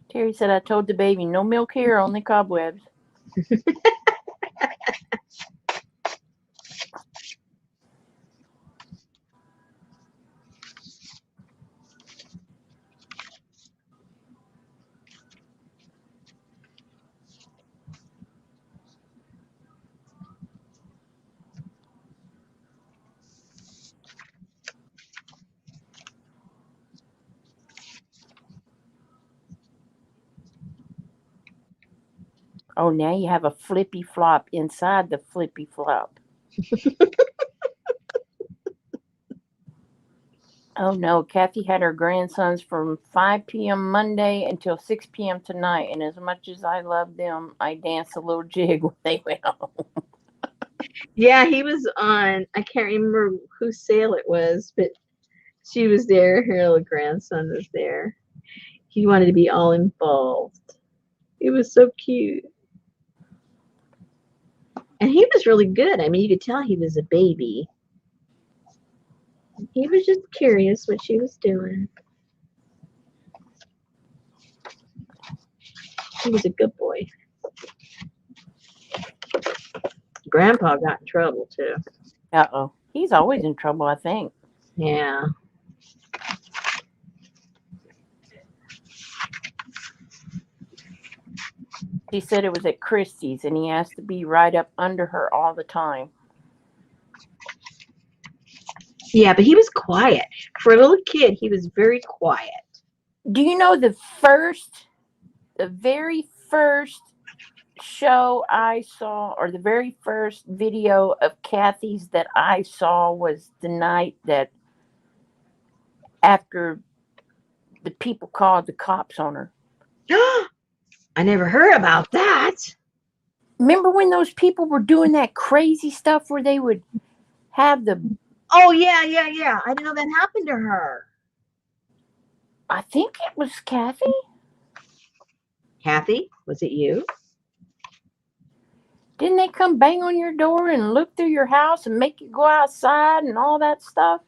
Terry said, I told the baby, no milk here, only cobwebs. Oh, now you have a flippy flop inside the flippy flop. Oh no, Kathy had her grandsons from 5 p.m. Monday until 6 p.m. tonight, and as much as I love them, I danced a little jig when they went home. Yeah, he was on, I can't remember whose sale it was, but she was there. Her little grandson was there. He wanted to be all involved. It was so cute. And he was really good. I mean, you could tell he was a baby. He was just curious what she was doing. He was a good boy. Grandpa got in trouble too. Uh-oh. He's always in trouble, I think. Yeah. She said it was at Christie's, and he has to be right up under her all the time. Yeah, but he was quiet. For a little kid, he was very quiet. Do you know the very first show I saw, or the very first video of Kathy's that I saw, was the night that after the people called the cops on her. I never heard about that. Remember when those people were doing that crazy stuff where they would have the, Oh, yeah. I didn't know that happened to her. I think it was Kathy. Kathy, was it you? Didn't they come bang on your door and look through your house and make you go outside and all that stuff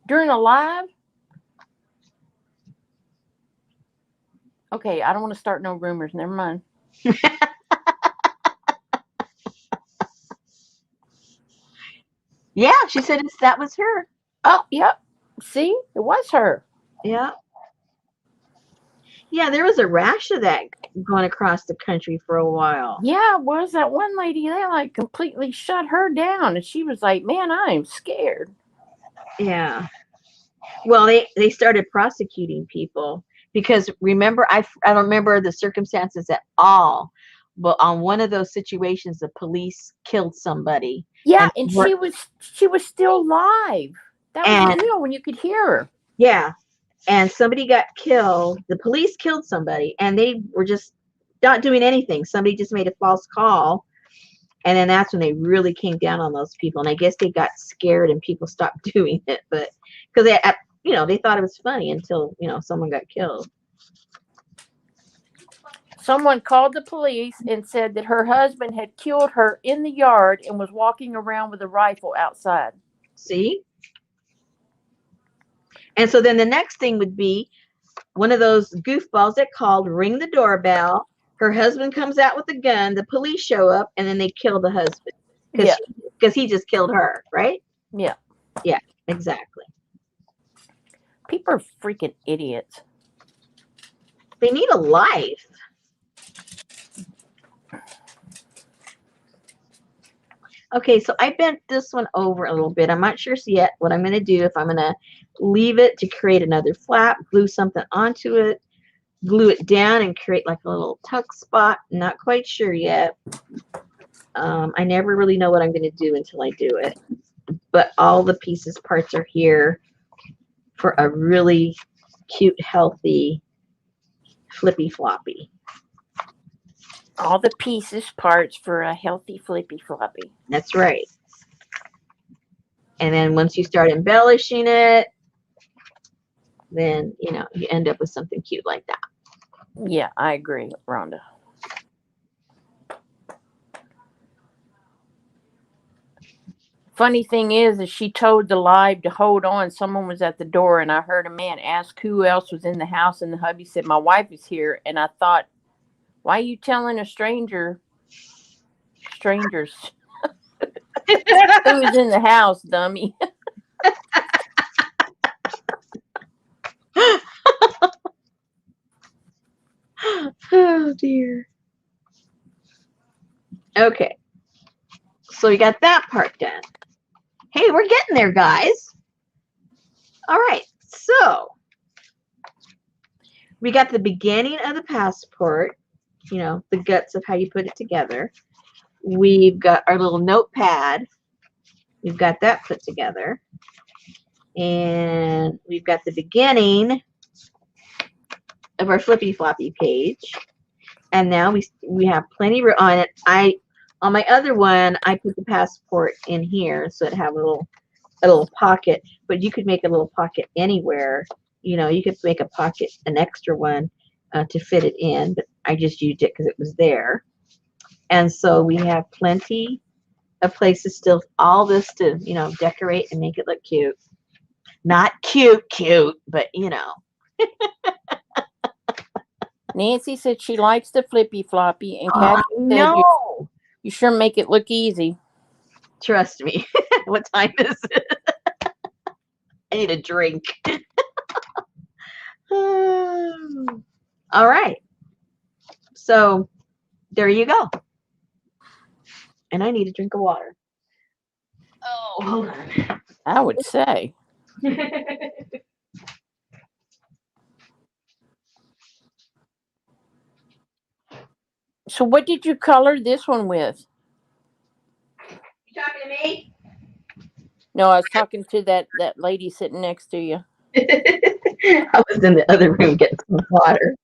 during a live? Okay, I don't want to start no rumors. Never mind. Yeah, she said that was her. Oh, yep. See, it was her. Yeah. Yeah, there was a rash of that going across the country for a while. Yeah, it was that one lady. They like completely shut her down, and she was like, "Man, I'm scared." Yeah. Well, they started prosecuting people because remember, I don't remember the circumstances at all, but on one of those situations, the police killed somebody. Yeah, And and she was still live. That was and the deal when you could hear her. yeah, and somebody got killed. The police killed somebody, and they were just not doing anything. Somebody just made a false call, and then that's when they really came down on those people. And I guess they got scared and people stopped doing it, but because they thought it was funny until someone got killed. Someone called the police and said that her husband had killed her in the yard and was walking around with a rifle outside. See? And so then the next thing would be one of those goofballs that called, ring the doorbell. Her husband comes out with a gun. The police show up, and then they kill the husband because he just killed her, right? Yeah. Yeah, exactly. People are freaking idiots. They need a life. Okay, so I bent this one over a little bit. I'm not sure yet what I'm going to do, if I'm going to leave it to create another flap, glue something onto it, glue it down and create like a little tuck spot. Not quite sure yet. I never really know what I'm going to do until I do it. But all the parts are here for a really cute, healthy, flippy floppy. All the parts for a healthy flippy floppy. That's right. And then once you start embellishing it, then, you end up with something cute like that. Yeah, I agree, Rhonda. Funny thing is she told the live to hold on. Someone was at the door, and I heard a man ask who else was in the house, and the hubby said, "My wife is here." And I thought, why are you telling a strangers who's in the house, dummy? Oh, dear. Okay. So we got that part done. Hey, we're getting there, guys. All right. So we got the beginning of the passport, the guts of how you put it together. We've got our little notepad. We've got that put together. And we've got the beginning of our flippy floppy page. And now we have plenty on it. On my other one, I put the passport in here so it have a little pocket, but you could make a little pocket anywhere. You could make a pocket, an extra one, to fit it in, but I just used it because it was there. And so we have plenty of places still, all this to, decorate and make it look cute. Not cute, but Nancy said she likes the flippy floppy, and Kathy said you sure make it look easy. Trust me. What time is it? I need a drink. All right. So there you go. And I need a drink of water. Oh, hold on. I would say. So what did you color this one with? You talking to me? No, I was talking to that lady sitting next to you. I was in the other room getting some water.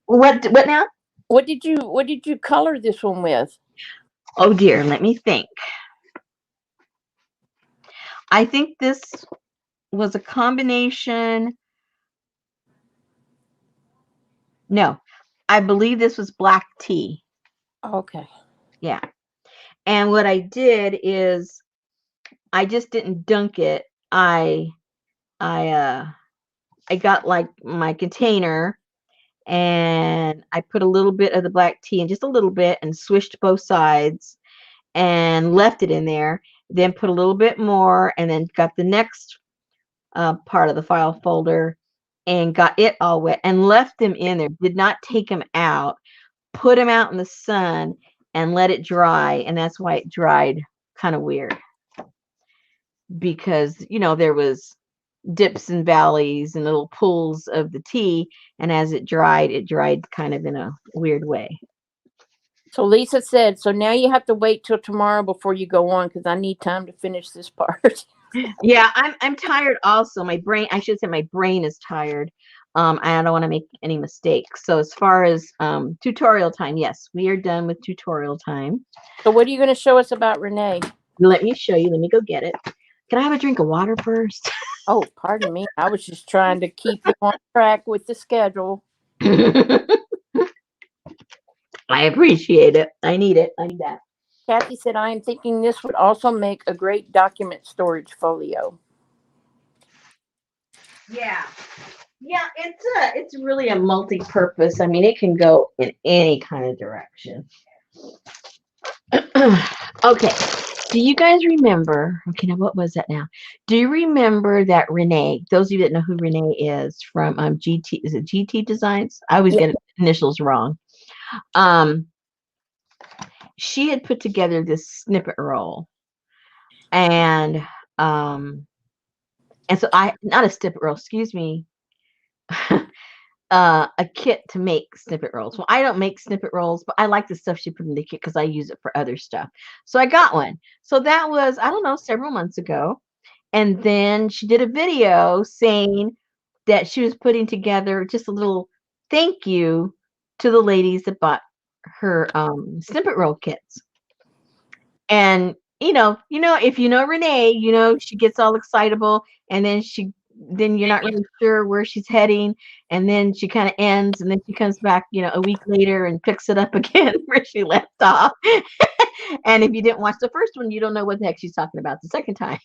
What now? What did you color this one with? Oh dear, let me think. I think this was a combination. No, I believe this was black tea. Okay. Yeah. And what I did is I just didn't dunk it. I I got like my container and I put a little bit of the black tea in, just a little bit, and swished both sides and left it in there. Then put a little bit more and then got the next part of the file folder and got it all wet and left them in there. Did not take them out. Put them out in the sun and let it dry. And that's why it dried kind of weird, because there was dips and valleys and little pools of the tea, and as it dried kind of in a weird way. So Lisa said, so now you have to wait till tomorrow before you go on because I need time to finish this part. Yeah, I'm tired also. I should say my brain is tired. I don't want to make any mistakes. So as far as tutorial time, yes, we are done with tutorial time. So what are you going to show us about Renee? Let me show you. Let me go get it. Can I have a drink of water first? Oh, pardon me. I was just trying to keep you on track with the schedule. I appreciate it. I need it. I need that. Kathy said, I am thinking this would also make a great document storage folio. Yeah. Yeah, it's really a multi-purpose. I mean, it can go in any kind of direction. Okay. Do you guys remember? Okay, now what was that now? Do you remember that Renee? Those of you that know who Renee is from GT, is it GT Designs? I always get initials wrong. She had put together this snippet roll, and so not a snippet roll, excuse me. A kit to make snippet rolls. Well, I don't make snippet rolls, but I like the stuff she put in the kit because I use it for other stuff. So I got one. So that was, I don't know, several months ago. And then she did a video saying that she was putting together just a little thank you to the ladies that bought her snippet roll kits. And if you know Renee, she gets all excitable, and then you're not really sure where she's heading, and then she kind of ends, and then she comes back, a week later and picks it up again where she left off. And if you didn't watch the first one, you don't know what the heck she's talking about the second time.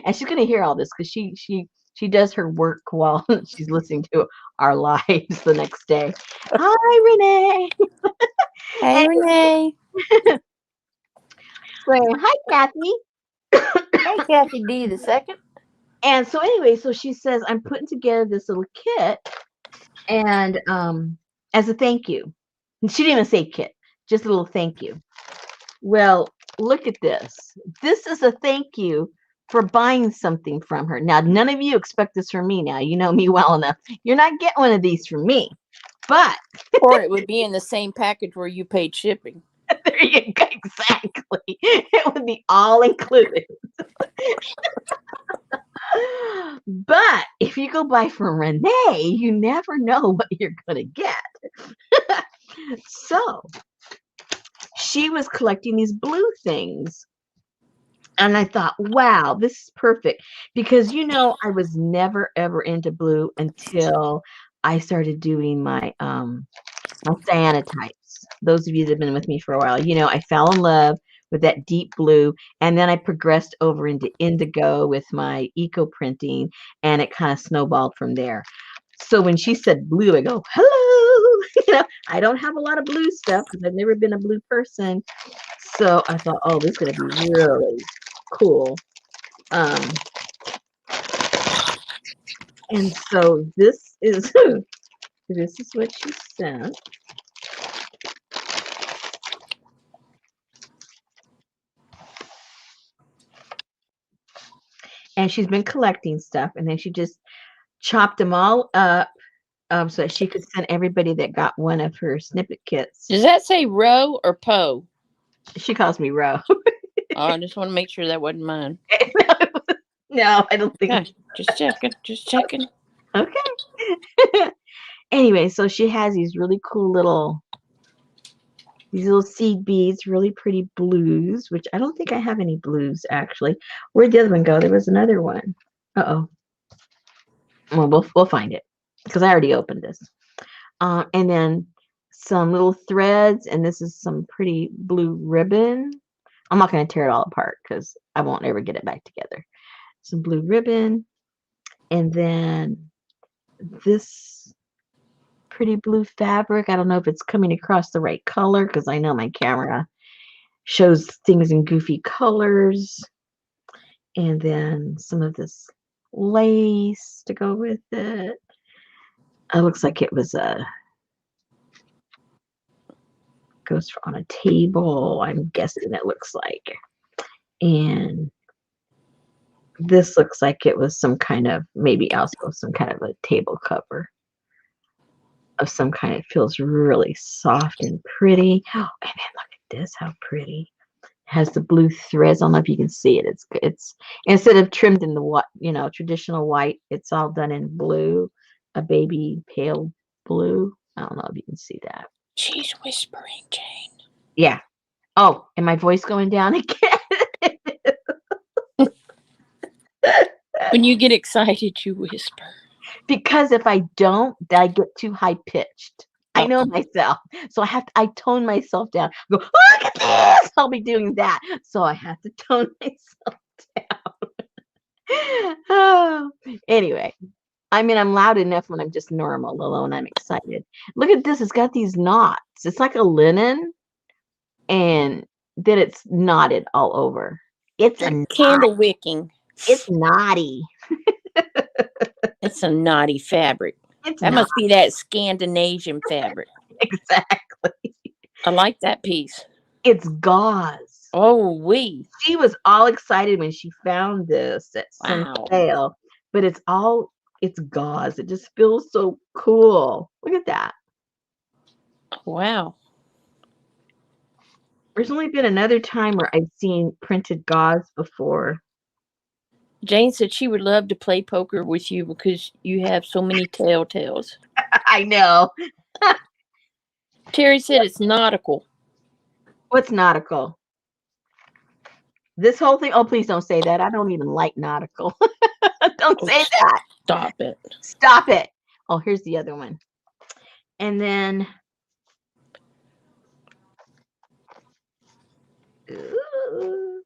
And she's gonna hear all this because she does her work while she's listening to our lives the next day. Hi, Renee. Hey, Renee. Hi, Kathy. Hey, Kathy D. the second. And so anyway, so she says, I'm putting together this little kit and as a thank you. And she didn't even say kit, just a little thank you. Well, look at this. This is a thank you for buying something from her. Now, none of you expect this from me now. You know me well enough. You're not getting one of these from me. But or it would be in the same package where you paid shipping. There you go. Exactly. It would be all included. But if you go buy from Renee, you never know what you're going to get. So she was collecting these blue things. And I thought, wow, this is perfect. Because, I was never, ever into blue until I started doing my cyanotypes. Those of you that have been with me for a while, I fell in love with that deep blue, and then I progressed over into indigo with my eco printing, and it kind of snowballed from there. So when she said blue, I go, hello. I don't have a lot of blue stuff because I've never been a blue person. So I thought, oh, this is going to be really cool. And so this is what she sent. And she's been collecting stuff, and then she just chopped them all up so that she could send everybody that got one of her snippet kits. Does that say Roe or Poe? She calls me Ro. Oh, I just want to make sure that wasn't mine. No, I don't think. Okay, just checking. Just checking. Okay. Anyway, so she has these really cool these little seed beads, really pretty blues, which I don't think I have any blues actually. Where'd the other one go? There was another one. Uh-oh. Well, we'll find it because I already opened this. And then some little threads, and this is some pretty blue ribbon. I'm not going to tear it all apart because I won't ever get it back together. Some blue ribbon, and then this pretty blue fabric. I don't know if it's coming across the right color because I know my camera shows things in goofy colors. And then some of this lace to go with it. It looks like it was goes on a table, I'm guessing it looks like. And this looks like it was some kind of, maybe also some kind of a table cover of some kind. It feels really soft and pretty. Oh, and then look at this, how pretty. It has the blue threads. I don't know if you can see it. It's instead of trimmed in the traditional white, it's all done in blue, a baby pale blue. I don't know if you can see that. She's whispering, Jane. Yeah. Oh, and my voice going down again. When you get excited, you whisper. Because if I don't, I get too high pitched. I know myself. So I tone myself down. Go, look at this. I'll be doing that. So I have to tone myself down. Oh. Anyway, I mean, I'm loud enough when I'm just normal, although when I'm excited. Look at this. It's got these knots. It's like a linen, and then it's knotted all over. It's like candle wicking. It's naughty. It's a naughty fabric. That must be that Scandinavian fabric. Exactly. I like that piece. It's gauze. Oh, She was all excited when she found this at some sale, but it's gauze. It just feels so cool. Look at that. Wow. There's only been another time where I've seen printed gauze before. Jane said she would love to play poker with you because you have so many telltales. I know. Terry said it's nautical. What's nautical? This whole thing? Oh, please don't say that. I don't even like nautical. Don't say that. Stop it. Stop it. Oh, here's the other one. And then... Ooh.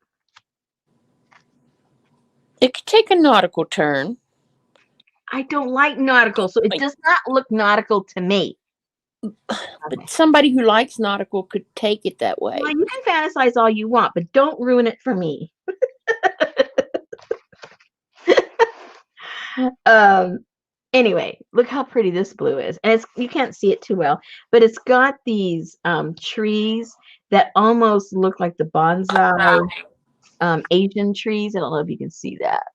It could take a nautical turn. I don't like nautical, so it does not look nautical to me. But somebody who likes nautical could take it that way. Well, you can fantasize all you want, but don't ruin it for me. Anyway, look how pretty this blue is. And you can't see it too well, but it's got these trees that almost look like the bonsai Asian trees. I don't know if you can see that.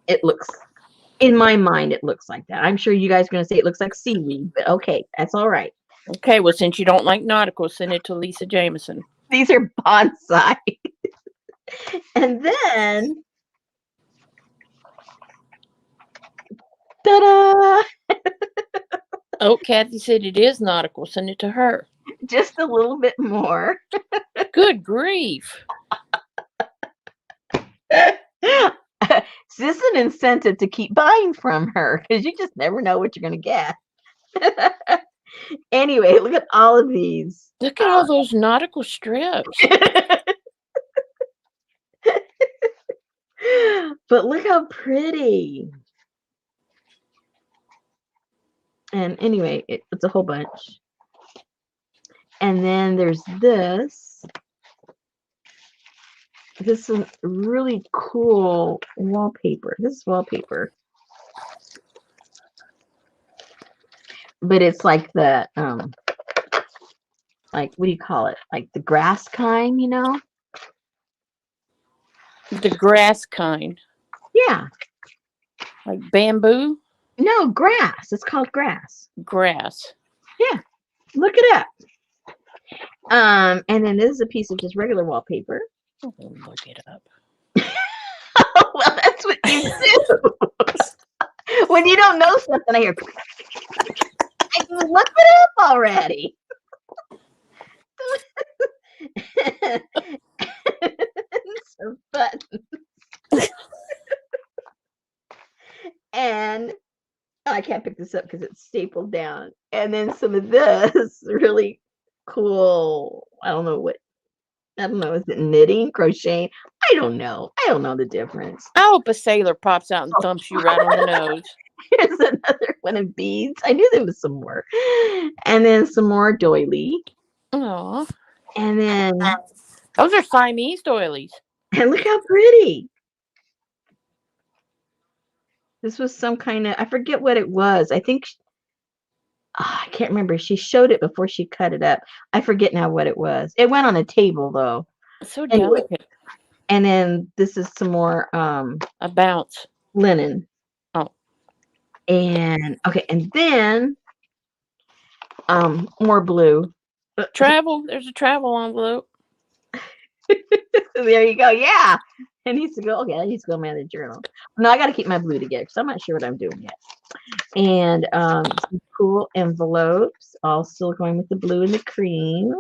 It looks, in my mind, it looks like that. I'm sure you guys are going to say it looks like seaweed, but okay, that's all right. Okay, well, since you don't like nautical, send it to Lisa Jameson. These are bonsai. And then, ta-da! Oh, Kathy said it is nautical. Send it to her. Just a little bit more. Good grief. This is an incentive to keep buying from her because you just never know what you're going to get. Anyway, look at all of these. Look at all those nautical strips. But look how pretty. And anyway, it's a whole bunch. And then there's this. This is really cool wallpaper. This is wallpaper. But it's like the, like, what do you call it? Like the grass kind, you know? The grass kind. Yeah. Like bamboo? No, grass. It's called grass. Grass. Yeah, look it up. And then this is a piece of just regular wallpaper. Oh, look it up. Oh, well, that's what you do. When you don't know something, I hear, I go, look it up already. Some buttons. And I can't pick this up because it's stapled down. And then some of this really cool, I don't know, is it knitting, crocheting? I don't know. I don't know the difference. I hope a sailor pops out and thumps you right on the nose. Here's another one of beads. I knew there was some more. And then some more doily. Oh, And then, those are Siamese doilies. and look how pretty. This was some kind of, I forget what it was. I think, I can't remember. She showed it before she cut it up. I forget now what it was. It went on a table though. It's so Anyway, delicate. and then this is some more A bounce. linen. Oh. And okay, and then more blue. Travel. There's a travel envelope. There you go. Yeah. It needs to go. Okay, I need to go in my other journal. No, I got to keep my blue together because I'm not sure what I'm doing yet. And some cool envelopes, all still going with the blue and the cream.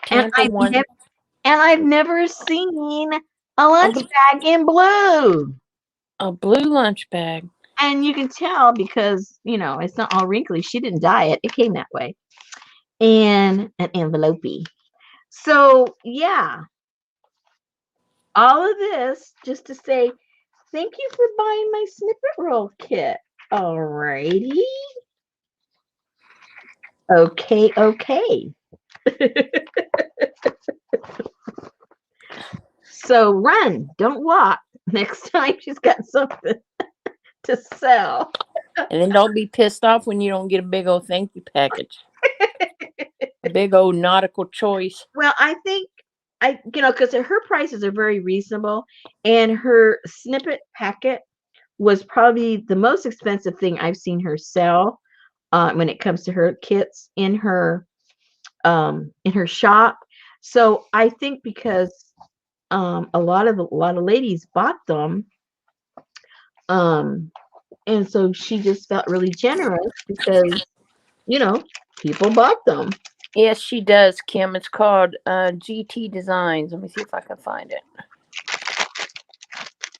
And I've never seen a lunch bag in blue. A blue lunch bag. And you can tell because, you know, it's not all wrinkly. She didn't dye it. It came that way. And an envelope. So, yeah. All of this just to say thank you for buying my snippet roll kit. Alrighty. Okay. So run, don't walk. Next time she's got something to sell. And then don't be pissed off when you don't get a big old thank you package. A big old nautical choice. Well, I think because her prices are very reasonable, and her snippet packet was probably the most expensive thing I've seen her sell when it comes to her kits in her shop. So I think because a lot of ladies bought them, and so she just felt really generous because people bought them. Yes, she does, Kim. It's called GT Designs. Let me see if I can find it.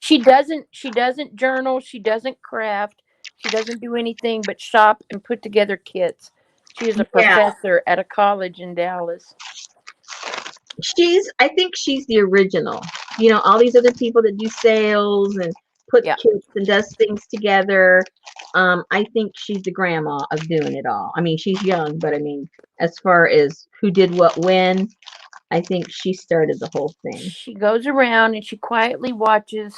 She doesn't journal. She doesn't craft. She doesn't do anything but shop and put together kits. She is a professor at a college in Dallas. I think she's the original. All these other people that do sales and put kits and does things together. I think she's the grandma of doing it all. I mean, she's young, but I mean, as far as who did what when, I think she started the whole thing. She goes around and she quietly watches.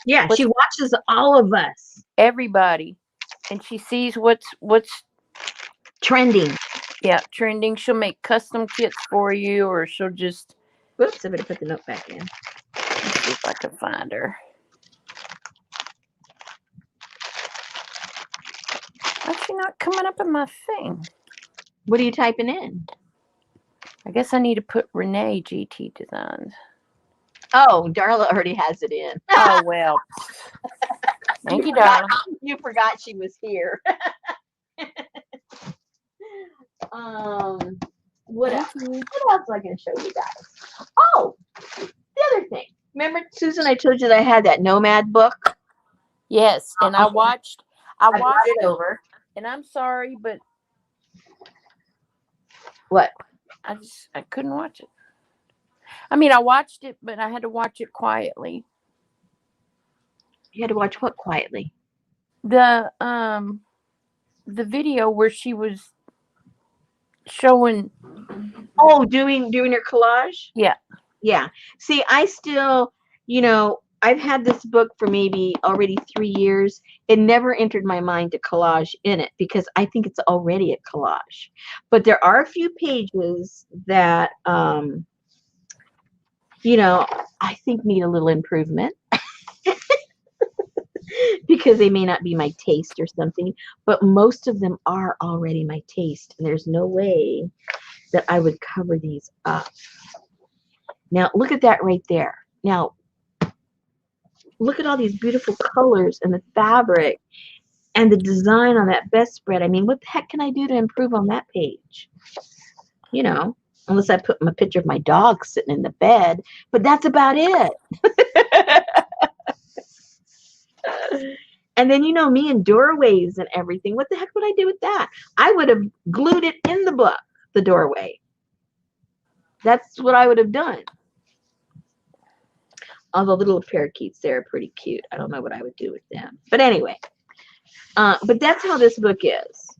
Yeah, she watches all of us. Everybody. And she sees what's trending. Yeah, trending. She'll make custom kits for you, or she'll just... Whoops, I better put the note back in. Let's see if I can find her. Why's she not coming up in my thing? What are you typing in? I guess I need to put Renee GT Designs. Oh, Darla already has it in. Oh, well. Thank you, Darla. You forgot she was here. What else? What else am I going to show you guys? Oh, the other thing. Remember, Susan, I told you that I had that Nomad book? Yes, and I watched it over. And I'm sorry, but... What? I couldn't watch it. I mean, I watched it, but I had to watch it quietly. You had to watch what quietly? The video where she was showing. Oh, doing her collage? Yeah. Yeah. See, I still, I've had this book for maybe already 3 years. It never entered my mind to collage in it because I think it's already a collage. But there are a few pages that, I think need a little improvement. because they may not be my taste or something, but most of them are already my taste, and there's no way that I would cover these up. Now, look at that right there. Now, look at all these beautiful colors and the fabric and the design on that bedspread. I mean, what the heck can I do to improve on that page? You know, unless I put my picture of my dog sitting in the bed, but that's about it. And then, you know, me and doorways and everything. What the heck would I do with that? I would have glued it in the book, the doorway. That's what I would have done. All the little parakeets there are pretty cute. I don't know what I would do with them. But anyway, but that's how this book is.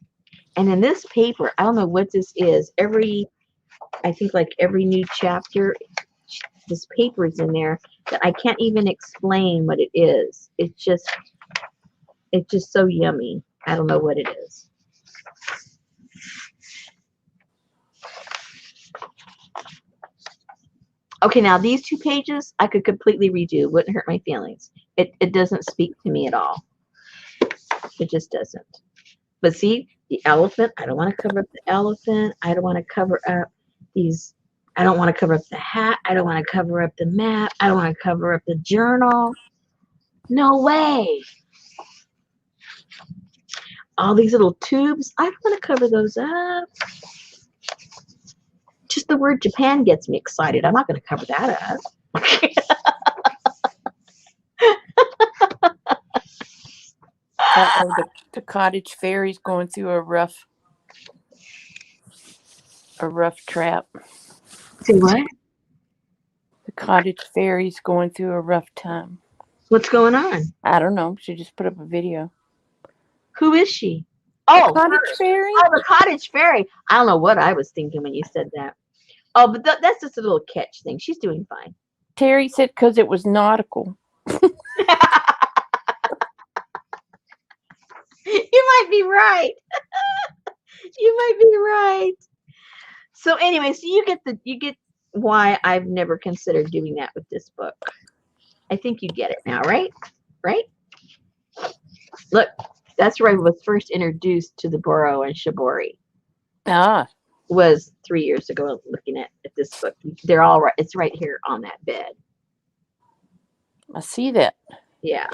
And in this paper, I don't know what this is. I think like every new chapter, this paper is in there that I can't even explain what it is. It's just so yummy. I don't know what it is. Okay, now these 2 pages I could completely redo. Wouldn't hurt my feelings. It doesn't speak to me at all. It just doesn't. But see, the elephant, I don't want to cover up the elephant. I don't want to cover up these. I don't want to cover up the hat. I don't want to cover up the map. I don't want to cover up the journal. No way. All these little tubes, I don't want to cover those up. Just the word Japan gets me excited. I'm not going to cover that up. The cottage fairy's going through a rough trap. Say what? The cottage fairy's going through a rough time. What's going on? I don't know. She just put up a video. Who is she? Oh, the cottage fairy. Oh, the cottage fairy. I don't know what I was thinking when you said that. Oh, but that's just a little catch thing. She's doing fine. Terry said because it was nautical. You might be right. You might be right. So anyway, so you get why I've never considered doing that with this book. I think you get it now, right? Right? Look, that's where I was first introduced to the Boro and Shibori. Was 3 years ago. Looking at this book, they're all right. It's right here on that bed. I see that. Yeah.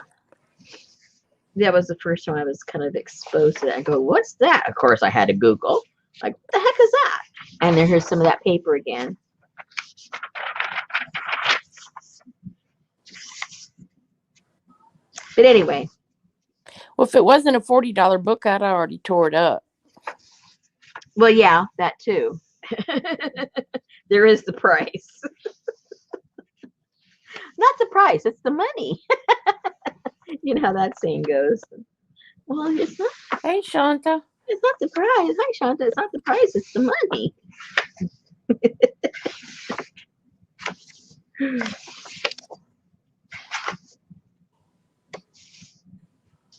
That was the first time I was kind of exposed to that. I go, what's that? Of course, I had to Google. Like, what the heck is that? And here's some of that paper again. But anyway. Well, if it wasn't a $40 book, I'd already tore it up. Well, yeah, that too. There is the price. Not the price, it's the money. You know how that saying goes. Well, it's not. Hey, Shanta. It's not the price. Hi, Shanta. It's not the price, it's the money.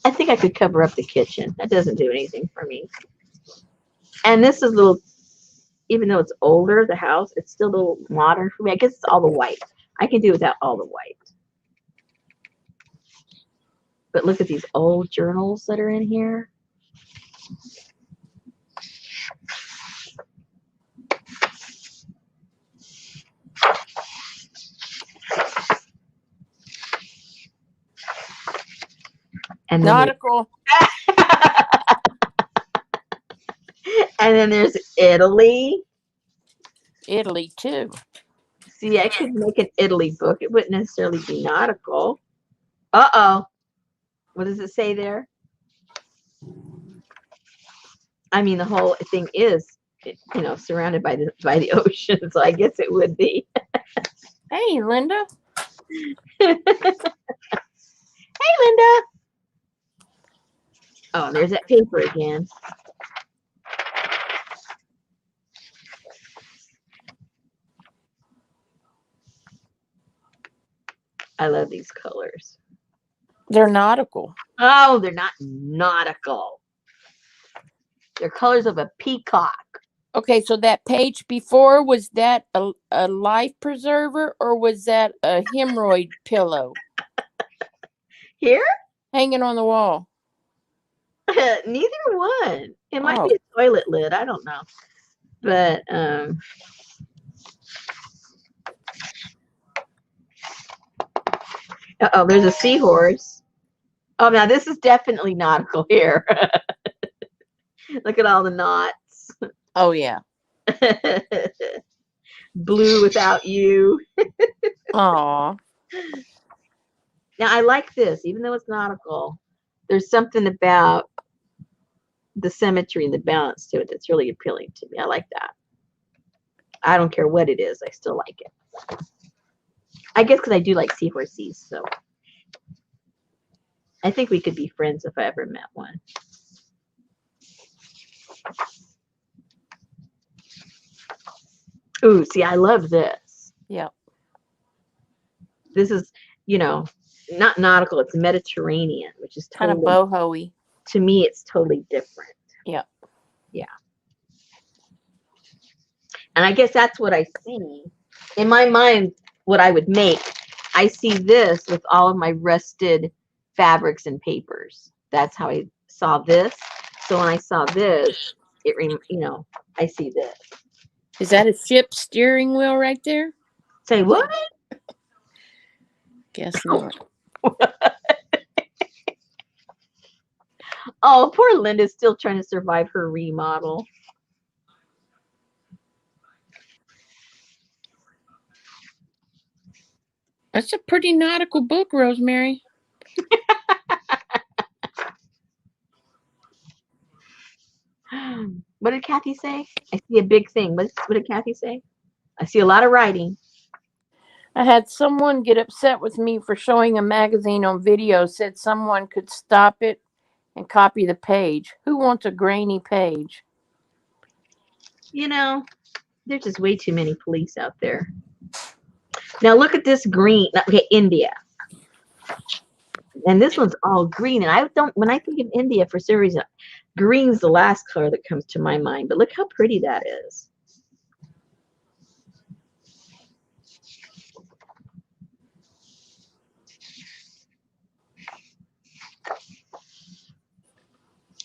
I think I could cover up the kitchen. That doesn't do anything for me. And this is a little, even though it's older, the house, it's still a little modern for me. I guess it's all the white. I can do without all the white. But look at these old journals that are in here. And nautical. And then there's Italy. Italy too. See, I could make an Italy book. It wouldn't necessarily be nautical. Uh-oh. What does it say there? I mean, the whole thing is, you know, surrounded by the ocean, so I guess it would be. Hey, Linda. Hey, Linda. Oh, there's that paper again. I love these colors. They're nautical. Oh, they're not nautical. They're colors of a peacock. Okay, so that page before, was that a life preserver or was that a hemorrhoid pillow? Here? hanging on the wall? Neither one. It might Oh, be a toilet lid. I don't know. But oh, there's a seahorse. Oh, now this is definitely nautical here. Look at all the knots. oh yeah. Blue without you. Aw. Now I like this, even though it's nautical. There's something about the symmetry and the balance to it that's really appealing to me. I like that. I don't care what it is. I still like it. I guess because I do like seahorses, so I think we could be friends if I ever met one. Ooh, see, I love this. Yep. This is, not nautical. It's Mediterranean, which is Kind totally, of boho-y. to me, it's totally different. Yep. Yeah. And I guess that's what I see. In my mind, what I would make, I see this with all of my rusted fabrics and papers. That's how I saw this. So when I saw this, I see this. Is that a ship steering wheel right there? Say what? Guess not. Oh, poor Linda's still trying to survive her remodel. That's a pretty nautical book, Rosemary. What did Kathy say? I see a big thing. What did Kathy say? I see a lot of writing. I had someone get upset with me for showing a magazine on video, said someone could stop it and copy the page. Who wants a grainy page? There's just way too many police out there. Now look at this green. Okay, India. And this one's all green. And when I think of India, for some reason, green's the last color that comes to my mind. But look how pretty that is.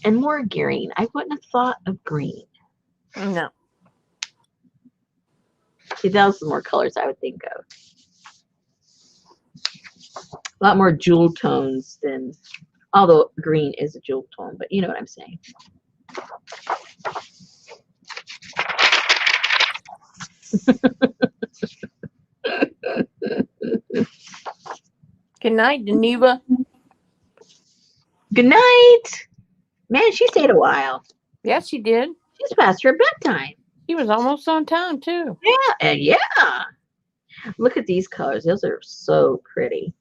And more green. I wouldn't have thought of green. No. See, those are more colors I would think of. A lot more jewel tones than, although green is a jewel tone, but you know what I'm saying. Good night, Deneva. Good night. Man, she stayed a while. Yeah, she did. She's past her bedtime. She was almost on time, too. Yeah, and yeah. Look at these colors. Those are so pretty.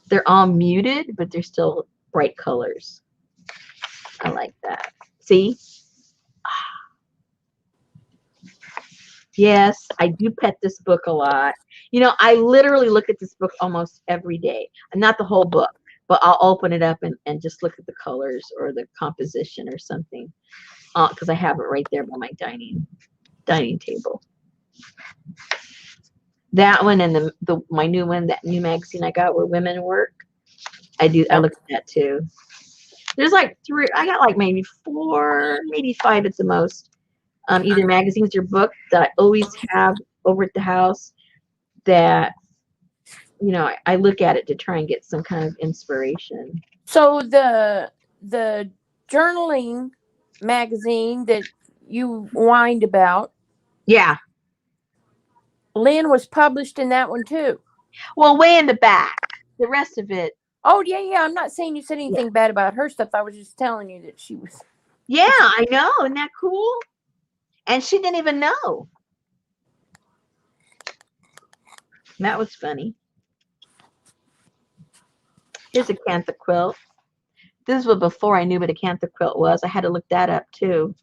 They're all muted, but they're still bright colors. I like that. See? Yes, I do pet this book a lot. I literally look at this book almost every day. And not the whole book, but I'll open it up and just look at the colors or the composition or something. Because I have it right there by my dining table. That one and my new one, that new magazine I got where women work. I look at that too. There's like 3, I got like maybe 4, maybe 5 at the most. Either magazines or books that I always have over at the house that, I look at it to try and get some kind of inspiration. So the journaling magazine that you whined about. Yeah. Lynn was published in that one too. Well, way in the back. The rest of it. Oh, yeah. I'm not saying you said anything bad about her stuff. I was just telling you that she was. Yeah, I know. Isn't that cool? And she didn't even know. That was funny. Here's a Cantha quilt. This was before I knew what a Cantha quilt was. I had to look that up too.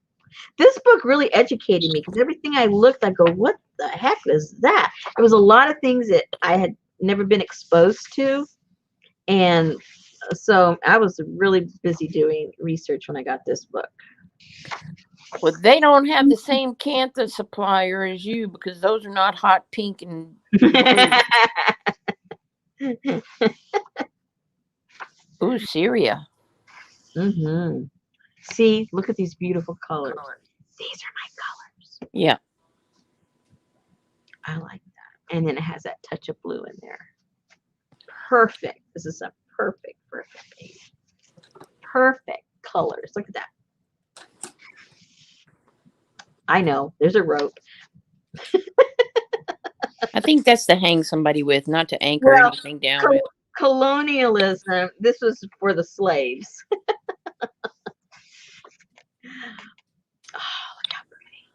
This book really educated me because everything I looked, I go, what the heck is that? There was a lot of things that I had never been exposed to. And so I was really busy doing research when I got this book. Well, they don't have the same Cantha supplier as you because those are not hot pink and blue. Ooh, Syria. Mm-hmm. See, look at these beautiful colors. These are my colors. Yeah. I like that. And then it has that touch of blue in there. Perfect. This is a perfect page. Perfect colors. Look at that. I know. There's a rope. I think that's to hang somebody with, not to anchor Well, anything down with. colonialism. This was for the slaves. Oh, look how pretty.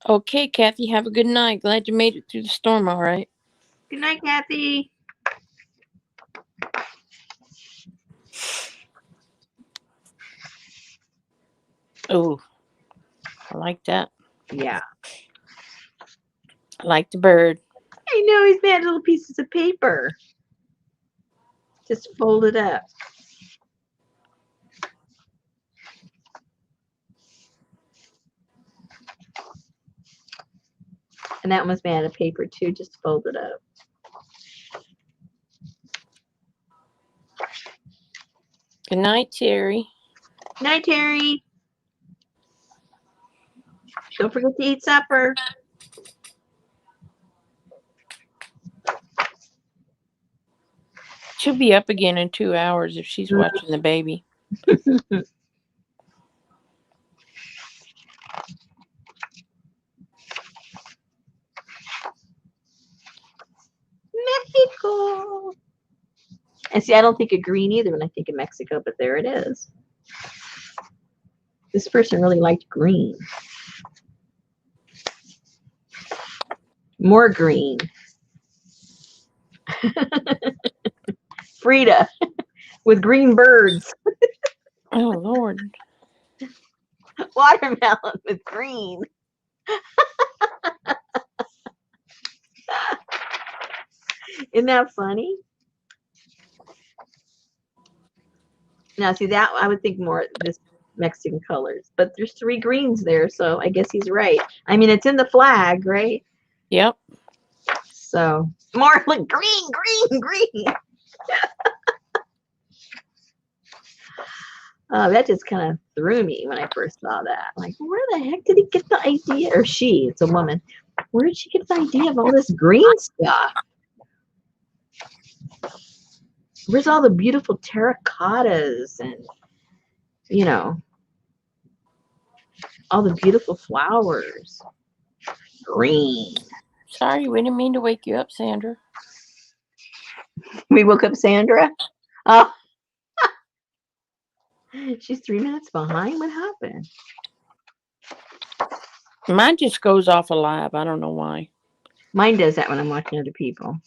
Okay, Kathy, have a good night. Glad you made it through the storm all right. Good night, Kathy. Oh, I like that. Yeah. I like the bird. I know he's made little pieces of paper. Just fold it up. And that one was made out of paper too. Just fold it up. Good night, Terry. Night, Terry. Don't forget to eat supper. She'll be up again in 2 hours if she's watching the baby. Mexico. And see, I don't think of green either when I think of Mexico, but there it is. This person really liked green. More green. Frida with green birds. Oh, Lord. Watermelon with green. Isn't that funny? Now, see, that I would think more this Mexican colors, but there's 3 greens there, so I guess he's right. I mean, it's in the flag, right? Yep. So more like green. Oh, that just kind of threw me when I first saw that. Like, where the heck did he get the idea? Or she, it's a woman. Where did she get the idea of all this green stuff? Where's all the beautiful terracottas and, you know, all the beautiful flowers? Green. Sorry, we didn't mean to wake you up, Sandra. We woke up Sandra. Oh, she's 3 minutes behind. What happened? Mine just goes off alive. I don't know why. Mine does that when I'm watching other people.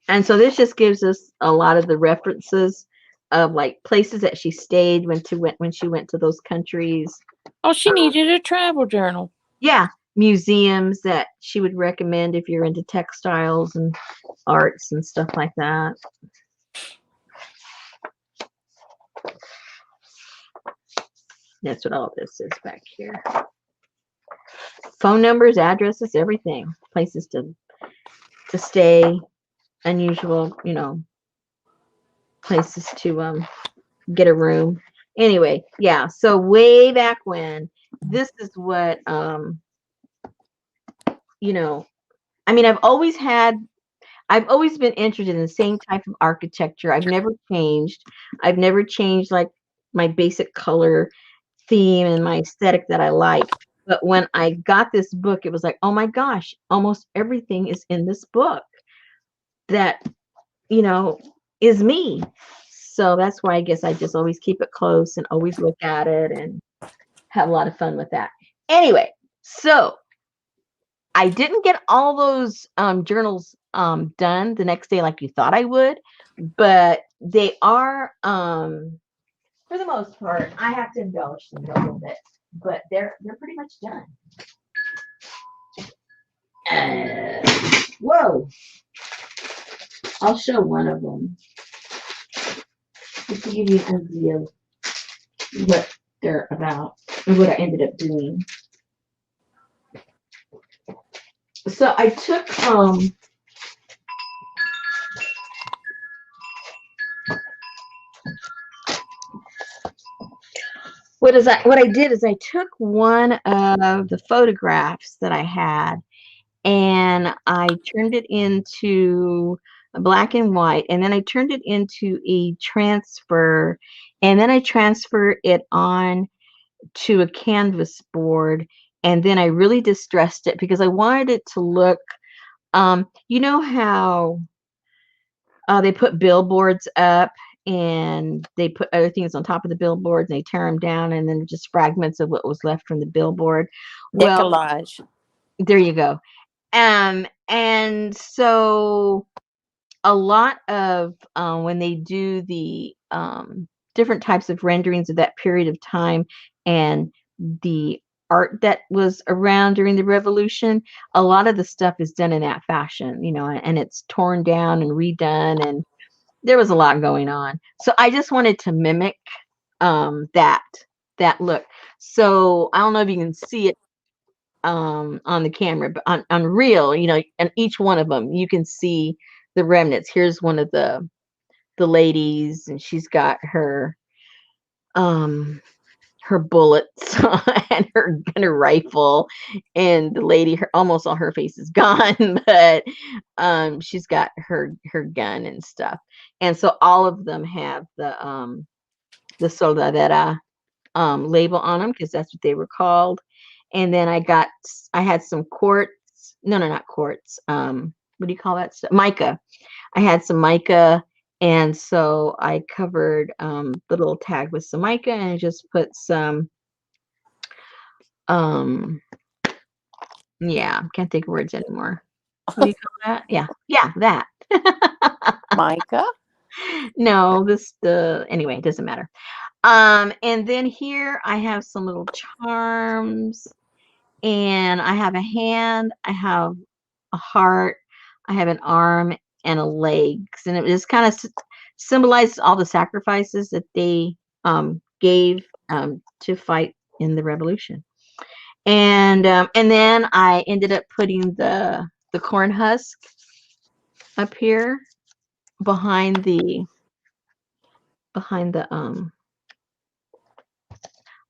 And so this just gives us a lot of the references of like places that she stayed when she went to those countries. Oh, she needed a travel journal. Yeah, museums that she would recommend if you're into textiles and arts and stuff like that. That's what all this is back here. Phone numbers, addresses, everything. Places to stay, unusual, you know, places to get a room. Anyway, yeah. So way back when, this is what you know, I mean, I've always been interested in the same type of architecture. I've never changed. I've never changed like my basic color theme and my aesthetic that I like. But when I got this book, it was like, oh my gosh, almost everything is in this book that, you know, is me. So that's why I guess I just always keep it close and always look at it and have a lot of fun with that. Anyway, so I didn't get all those journals done the next day like you thought I would, but they are, for the most part, I have to embellish them a little bit, but they're pretty much done. Whoa! I'll show one of them just to give you an idea of what they're about and what I ended up doing. So I took what I did is I took one of the photographs that I had and I turned it into black and white, and then I turned it into a transfer, and then I transfer it on to a canvas board, and then I really distressed it because I wanted it to look, you know how they put billboards up and they put other things on top of the billboards and they tear them down and then just fragments of what was left from the billboard. Well, Decollage. there you go. And so a lot of when they do the different types of renderings of that period of time and the art that was around during the revolution, a lot of the stuff is done in that fashion, you know, and it's torn down and redone, and there was a lot going on. So I just wanted to mimic that look. So I don't know if you can see it on the camera, but on real, you know, and each one of them you can see the remnants. Here's one of the ladies, and she's got um her bullets and her rifle, and the lady, almost all her face is gone, but she's got her gun and stuff. And so all of them have the soldadera label on them because that's what they were called. And then I had some quartz. No, not quartz. What do you call that stuff? Mica. I had some mica, and so I covered the little tag with some mica, and I just put some yeah, can't think of words anymore. What do you call that? Yeah, that. Micah. No, anyway, it doesn't matter. And then here I have some little charms, and I have a hand, I have a heart, I have an arm and a legs, and it just kind of symbolizes all the sacrifices that they gave to fight in the revolution. And then I ended up putting the corn husk up here behind the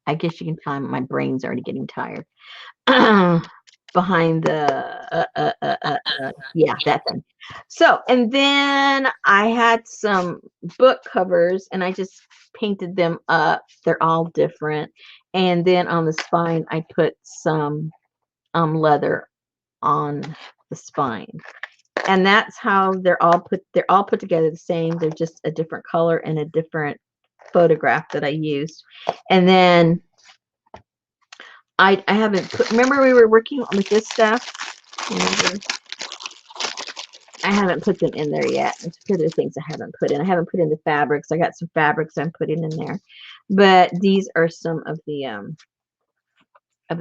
I guess you can tell my brain's already getting tired. Behind yeah, that thing. So, and then I had some book covers and I just painted them up. They're all different. And then on the spine I put some leather on the spine. And that's how they're all put together the same. They're just a different color and a different photograph that I used. And then I haven't put, remember we were working with this stuff? Remember? I haven't put them in there yet. There's other things I haven't put in. I haven't put in the fabrics. I got some fabrics I'm putting in there. But these are some of the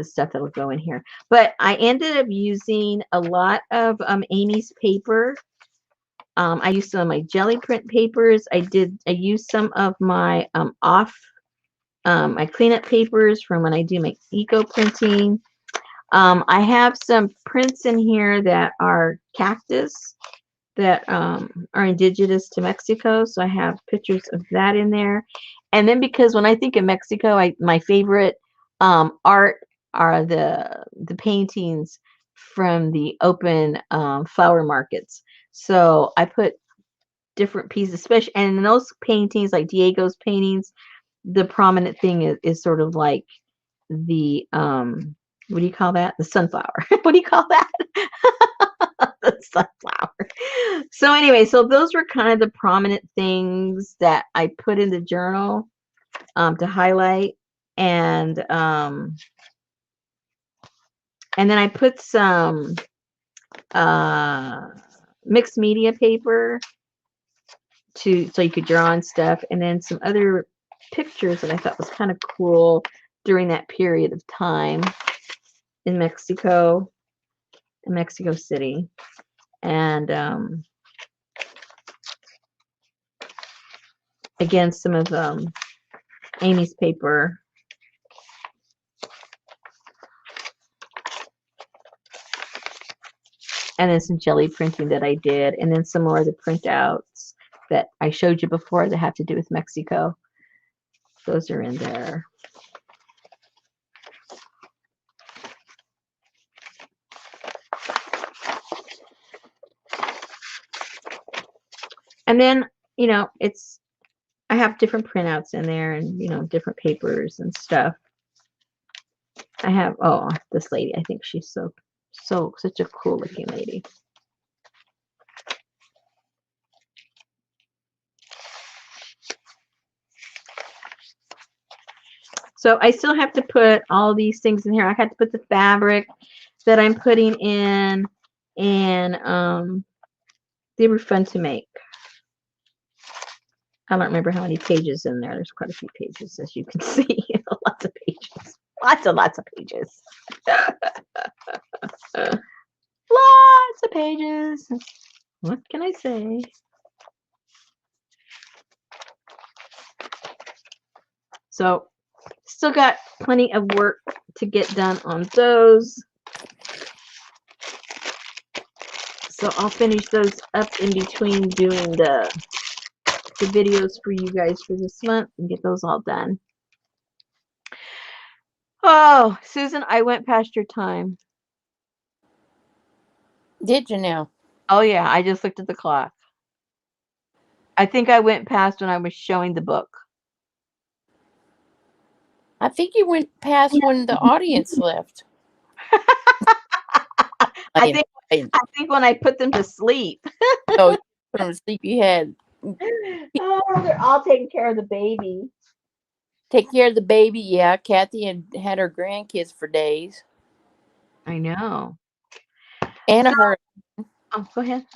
stuff that'll go in here. But I ended up using a lot of Amy's paper. I used some of my jelly print papers. I used some of my my cleanup papers from when I do my eco printing. I have some prints in here that are cactus that are indigenous to Mexico. So I have pictures of that in there. And then because when I think of Mexico, my favorite art are the paintings from the open flower markets. So I put different pieces, especially, and in those paintings, like Diego's paintings, the prominent thing is sort of like the what do you call that? The sunflower. What do you call that? The sunflower. So anyway, so those were kind of the prominent things that I put in the journal to highlight, and then I put some mixed media paper so you could draw on stuff, and then some other pictures that I thought was kind of cool during that period of time in Mexico. in Mexico City. And again, some of Amy's paper. And then some jelly printing that I did. And then some more of the printouts that I showed you before that have to do with Mexico. Those are in there. And then, you know, I have different printouts in there and, you know, different papers and stuff. I have, oh, this lady, I think she's such a cool looking lady. So I still have to put all these things in here. I had to put the fabric that I'm putting in, and they were fun to make. I don't remember how many pages in there. There's quite a few pages, as you can see. Lots of pages. Lots of pages. Lots of pages. What can I say? So still got plenty of work to get done on those. So I'll finish those up in between doing the videos for you guys for this month and get those all done. Oh, Susan, I went past your time. Did you now? Oh, yeah, I just looked at the clock. I think I went past when I was showing the book. I think you went past when the audience left. I think when I put them to sleep. Oh, put them to sleep. You had. Oh, they're all taking care of the baby. Take care of the baby. Yeah, Kathy had her grandkids for days. I know. Anna heard. Oh, go ahead.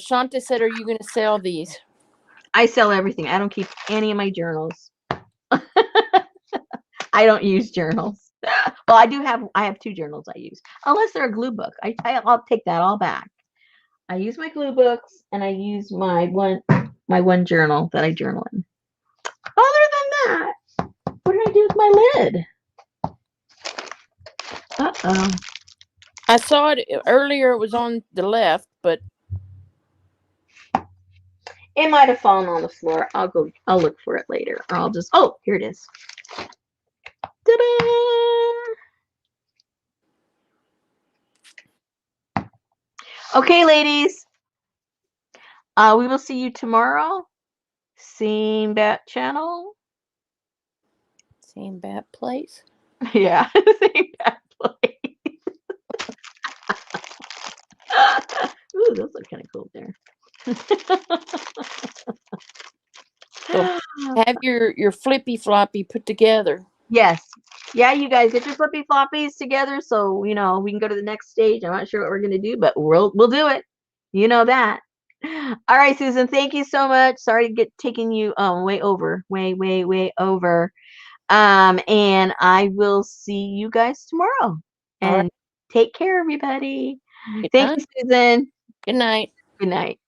Shanta said, "Are you going to sell these?" I sell everything. I don't keep any of my journals. I don't use journals. Well, I have 2 journals I use, unless they're a glue book. I'll take that all back. I use my glue books and I use my one journal that I journal in. Other than that, what did I do with my lid? Uh-oh. I saw it earlier. It was on the left, but it might have fallen on the floor. I'll look for it later, or I'll just, oh, here it is. Ta-da! Okay, ladies. We will see you tomorrow. Same bat channel. same bat place. Yeah, same bat place. Ooh, those look kind of cool there. So have your flippy floppy put together. Yes. Yeah, you guys get your flippy floppies together so, you know, we can go to the next stage. I'm not sure what we're going to do, but we'll do it. You know that. All right, Susan, thank you so much. Sorry to get taking you way over. Way over. And I will see you guys tomorrow. And take care, everybody. Thank you, Susan. Good night. Good night.